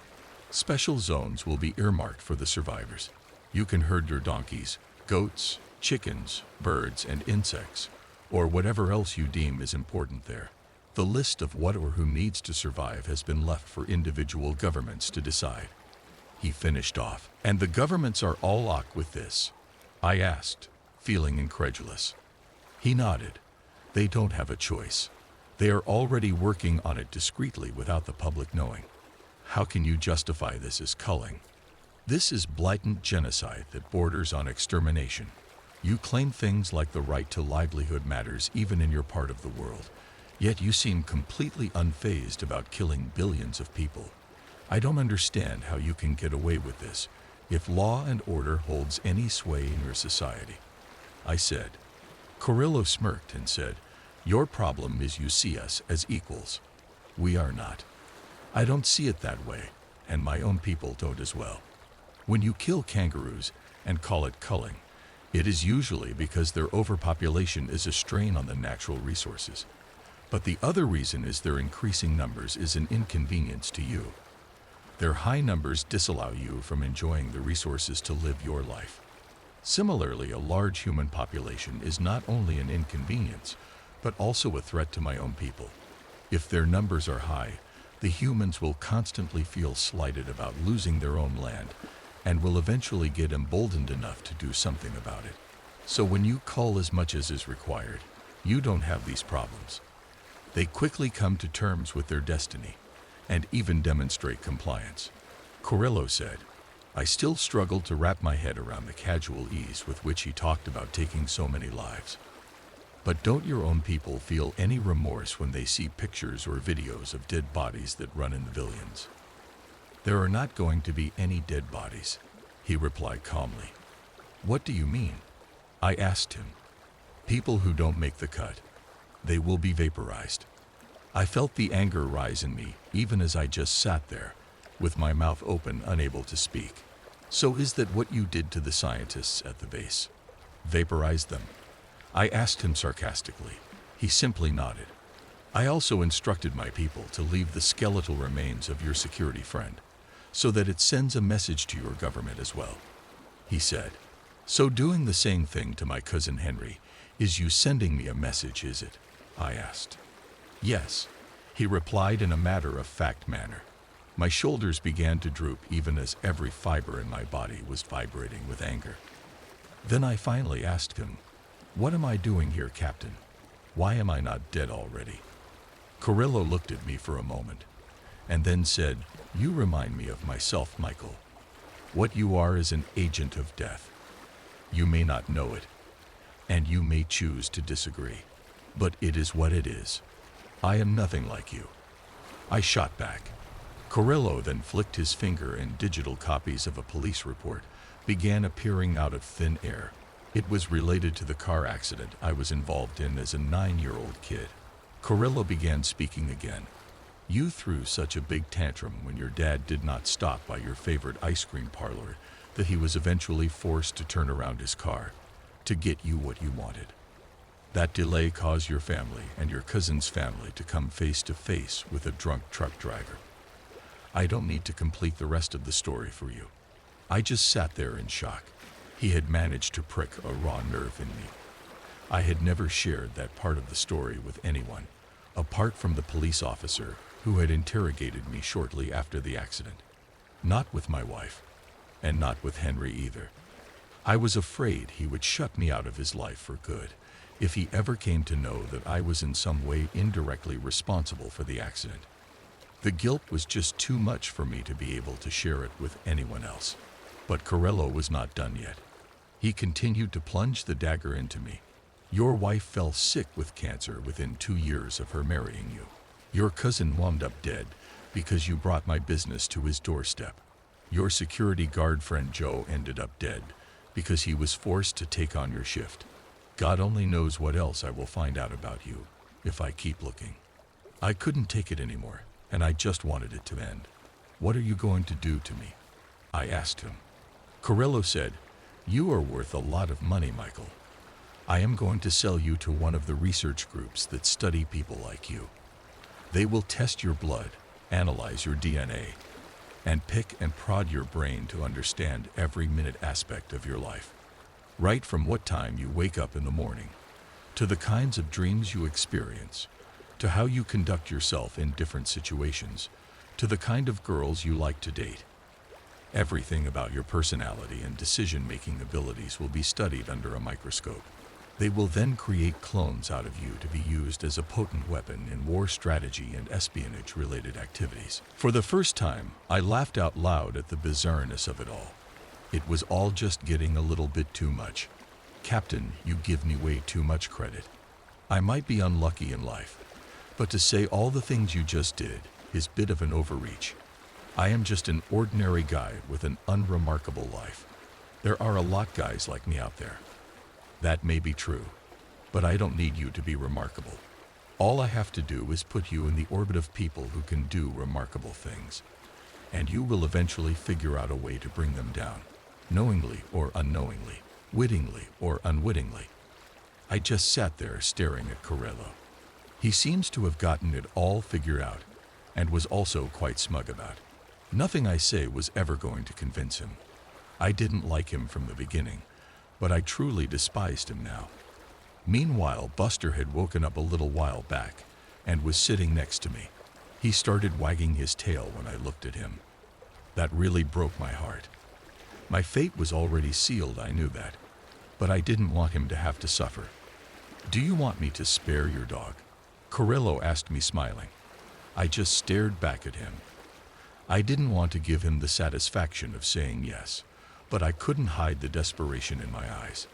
Special zones will be earmarked for the survivors. You can herd your donkeys, goats, chickens, birds, and insects, or whatever else you deem is important there. The list of what or who needs to survive has been left for individual governments to decide. He finished off. And the governments are all ok with this? I asked, feeling incredulous. He nodded. They don't have a choice. They are already working on it discreetly without the public knowing. How can you justify this as culling? This is blatant genocide that borders on extermination. You claim things like the right to livelihood matters even in your part of the world, yet you seem completely unfazed about killing billions of people. I don't understand how you can get away with this, if law and order holds any sway in your society. I said. Carrillo smirked and said, "Your problem is you see us as equals. We are not. I don't see it that way, and my own people don't as well. When you kill kangaroos and call it culling, it is usually because their overpopulation is a strain on the natural resources. But the other reason is their increasing numbers is an inconvenience to you. Their high numbers disallow you from enjoying the resources to live your life. Similarly, a large human population is not only an inconvenience, but also a threat to my own people. If their numbers are high, the humans will constantly feel slighted about losing their own land and will eventually get emboldened enough to do something about it. So when you cull as much as is required, you don't have these problems. They quickly come to terms with their destiny and even demonstrate compliance." Carrillo said. I still struggled to wrap my head around the casual ease with which he talked about taking so many lives. But don't your own people feel any remorse when they see pictures or videos of dead bodies that run in the billions? There are not going to be any dead bodies, he replied calmly. What do you mean? I asked him. People who don't make the cut. They will be vaporized. I felt the anger rise in me, even as I just sat there, with my mouth open, unable to speak. So is that what you did to the scientists at the base? Vaporized them? I asked him sarcastically. He simply nodded. I also instructed my people to leave the skeletal remains of your security friend, so that it sends a message to your government as well, he said. So doing the same thing to my cousin Henry, is you sending me a message, is it? I asked. Yes, he replied in a matter-of-fact manner. My shoulders began to droop even as every fiber in my body was vibrating with anger. Then I finally asked him, "What am I doing here, Captain? Why am I not dead already?" Carrillo looked at me for a moment, and then said, "You remind me of myself, Michael. What you are is an agent of death. You may not know it, and you may choose to disagree, but it is what it is. I am nothing like you." I shot back. Carrillo then flicked his finger and digital copies of a police report began appearing out of thin air. It was related to the car accident I was involved in as a 9-year-old kid. Carrillo began speaking again. "You threw such a big tantrum when your dad did not stop by your favorite ice cream parlor that he was eventually forced to turn around his car to get you what you wanted. That delay caused your family and your cousin's family to come face to face with a drunk truck driver. I don't need to complete the rest of the story for you. I just sat there in shock. He had managed to prick a raw nerve in me. I had never shared that part of the story with anyone, apart from the police officer who had interrogated me shortly after the accident. Not with my wife, and not with Henry either. I was afraid he would shut me out of his life for good if he ever came to know that I was in some way indirectly responsible for the accident. The guilt was just too much for me to be able to share it with anyone else. But Carrillo was not done yet. He continued to plunge the dagger into me. Your wife fell sick with cancer within 2 years of her marrying you. Your cousin wound up dead because you brought my business to his doorstep. Your security guard friend Joe ended up dead because he was forced to take on your shift. God only knows what else I will find out about you if I keep looking. I couldn't take it anymore, and I just wanted it to end. What are you going to do to me? I asked him. Corello said, "You are worth a lot of money, Michael. I am going to sell you to one of the research groups that study people like you. They will test your blood, analyze your DNA, and pick and prod your brain to understand every minute aspect of your life. Right from what time you wake up in the morning, to the kinds of dreams you experience, to how you conduct yourself in different situations, to the kind of girls you like to date. Everything about your personality and decision-making abilities will be studied under a microscope. They will then create clones out of you to be used as a potent weapon in war strategy and espionage-related activities." For the first time, I laughed out loud at the bizarreness of it all. It was all just getting a little bit too much. "Captain, you give me way too much credit. I might be unlucky in life, but to say all the things you just did is a bit of an overreach. I am just an ordinary guy with an unremarkable life. There are a lot guys like me out there." "That may be true, but I don't need you to be remarkable. All I have to do is put you in the orbit of people who can do remarkable things, and you will eventually figure out a way to bring them down, knowingly or unknowingly, wittingly or unwittingly." I just sat there staring at Corello. He seems to have gotten it all figured out, and was also quite smug about it. Nothing I say was ever going to convince him. I didn't like him from the beginning, but I truly despised him now. Meanwhile, Buster had woken up a little while back and was sitting next to me. He started wagging his tail when I looked at him. That really broke my heart. My fate was already sealed, I knew that, but I didn't want him to have to suffer. "Do you want me to spare your dog?" Corello asked me, smiling. I just stared back at him. I didn't want to give him the satisfaction of saying yes, but I couldn't hide the desperation in my eyes.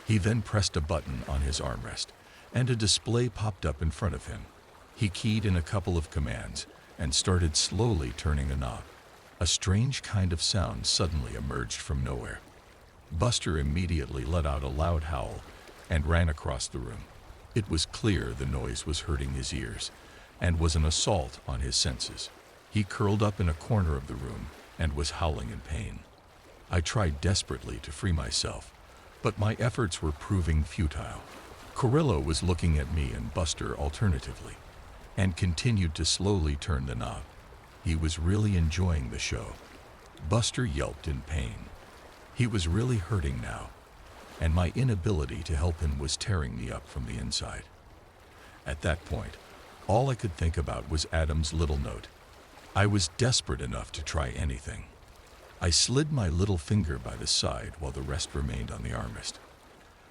He then pressed a button on his armrest, and a display popped up in front of him. He keyed in a couple of commands and started slowly turning a knob. A strange kind of sound suddenly emerged from nowhere. Buster immediately let out a loud howl and ran across the room. It was clear the noise was hurting his ears and was an assault on his senses. He curled up in a corner of the room and was howling in pain. I tried desperately to free myself, but my efforts were proving futile. Corello was looking at me and Buster alternatively, and continued to slowly turn the knob. He was really enjoying the show. Buster yelped in pain. He was really hurting now, and my inability to help him was tearing me up from the inside. At that point, all I could think about was Adam's little note. I was desperate enough to try anything. I slid my little finger by the side while the rest remained on the armrest.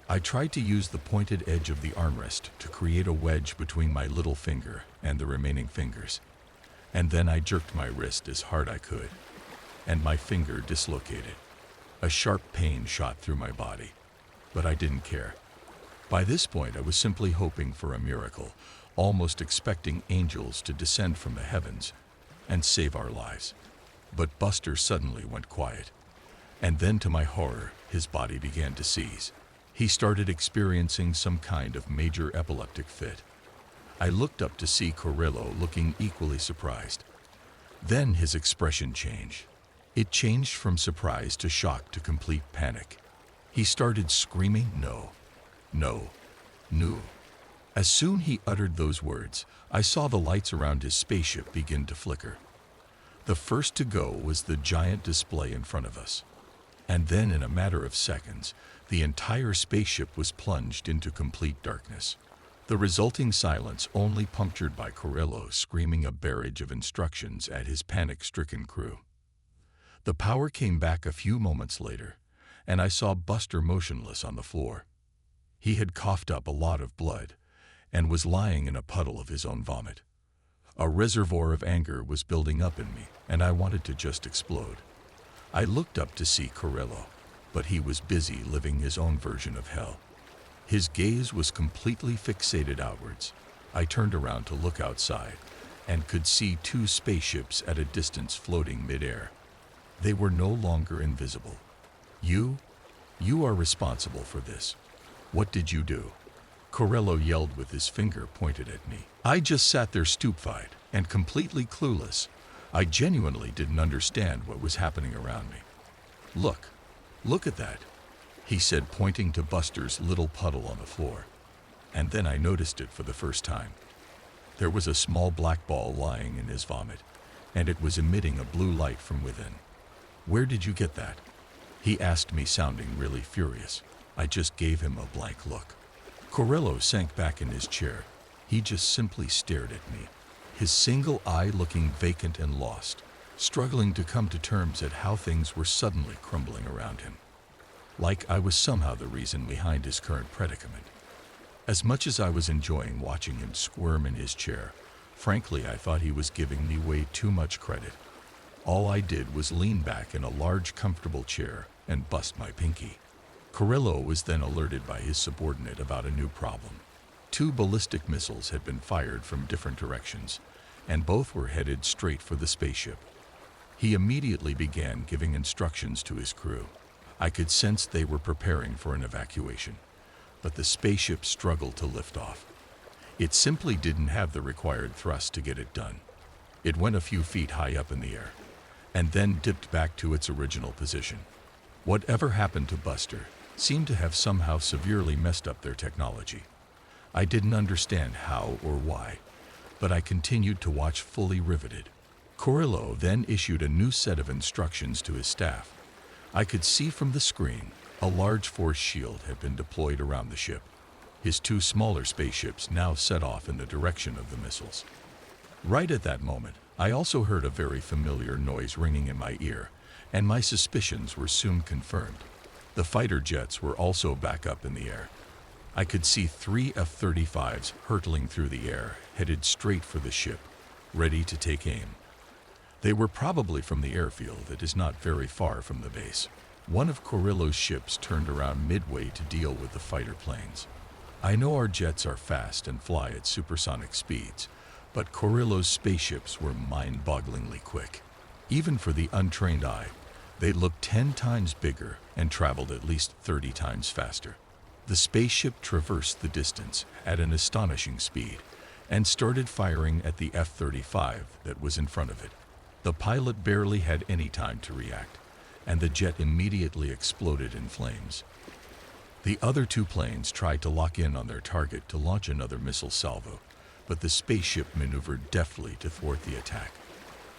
I tried to use the pointed edge of the armrest to create a wedge between my little finger and the remaining fingers, and then I jerked my wrist as hard I could, and my finger dislocated. A sharp pain shot through my body, but I didn't care. By this point, I was simply hoping for a miracle, almost expecting angels to descend from the heavens and save our lives. But Buster suddenly went quiet, and then to my horror, his body began to seize. He started experiencing some kind of major epileptic fit. I looked up to see Corello looking equally surprised. Then his expression changed. It changed from surprise to shock to complete panic. He started screaming, "No, no, no." As soon he uttered those words, I saw the lights around his spaceship begin to flicker. The first to go was the giant display in front of us. And then in a matter of seconds, the entire spaceship was plunged into complete darkness. The resulting silence only punctured by Corello screaming a barrage of instructions at his panic-stricken crew. The power came back a few moments later, and I saw Buster motionless on the floor. He had coughed up a lot of blood and was lying in a puddle of his own vomit. A reservoir of anger was building up in me, and I wanted to just explode. I looked up to see Corello, but he was busy living his own version of hell. His gaze was completely fixated outwards. I turned around to look outside and could see two spaceships at a distance floating midair. They were no longer invisible. You are responsible for this. What did you do?" Corello yelled with his finger pointed at me. I just sat there stupefied and completely clueless. I genuinely didn't understand what was happening around me. Look, look at that, he said, pointing to Buster's little puddle on the floor. And then I noticed it for the first time. There was a small black ball lying in his vomit, and it was emitting a blue light from within. Where did you get that? He asked me, sounding really furious. I just gave him a blank look. Corello sank back in his chair. He just simply stared at me, his single eye looking vacant and lost, struggling to come to terms at how things were suddenly crumbling around him. Like I was somehow the reason behind his current predicament. As much as I was enjoying watching him squirm in his chair, frankly, I thought he was giving me way too much credit. All I did was lean back in a large, comfortable chair and bust my pinky. Corello was then alerted by his subordinate about a new problem. 2 ballistic missiles had been fired from different directions, and both were headed straight for the spaceship. He immediately began giving instructions to his crew. I could sense they were preparing for an evacuation, but the spaceship struggled to lift off. It simply didn't have the required thrust to get it done. It went a few feet high up in the air, and then dipped back to its original position. Whatever happened to Buster seemed to have somehow severely messed up their technology. I didn't understand how or why, but I continued to watch, fully riveted. Corello then issued a new set of instructions to his staff. I could see from the screen a large force shield had been deployed around the ship. His 2 smaller spaceships now set off in the direction of the missiles. Right at that moment, I also heard a very familiar noise ringing in my ear, and my suspicions were soon confirmed. The fighter jets were also back up in the air. I could see 3 F-35s hurtling through the air, headed straight for the ship, ready to take aim. They were probably from the airfield that is not very far from the base. One of Corello's ships turned around midway to deal with the fighter planes. I know our jets are fast and fly at supersonic speeds, but Corello's spaceships were mind-bogglingly quick. Even for the untrained eye, they looked 10 times bigger and traveled at least 30 times faster. The spaceship traversed the distance at an astonishing speed and started firing at the F-35 that was in front of it. The pilot barely had any time to react, and the jet immediately exploded in flames. The other 2 planes tried to lock in on their target to launch another missile salvo, but the spaceship maneuvered deftly to thwart the attack.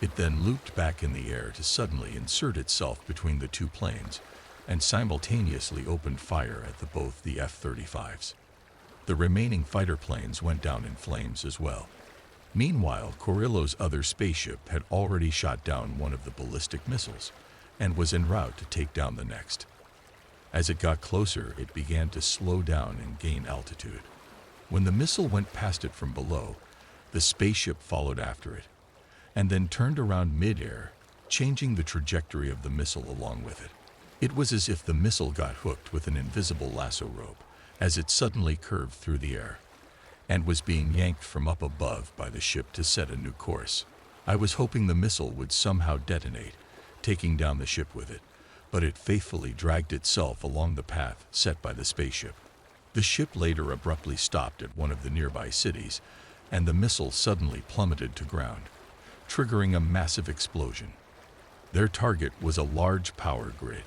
It then looped back in the air to suddenly insert itself between the 2 planes and simultaneously opened fire at both the F-35s. The remaining fighter planes went down in flames as well. Meanwhile, Corello's other spaceship had already shot down one of the ballistic missiles and was en route to take down the next. As it got closer, it began to slow down and gain altitude. When the missile went past it from below, the spaceship followed after it, and then turned around mid-air, changing the trajectory of the missile along with it. It was as if the missile got hooked with an invisible lasso rope as it suddenly curved through the air, and was being yanked from up above by the ship to set a new course. I was hoping the missile would somehow detonate, taking down the ship with it, but it faithfully dragged itself along the path set by the spaceship. The ship later abruptly stopped at one of the nearby cities, and the missile suddenly plummeted to ground, triggering a massive explosion. Their target was a large power grid.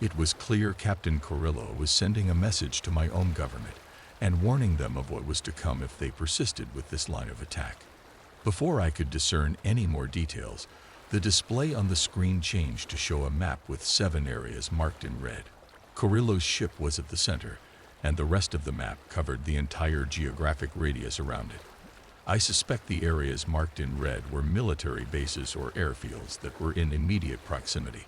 It was clear Captain Corello was sending a message to my own government and warning them of what was to come if they persisted with this line of attack. Before I could discern any more details, the display on the screen changed to show a map with 7 areas marked in red. Corello's ship was at the center, and the rest of the map covered the entire geographic radius around it. I suspect the areas marked in red were military bases or airfields that were in immediate proximity.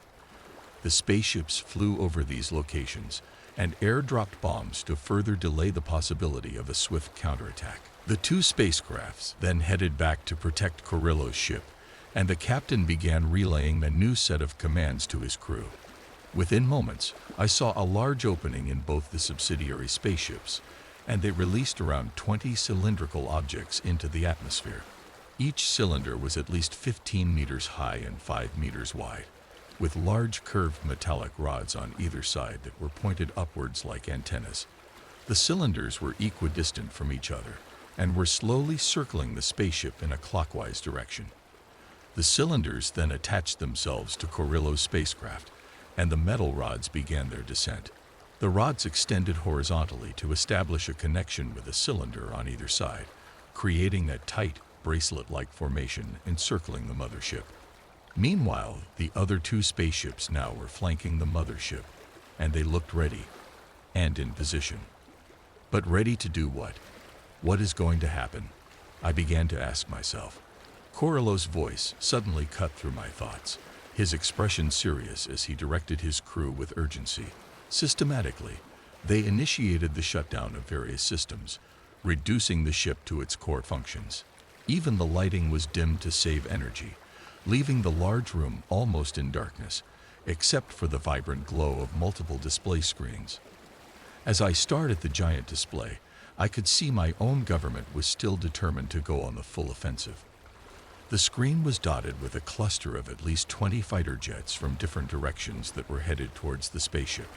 The spaceships flew over these locations and airdropped bombs to further delay the possibility of a swift counterattack. The 2 spacecrafts then headed back to protect Corello's ship, and the captain began relaying a new set of commands to his crew. Within moments, I saw a large opening in both the subsidiary spaceships, and they released around 20 cylindrical objects into the atmosphere. Each cylinder was at least 15 meters high and 5 meters wide, with large curved metallic rods on either side that were pointed upwards like antennas. The cylinders were equidistant from each other and were slowly circling the spaceship in a clockwise direction. The cylinders then attached themselves to Corello's spacecraft, and the metal rods began their descent. The rods extended horizontally to establish a connection with a cylinder on either side, creating a tight, bracelet-like formation encircling the mothership. Meanwhile, the other two spaceships now were flanking the mothership, and they looked ready and in position. But ready to do what? What is going to happen? I began to ask myself. Corello's voice suddenly cut through my thoughts, his expression serious as he directed his crew with urgency. Systematically, they initiated the shutdown of various systems, reducing the ship to its core functions. Even the lighting was dimmed to save energy, leaving the large room almost in darkness, except for the vibrant glow of multiple display screens. As I stared at the giant display, I could see my own government was still determined to go on the full offensive. The screen was dotted with a cluster of at least 20 fighter jets from different directions that were headed towards the spaceship.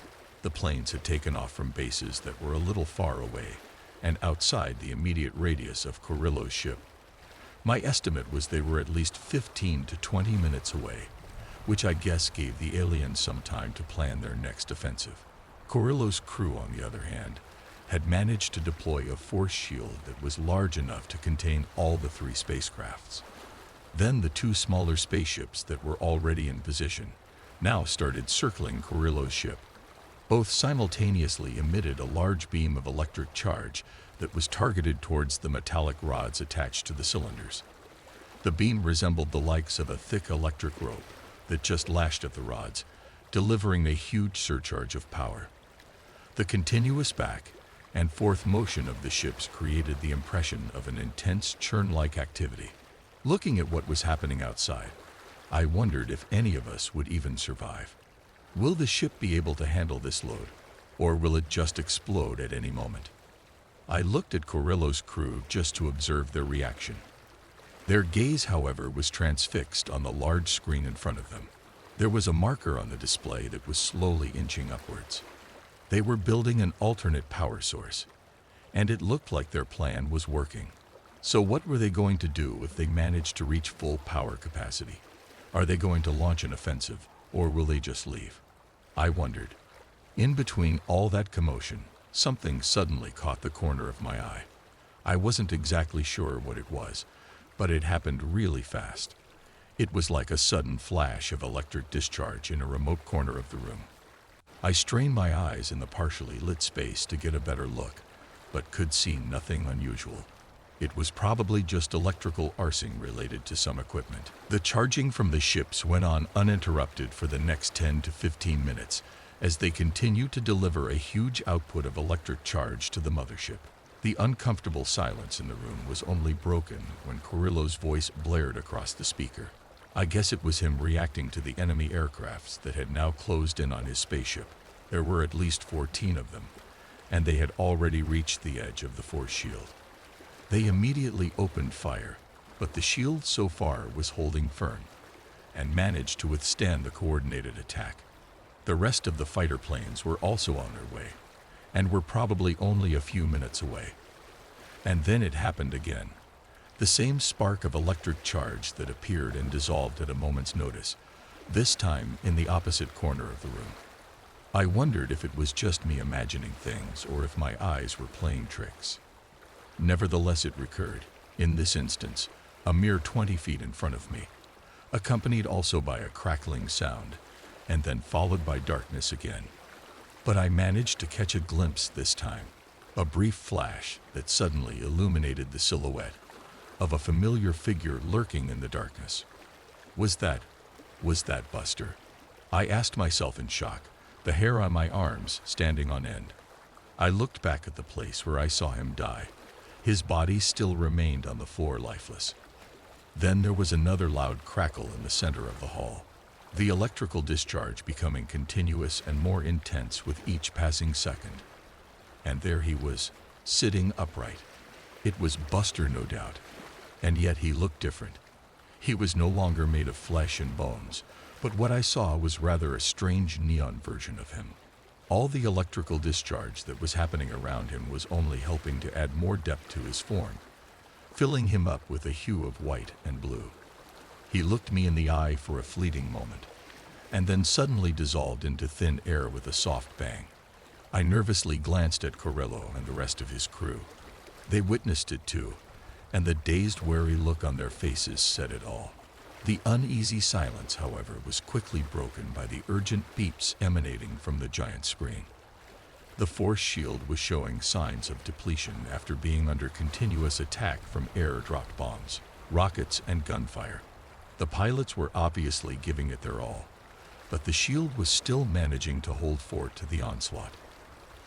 The planes had taken off from bases that were a little far away and outside the immediate radius of Corello's ship. My estimate was they were at least 15 to 20 minutes away, which I guess gave the aliens some time to plan their next offensive. Corello's crew, on the other hand, had managed to deploy a force shield that was large enough to contain all the three spacecrafts. Then the two smaller spaceships that were already in position now started circling Corello's ship. Both simultaneously emitted a large beam of electric charge that was targeted towards the metallic rods attached to the cylinders. The beam resembled the likes of a thick electric rope that just lashed at the rods, delivering a huge surcharge of power. The continuous back and forth motion of the ships created the impression of an intense churn-like activity. Looking at what was happening outside, I wondered if any of us would even survive. Will the ship be able to handle this load, or will it just explode at any moment? I looked at Corello's crew just to observe their reaction. Their gaze, however, was transfixed on the large screen in front of them. There was a marker on the display that was slowly inching upwards. They were building an alternate power source, and it looked like their plan was working. So what were they going to do if they managed to reach full power capacity? Are they going to launch an offensive, or will they just leave? I wondered. In between all that commotion, something suddenly caught the corner of my eye. I wasn't exactly sure what it was, but it happened really fast. It was like a sudden flash of electric discharge in a remote corner of the room. I strained my eyes in the partially lit space to get a better look, but could see nothing unusual. It was probably just electrical arcing related to some equipment. The charging from the ships went on uninterrupted for the next 10 to 15 minutes as they continued to deliver a huge output of electric charge to the mothership. The uncomfortable silence in the room was only broken when Corello's voice blared across the speaker. I guess it was him reacting to the enemy aircrafts that had now closed in on his spaceship. There were at least 14 of them, and they had already reached the edge of the force shield. They immediately opened fire, but the shield so far was holding firm and managed to withstand the coordinated attack. The rest of the fighter planes were also on their way and were probably only a few minutes away. And then it happened again. The same spark of electric charge that appeared and dissolved at a moment's notice, this time in the opposite corner of the room. I wondered if it was just me imagining things or if my eyes were playing tricks. Nevertheless, it recurred, in this instance, a mere 20 feet in front of me, accompanied also by a crackling sound, and then followed by darkness again. But I managed to catch a glimpse this time, a brief flash that suddenly illuminated the silhouette of a familiar figure lurking in the darkness. Was that Buster? I asked myself in shock, the hair on my arms standing on end. I looked back at the place where I saw him die. His body still remained on the floor lifeless. Then there was another loud crackle in the center of the hall, the electrical discharge becoming continuous and more intense with each passing second. And there he was, sitting upright. It was Buster, no doubt, and yet he looked different. He was no longer made of flesh and bones, but what I saw was rather a strange neon version of him. All the electrical discharge that was happening around him was only helping to add more depth to his form, filling him up with a hue of white and blue. He looked me in the eye for a fleeting moment, and then suddenly dissolved into thin air with a soft bang. I nervously glanced at Corello and the rest of his crew. They witnessed it too, and the dazed, wary look on their faces said it all. The uneasy silence, however, was quickly broken by the urgent beeps emanating from the giant screen. The force shield was showing signs of depletion after being under continuous attack from air-dropped bombs, rockets, and gunfire. The pilots were obviously giving it their all, but the shield was still managing to hold fort to the onslaught.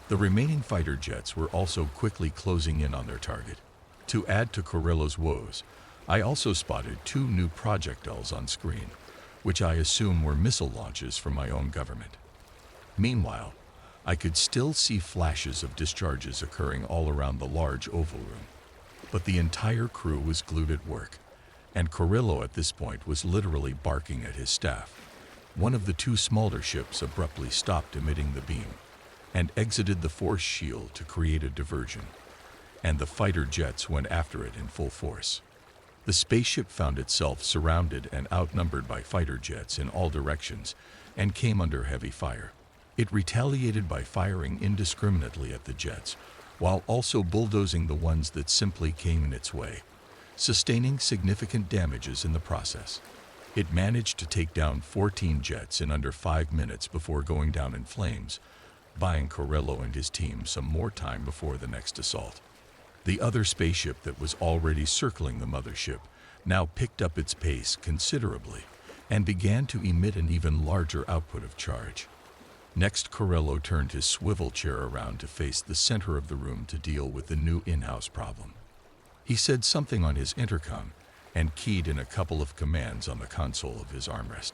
The remaining fighter jets were also quickly closing in on their target. To add to Corello's woes, I also spotted 2 new projectiles on screen, which I assume were missile launches from my own government. Meanwhile, I could still see flashes of discharges occurring all around the large oval room. But the entire crew was glued at work, and Corello at this point was literally barking at his staff. One of the 2 smaller ships abruptly stopped emitting the beam and exited the force shield to create a diversion, and the fighter jets went after it in full force. The spaceship found itself surrounded and outnumbered by fighter jets in all directions and came under heavy fire. It retaliated by firing indiscriminately at the jets, while also bulldozing the ones that simply came in its way, sustaining significant damages in the process. It managed to take down 14 jets in under 5 minutes before going down in flames, buying Corello and his team some more time before the next assault. The other spaceship that was already circling the mothership now picked up its pace considerably and began to emit an even larger output of charge. Next, Corello turned his swivel chair around to face the center of the room to deal with the new in-house problem. He said something on his intercom and keyed in a couple of commands on the console of his armrest.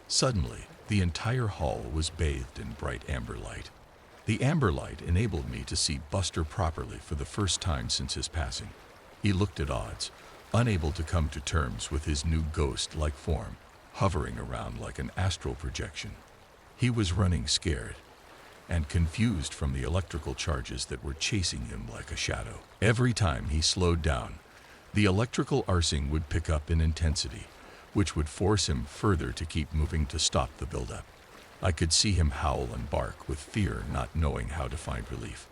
Suddenly, the entire hall was bathed in bright amber light. The amber light enabled me to see Buster properly for the first time since his passing. He looked at odds, unable to come to terms with his new ghost-like form, hovering around like an astral projection. He was running scared and confused from the electrical charges that were chasing him like a shadow. Every time he slowed down, the electrical arcing would pick up in intensity, which would force him further to keep moving to stop the buildup. I could see him howl and bark with fear, not knowing how to find relief.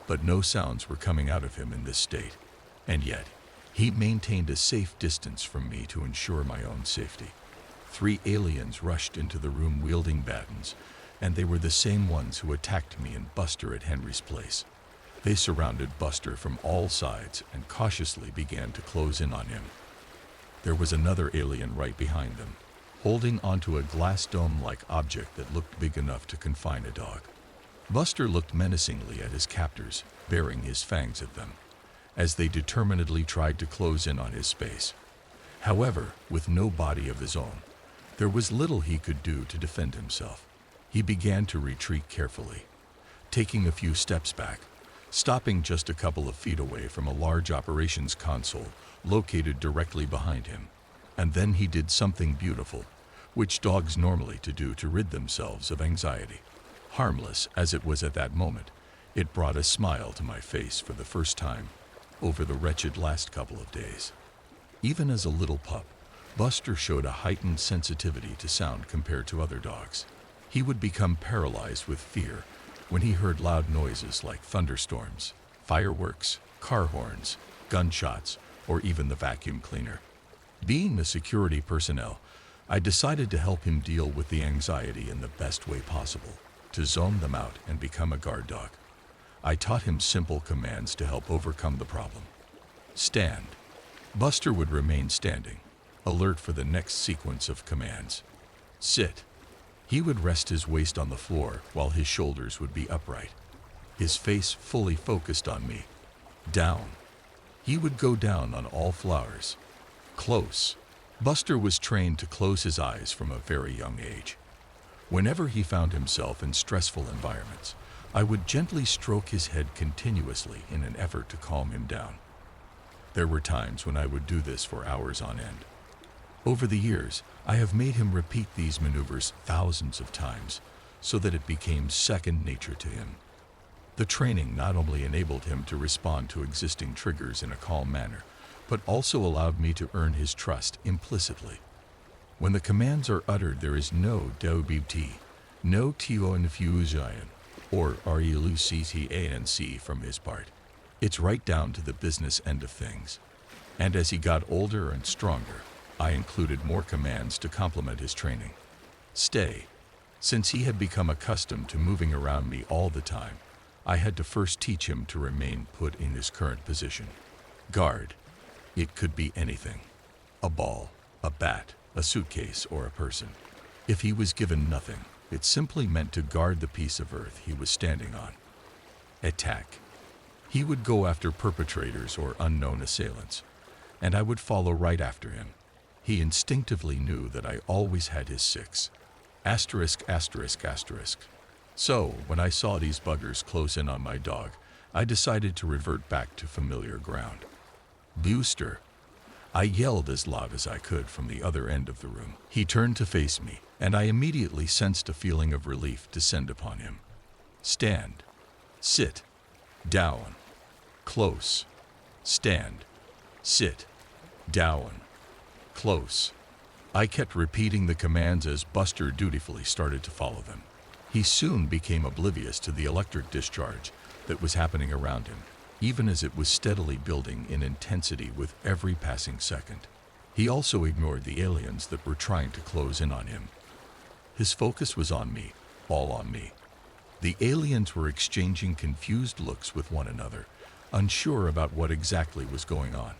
But no sounds were coming out of him in this state, and yet he maintained a safe distance from me to ensure my own safety. 3 aliens rushed into the room wielding batons, and they were the same ones who attacked me and Buster at Henry's place. They surrounded Buster from all sides and cautiously began to close in on him. There was another alien right behind them, holding onto a glass dome-like object that looked big enough to confine a dog. Buster looked menacingly at his captors, baring his fangs at them, as they determinedly tried to close in on his space. However, with no body of his own, there was little he could do to defend himself. He began to retreat carefully, taking a few steps back, stopping just a couple of feet away from a large operations console located directly behind him. And then he did something beautiful, which dogs normally do to rid themselves of anxiety. Harmless as it was at that moment, it brought a smile to my face for the first time over the wretched last couple of days. Even as a little pup, Buster showed a heightened sensitivity to sound compared to other dogs. He would become paralyzed with fear when he heard loud noises like thunderstorms, fireworks, car horns, gunshots, or even the vacuum cleaner. Being the security personnel, I decided to help him deal with the anxiety in the best way possible, to zone them out and become a guard dog. I taught him simple commands to help overcome the problem. Stand. Buster would remain standing, alert for the next sequence of commands. Sit. He would rest his waist on the floor while his shoulders would be upright, his face fully focused on me. Down. He would go down on all floors. Close. Buster was trained to close his eyes from a very young age. Whenever he found himself in stressful environments, I would gently stroke his head continuously in an effort to calm him down. There were times when I would do this for hours on end. Over the years, I have made him repeat these maneuvers thousands of times so that it became second nature to him. The training not only enabled him to respond to existing triggers in a calm manner, but also allowed me to earn his trust implicitly. When the commands are uttered, there is no WT, no TO infusion, or RELUCTANC from his part. It's right down to the business end of things. And as he got older and stronger, I included more commands to complement his training. Stay. Since he had become accustomed to moving around me all the time, I had to first teach him to remain put in his current position. Guard. It could be anything. A ball, a bat, a suitcase, or a person. If he was given nothing, it simply meant to guard the piece of earth he was standing on. Attack. He would go after perpetrators or unknown assailants, and I would follow right after him. He instinctively knew that I always had his six. Asterisk, asterisk, asterisk. So, when I saw these buggers close in on my dog, I decided to revert back to familiar ground. Booster. I yelled as loud as I could from the other end of the room. He turned to face me, and I immediately sensed a feeling of relief descend upon him. Stand. Sit. Down. Close. Stand. Sit. Down. Close. I kept repeating the commands as Buster dutifully started to follow them. He soon became oblivious to the electric discharge that was happening around him, even as it was steadily building in intensity with every passing second. He also ignored the aliens that were trying to close in on him. His focus was on me, all on me. The aliens were exchanging confused looks with one another, unsure about what exactly was going on.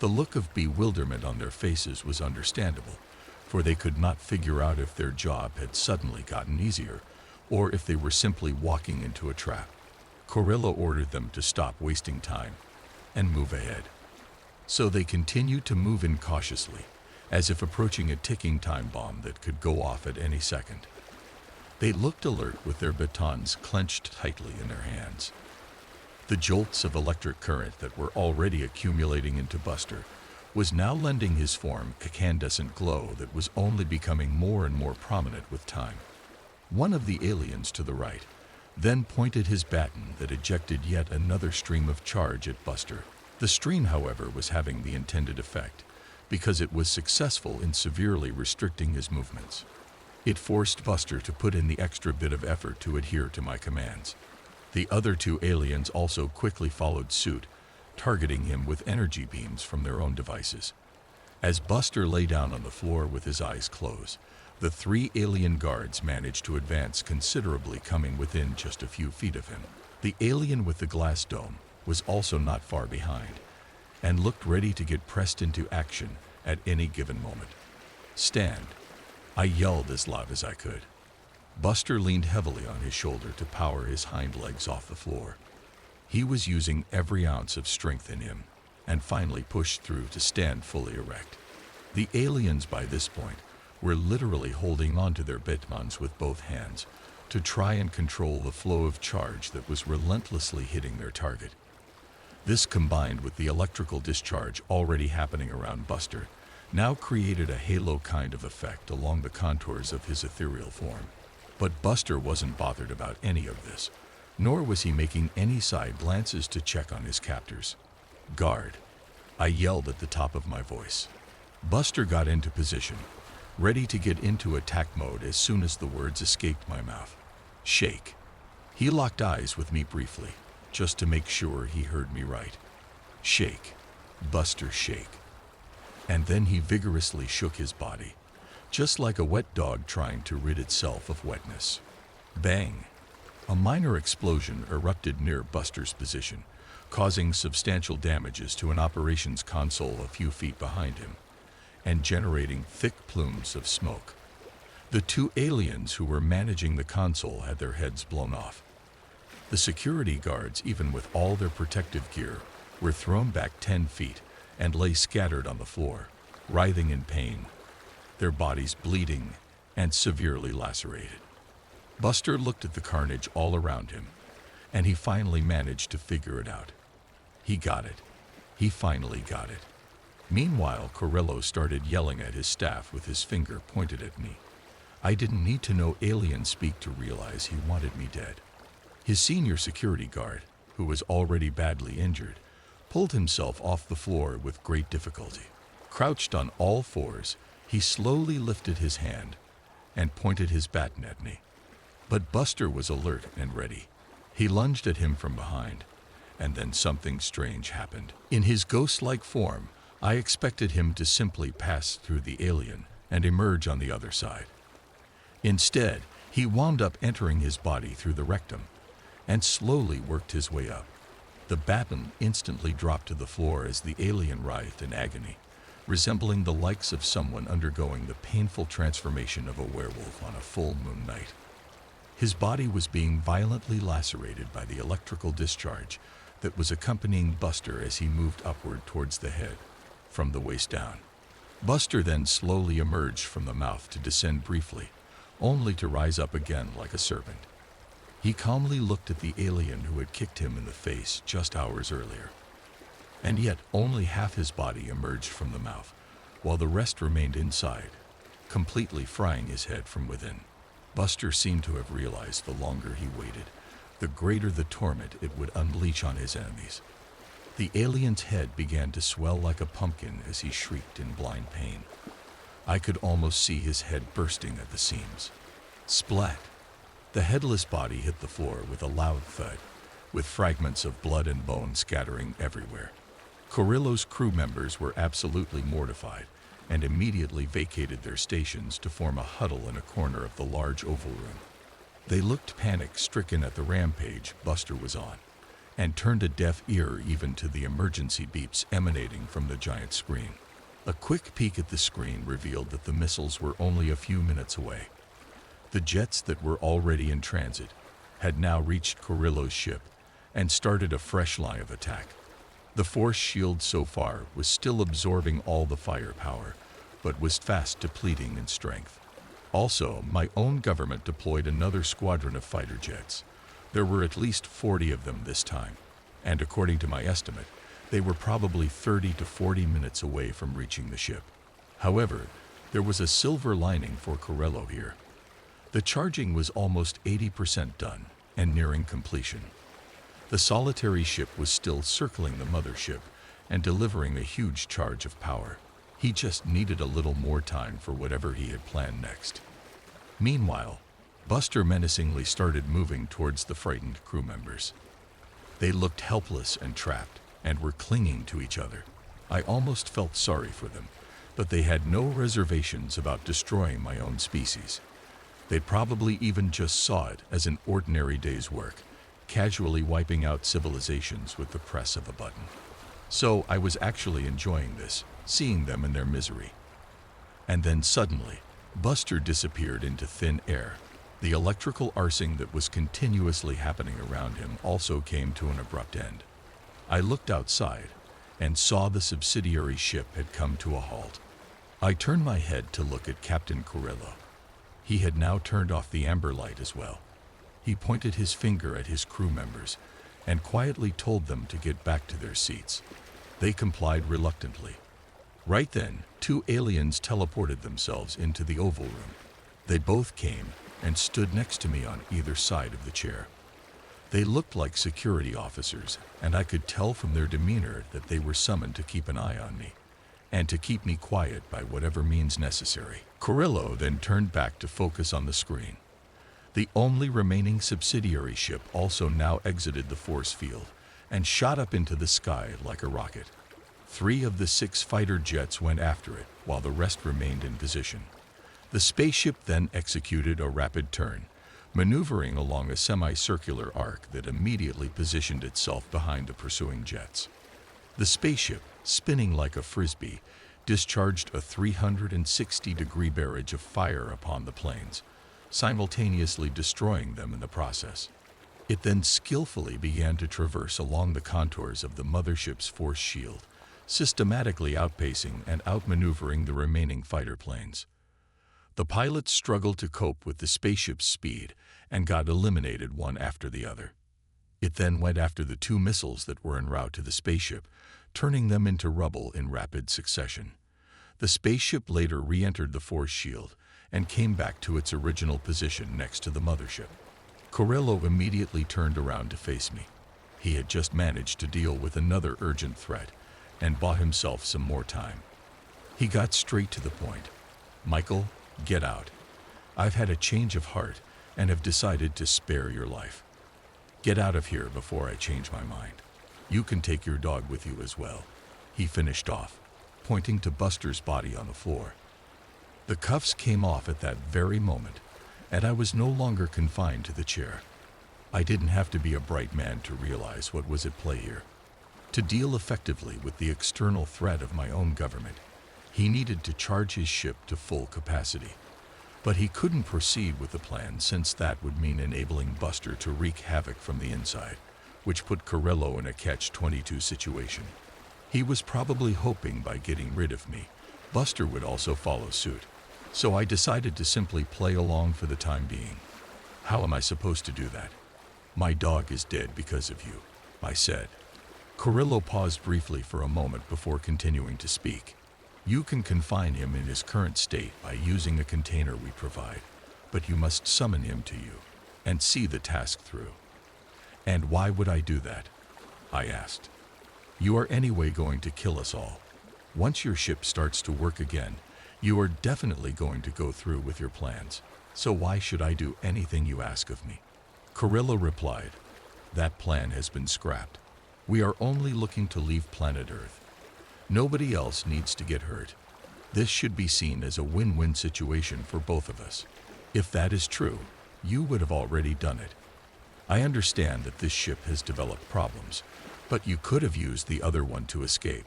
The look of bewilderment on their faces was understandable, for they could not figure out if their job had suddenly gotten easier, or if they were simply walking into a trap. Corello ordered them to stop wasting time and move ahead. So they continued to move in cautiously, as if approaching a ticking time bomb that could go off at any second. They looked alert with their batons clenched tightly in their hands. The jolts of electric current that were already accumulating into Buster was now lending his form a incandescent glow that was only becoming more and more prominent with time. One of the aliens to the right then pointed his baton that ejected yet another stream of charge at Buster. The stream, however, was having the intended effect, because it was successful in severely restricting his movements. It forced Buster to put in the extra bit of effort to adhere to my commands. The other two aliens also quickly followed suit, targeting him with energy beams from their own devices. As Buster lay down on the floor with his eyes closed, the three alien guards managed to advance considerably, coming within just a few feet of him. The alien with the glass dome was also not far behind, and looked ready to get pressed into action at any given moment. Stand. I yelled as loud as I could. Buster leaned heavily on his shoulder to power his hind legs off the floor. He was using every ounce of strength in him, and finally pushed through to stand fully erect. The aliens by this point were literally holding onto their batons with both hands to try and control the flow of charge that was relentlessly hitting their target. This, combined with the electrical discharge already happening around Buster, now created a halo kind of effect along the contours of his ethereal form. But Buster wasn't bothered about any of this, nor was he making any side glances to check on his captors. Guard. I yelled at the top of my voice. Buster got into position, ready to get into attack mode as soon as the words escaped my mouth. Shake. He locked eyes with me briefly, just to make sure he heard me right. Shake. Buster, shake. And then he vigorously shook his body, just like a wet dog trying to rid itself of wetness. Bang! A minor explosion erupted near Buster's position, causing substantial damages to an operations console a few feet behind him, and generating thick plumes of smoke. The two aliens who were managing the console had their heads blown off. The security guards, even with all their protective gear, were thrown back 10 feet and lay scattered on the floor, writhing in pain, their bodies bleeding and severely lacerated. Buster looked at the carnage all around him, and he finally managed to figure it out. He got it. He finally got it. Meanwhile, Corello started yelling at his staff with his finger pointed at me. I didn't need to know alien speak to realize he wanted me dead. His senior security guard, who was already badly injured, pulled himself off the floor with great difficulty. Crouched on all fours, He slowly lifted his hand and pointed his baton at me. But Buster was alert and ready. He lunged at him from behind, and then something strange happened. In his ghost-like form, I expected him to simply pass through the alien and emerge on the other side. Instead, he wound up entering his body through the rectum and slowly worked his way up. The baton instantly dropped to the floor as the alien writhed in agony, resembling the likes of someone undergoing the painful transformation of a werewolf on a full moon night. His body was being violently lacerated by the electrical discharge that was accompanying Buster as he moved upward towards the head, from the waist down. Buster then slowly emerged from the mouth to descend briefly, only to rise up again like a serpent. He calmly looked at the alien who had kicked him in the face just hours earlier. And yet only half his body emerged from the mouth, while the rest remained inside, completely frying his head from within. Buster seemed to have realized the longer he waited, the greater the torment it would unleash on his enemies. The alien's head began to swell like a pumpkin as he shrieked in blind pain. I could almost see his head bursting at the seams. Splat! The headless body hit the floor with a loud thud, with fragments of blood and bone scattering everywhere. Carrillo's crew members were absolutely mortified and immediately vacated their stations to form a huddle in a corner of the large oval room. They looked panic-stricken at the rampage Buster was on, and turned a deaf ear even to the emergency beeps emanating from the giant screen. A quick peek at the screen revealed that the missiles were only a few minutes away. The jets that were already in transit had now reached Carrillo's ship and started a fresh line of attack. The force shield so far was still absorbing all the firepower, but was fast depleting in strength. Also, my own government deployed another squadron of fighter jets. There were at least 40 of them this time, and according to my estimate, they were probably 30 to 40 minutes away from reaching the ship. However, there was a silver lining for Carrillo here. The charging was almost 80% done and nearing completion. The solitary ship was still circling the mothership and delivering a huge charge of power. He just needed a little more time for whatever he had planned next. Meanwhile, Buster menacingly started moving towards the frightened crew members. They looked helpless and trapped, and were clinging to each other. I almost felt sorry for them, but they had no reservations about destroying my own species. They probably even just saw it as an ordinary day's work, casually wiping out civilizations with the press of a button. So I was actually enjoying this, seeing them in their misery. And then suddenly, Buster disappeared into thin air. The electrical arcing that was continuously happening around him also came to an abrupt end. I looked outside and saw the subsidiary ship had come to a halt. I turned my head to look at Captain Carrillo. He had now turned off the amber light as well. He pointed his finger at his crew members and quietly told them to get back to their seats. They complied reluctantly. Right then, two aliens teleported themselves into the oval room. They both came and stood next to me on either side of the chair. They looked like security officers, and I could tell from their demeanor that they were summoned to keep an eye on me, and to keep me quiet by whatever means necessary. Carrillo then turned back to focus on the screen. The only remaining subsidiary ship also now exited the force field and shot up into the sky like a rocket. 3 of the 6 fighter jets went after it, while the rest remained in position. The spaceship then executed a rapid turn, maneuvering along a semicircular arc that immediately positioned itself behind the pursuing jets. The spaceship, spinning like a frisbee, discharged a 360-degree barrage of fire upon the planes, simultaneously destroying them in the process. It then skillfully began to traverse along the contours of the mothership's force shield, systematically outpacing and outmaneuvering the remaining fighter planes. The pilots struggled to cope with the spaceship's speed and got eliminated one after the other. It then went after the 2 missiles that were en route to the spaceship, turning them into rubble in rapid succession. The spaceship later re-entered the force shield and came back to its original position next to the mothership. Carrillo immediately turned around to face me. He had just managed to deal with another urgent threat and bought himself some more time. He got straight to the point. Michael, get out. I've had a change of heart and have decided to spare your life. Get out of here before I change my mind. You can take your dog with you as well. He finished off, pointing to Buster's body on the floor. The cuffs came off at that very moment, and I was no longer confined to the chair. I didn't have to be a bright man to realize what was at play here. To deal effectively with the external threat of my own government, he needed to charge his ship to full capacity. But he couldn't proceed with the plan since that would mean enabling Buster to wreak havoc from the inside, which put Corello in a catch-22 situation. He was probably hoping by getting rid of me, Buster would also follow suit. So I decided to simply play along for the time being. How am I supposed to do that? My dog is dead because of you, I said. Corello paused briefly for a moment before continuing to speak. You can confine him in his current state by using a container we provide, but you must summon him to you and see the task through. And why would I do that? I asked. You are anyway going to kill us all. Once your ship starts to work again, you are definitely going to go through with your plans. So why should I do anything you ask of me? Corello replied, that plan has been scrapped. We are only looking to leave planet Earth. Nobody else needs to get hurt. This should be seen as a win-win situation for both of us. If that is true, you would have already done it. I understand that this ship has developed problems, but you could have used the other one to escape,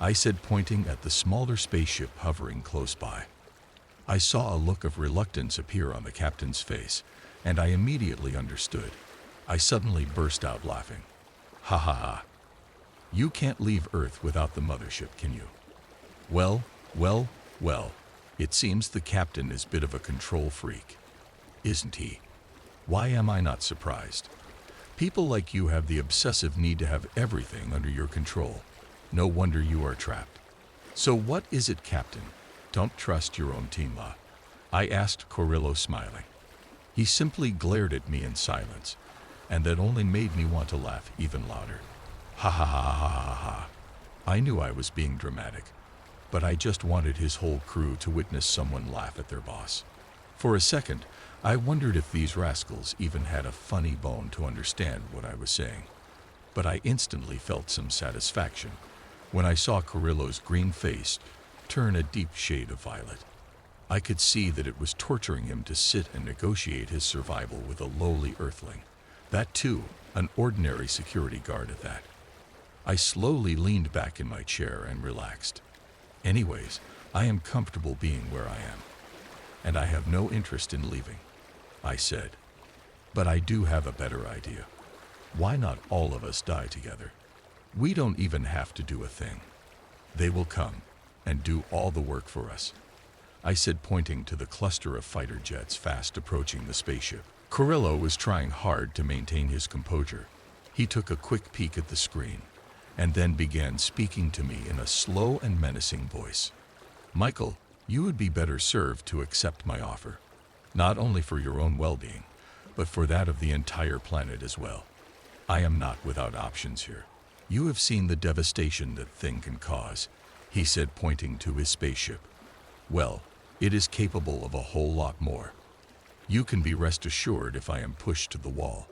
I said, pointing at the smaller spaceship hovering close by. I saw a look of reluctance appear on the captain's face, and I immediately understood. I suddenly burst out laughing. Ha ha ha. You can't leave Earth without the mothership, can you? Well, it seems the captain is a bit of a control freak, isn't he? Why am I not surprised? People like you have the obsessive need to have everything under your control. No wonder you are trapped. So what is it, Captain? Don't trust your own team-la? I asked Corello, smiling. He simply glared at me in silence, and that only made me want to laugh even louder. Ha ha ha ha ha ha. I knew I was being dramatic, but I just wanted his whole crew to witness someone laugh at their boss. For a second, I wondered if these rascals even had a funny bone to understand what I was saying. But I instantly felt some satisfaction when I saw Corello's green face turn a deep shade of violet. I could see that it was torturing him to sit and negotiate his survival with a lowly earthling. That too, an ordinary security guard at that. I slowly leaned back in my chair and relaxed. Anyways, I am comfortable being where I am, and I have no interest in leaving, I said. But I do have a better idea. Why not all of us die together? We don't even have to do a thing. They will come and do all the work for us, I said, pointing to the cluster of fighter jets fast approaching the spaceship. Corello was trying hard to maintain his composure. He took a quick peek at the screen and then began speaking to me in a slow and menacing voice. Michael, you would be better served to accept my offer, not only for your own well-being, but for that of the entire planet as well. I am not without options here. You have seen the devastation that thing can cause, he said, pointing to his spaceship. Well, it is capable of a whole lot more. You can be rest assured if I am pushed to the wall,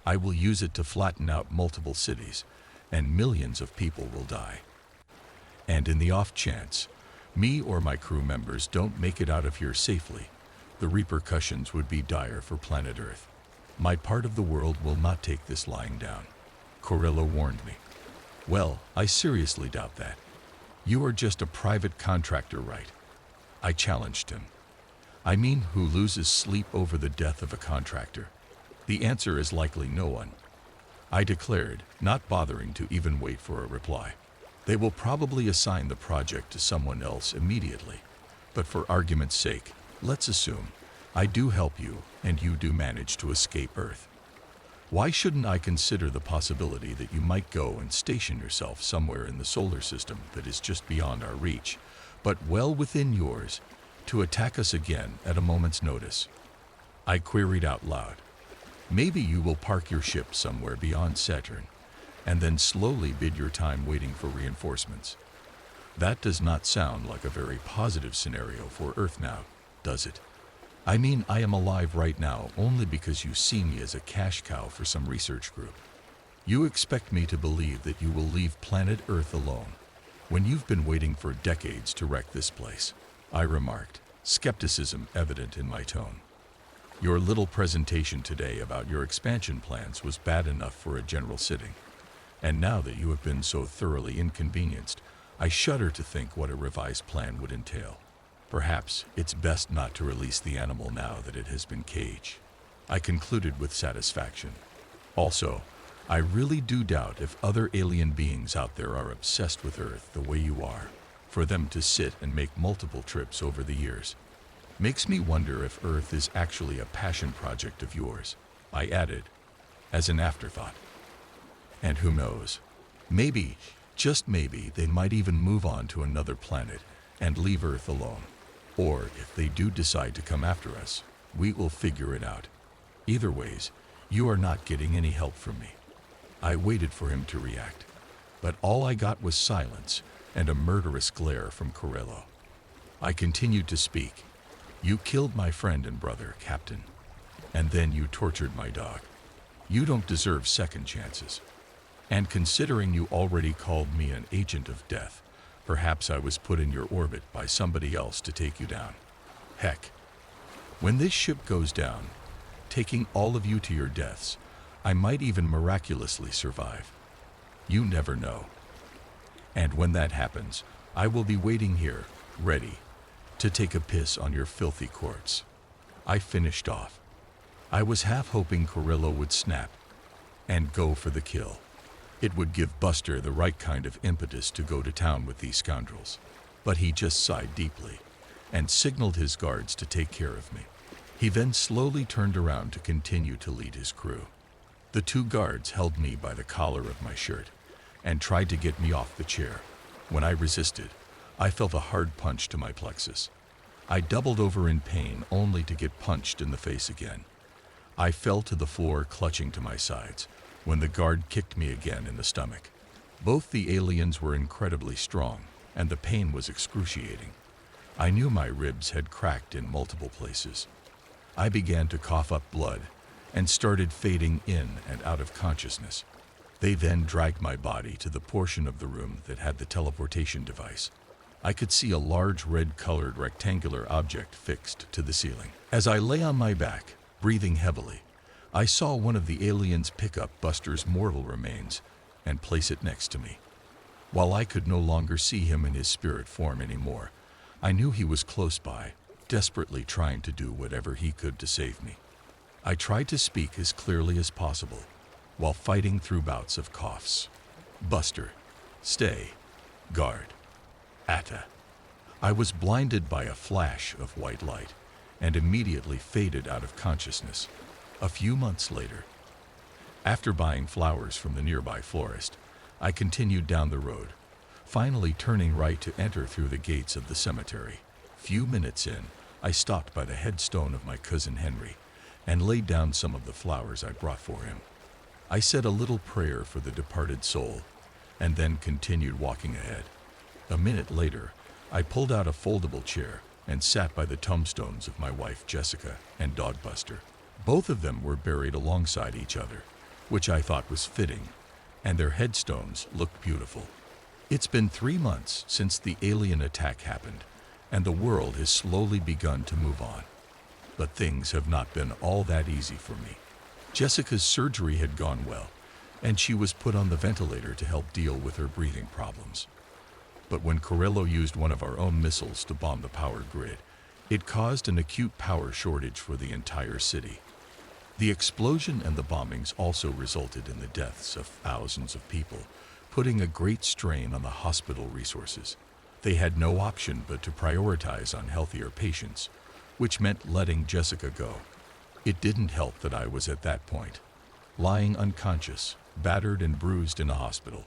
I will use it to flatten out multiple cities, and millions of people will die. And in the off chance, me or my crew members don't make it out of here safely, the repercussions would be dire for planet Earth. My part of the world will not take this lying down, Corello warned me. Well, I seriously doubt that. You are just a private contractor, right? I challenged him. I mean, who loses sleep over the death of a contractor? The answer is likely no one, I declared, not bothering to even wait for a reply. They will probably assign the project to someone else immediately. But for argument's sake, let's assume I do help you and you do manage to escape Earth. Why shouldn't I consider the possibility that you might go and station yourself somewhere in the solar system that is just beyond our reach, but well within yours, to attack us again at a moment's notice? I queried out loud. Maybe you will park your ship somewhere beyond Saturn, and then slowly bid your time waiting for reinforcements. That does not sound like a very positive scenario for Earth now, does it? I mean, I am alive right now only because you see me as a cash cow for some research group. You expect me to believe that you will leave planet Earth alone when you've been waiting for decades to wreck this place, I remarked, skepticism evident in my tone. Your little presentation today about your expansion plans was bad enough for a general sitting. And now that you have been so thoroughly inconvenienced, I shudder to think what a revised plan would entail. Perhaps it's best not to release the animal now that it has been caged, I concluded with satisfaction. Also, I really do doubt if other alien beings out there are obsessed with Earth the way you are, for them to sit and make multiple trips over the years. Makes me wonder if Earth is actually a passion project of yours, I added, as an afterthought. And who knows, maybe, just maybe, they might even move on to another planet and leave Earth alone. Or if they do decide to come after us, we will figure it out. Either ways, you are not getting any help from me. I waited for him to react, but all I got was silence and a murderous glare from Corello. I continued to speak. You killed my friend and brother, Captain, and then you tortured my dog. You don't deserve second chances. And considering you already called me an agent of death, perhaps I was put in your orbit by somebody else to take you down. Heck, when this ship goes down, taking all of you to your deaths, I might even miraculously survive. You never know. And when that happens, I will be waiting here, ready, to take a piss on your filthy corpse. I finished off. I was half hoping Corello would snap and go for the kill. It would give Buster the right kind of impetus to go to town with these scoundrels. But he just sighed deeply and signaled his guards to take care of me. He then slowly turned around to continue to lead his crew. The two guards held me by the collar of my shirt and tried to get me off the chair. When I resisted, I felt a hard punch to my plexus. I doubled over in pain only to get punched in the face again. I fell to the floor clutching to my sides when the guard kicked me again in the stomach. Both the aliens were incredibly strong, and the pain was excruciating. I knew my ribs had cracked in multiple places. I began to cough up blood and started fading in and out of consciousness. They then dragged my body to the portion of the room that had the teleportation device. I could see a large red-colored rectangular object fixed to the ceiling. As I lay on my back, breathing heavily, I saw one of the aliens pick up Buster's mortal remains and place it next to me. While I could no longer see him in his spirit form anymore, I knew he was close by, desperately trying to do whatever he could to save me. I tried to speak as clearly as possible, while fighting through bouts of coughs. Buster, stay, guard, Atta. I was blinded by a flash of white light and immediately faded out of consciousness. A few months later, after buying flowers from the nearby florist, I continued down the road, finally turning right to enter through the gates of the cemetery. Few minutes in, I stopped by the headstone of my cousin Henry and laid down some of the flowers I brought for him. I said a little prayer for the departed soul and then continued walking ahead. A minute later, I pulled out a foldable chair and sat by the tombstones of my wife Jessica and dog Buster. Both of them were buried alongside each other, which I thought was fitting, and their headstones looked beautiful. It's been 3 months since the alien attack happened, and the world has slowly begun to move on. But things have not been all that easy for me. Jessica's surgery had gone well, and she was put on the ventilator to help deal with her breathing problems. But when Corello used one of our own missiles to bomb the power grid, it caused an acute power shortage for the entire city. The explosion and the bombings also resulted in the deaths of thousands of people, putting a great strain on the hospital resources. They had no option but to prioritize on healthier patients, which meant letting Jessica go. It didn't help that I was at that point, lying unconscious, battered and bruised in a hospital.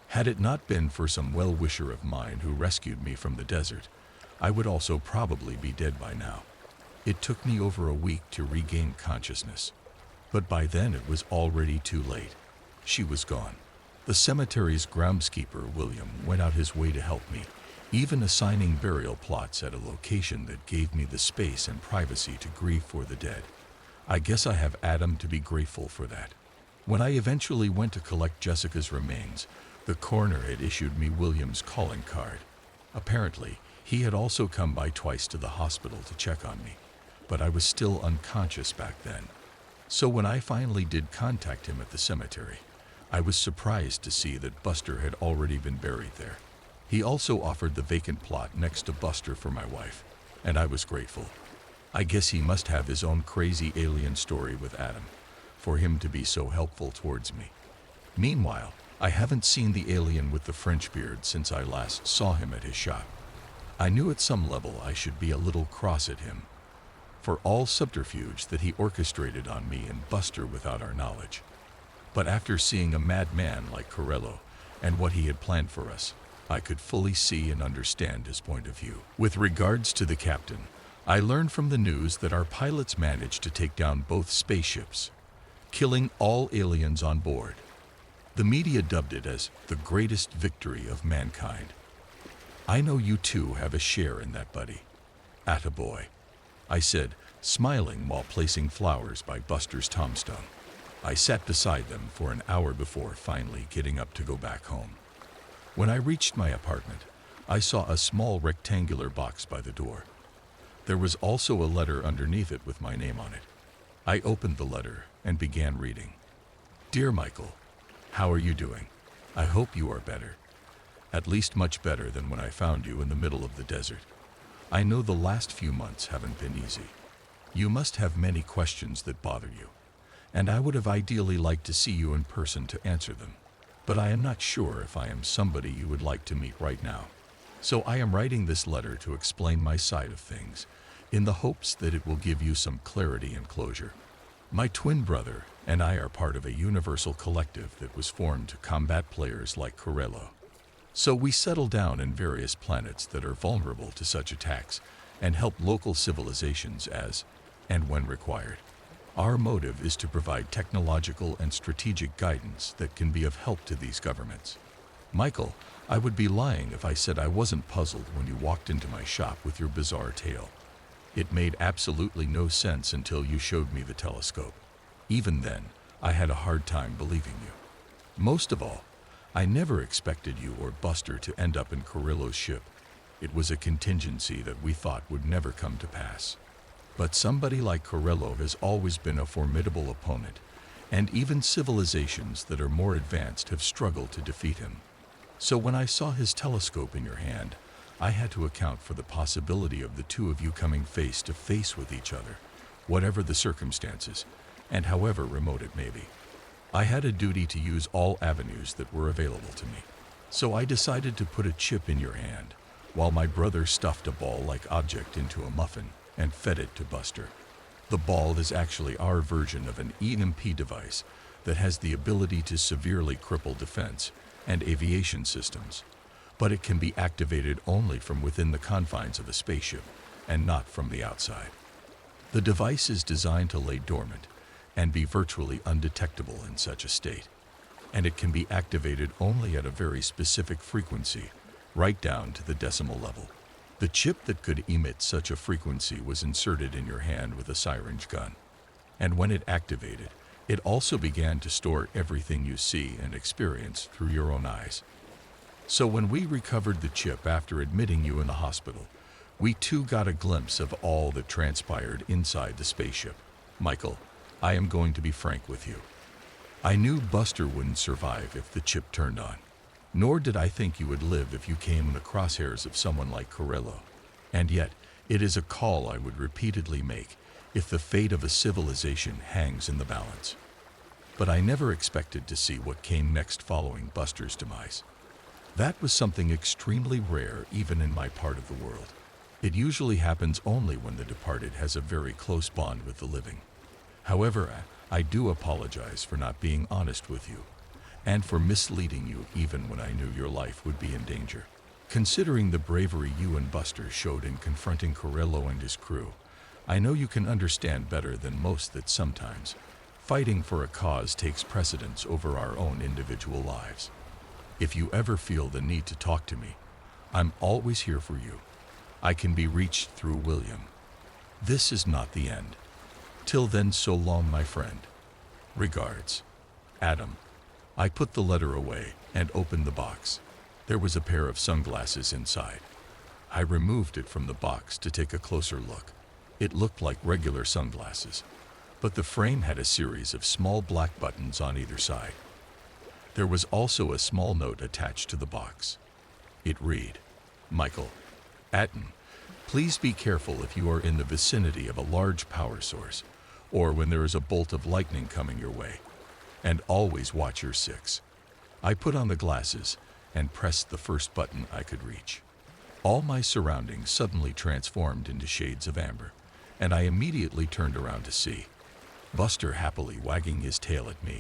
Had it not been for some well-wisher of mine who rescued me from the desert, I would also probably be dead by now. It took me over a week to regain consciousness, but by then it was already too late. She was gone. The cemetery's groundskeeper, William, went out his way to help me, even assigning burial plots at a location that gave me the space and privacy to grieve for the dead. I guess I have Adam to be grateful for that. When I eventually went to collect Jessica's remains, the coroner had issued me William's calling card. Apparently, he had also come by twice to the hospital to check on me, but I was still unconscious back then. So when I finally did contact him at the cemetery, I was surprised to see that Buster had already been buried there. He also offered the vacant plot next to Buster for my wife, and I was grateful. I guess he must have his own crazy alien story with Adam, for him to be so helpful towards me. Meanwhile, I haven't seen the alien with the French beard since I last saw him at his shop. I knew at some level I should be a little cross at him, for all subterfuge that he orchestrated on me and Buster without our knowledge. But after seeing a madman like Corello and what he had planned for us, I could fully see and understand his point of view. With regards to the captain, I learned from the news that our pilots managed to take down both spaceships, killing all aliens on board. The media dubbed it as the greatest victory of mankind. I know you too have a share in that, buddy. Attaboy, I said, smiling while placing flowers by Buster's tombstone. I sat beside them for an hour before finally getting up to go back home. When I reached my apartment, I saw a small rectangular box by the door. There was also a letter underneath it with my name on it. I opened the letter and began reading. Dear Michael, how are you doing? I hope you are better. At least much better than when I found you in the middle of the desert. I know the last few months haven't been easy. You must have many questions that bother you, and I would have ideally liked to see you in person to answer them. But I am not sure if I am somebody you would like to meet right now. So I am writing this letter to explain my side of things, in the hopes that it will give you some clarity and closure. My twin brother and I are part of a universal collective that was formed to combat players like Corello. So we settle down in various planets that are vulnerable to such attacks and help local civilizations as and when required. Our motive is to provide technological and strategic guidance that can be of help to these governments. Michael, I would be lying if I said I wasn't puzzled when you walked into my shop with your bizarre tale. It made absolutely no sense until you showed me the telescope. Even then, I had a hard time believing you. Most of all, I never expected you or Buster to end up in Corello's ship. It was a contingency that we thought would never come to pass. But somebody like Corello has always been a formidable opponent, and even civilizations that are more advanced have struggled to defeat him. So when I saw his telescope in your hand, I had to account for the possibility of the two of you coming face to face with each other, whatever the circumstances, and however remote it may be. I had a duty to use all avenues that were available to me. So I decided to put a chip in your hand, while my brother stuffed a ball-like object into a muffin and fed it to Buster. The ball is actually our version of an EMP device that has the ability to severely cripple defense and aviation systems, but it can be activated only from within the confines of a spaceship and not from the outside. The device is designed to lay dormant and be virtually undetectable in such a state, and it can be activated only at a very specific frequency, right down to the decimal level. The chip that could emit such a frequency was inserted in your hand with a syringe gun, and when it activated, it also began to store everything you see and experience through your own eyes. So when we recovered the chip after admitting you in the hospital, we too got a glimpse of all that transpired inside the spaceship. Michael, I am going to be frank with you. I knew Buster wouldn't survive if the chip turned on, nor did I think you would live if you came in the crosshairs of someone like Corello. And yet, it is a call I would repeatedly make if the fate of a civilization hangs in the balance. But I never expected to see what came next following Buster's demise. That was something extremely rare even in my part of the world. It usually happens only when the departed has a very close bond with the living. However, I do apologize for not being honest with you, and for misleading you even when I knew your life would be in danger. Considering the bravery you and Buster showed in confronting Corello and his crew, I know you can understand better than most that sometimes fighting for a cause takes precedence over our own individual lives. If you ever feel the need to talk to me, I'm always here for you. I can be reached through William. This is not the end. Till then, so long, my friend. Regards, Adam. I put the letter away and opened the box. There was a pair of sunglasses inside. I removed it from the box to take a closer look. It looked like regular sunglasses, but the frame had a series of small black buttons on either side. There was also a small note attached to the box. It read, Michael Atten, please be careful if you are in the vicinity of a large power source, or when there is a bolt of lightning coming your way, and always watch your six. I put on the glasses and pressed the first button I could reach. All my surroundings suddenly transformed into shades of amber, and I immediately turned around to see Buster happily wagging his tail at me.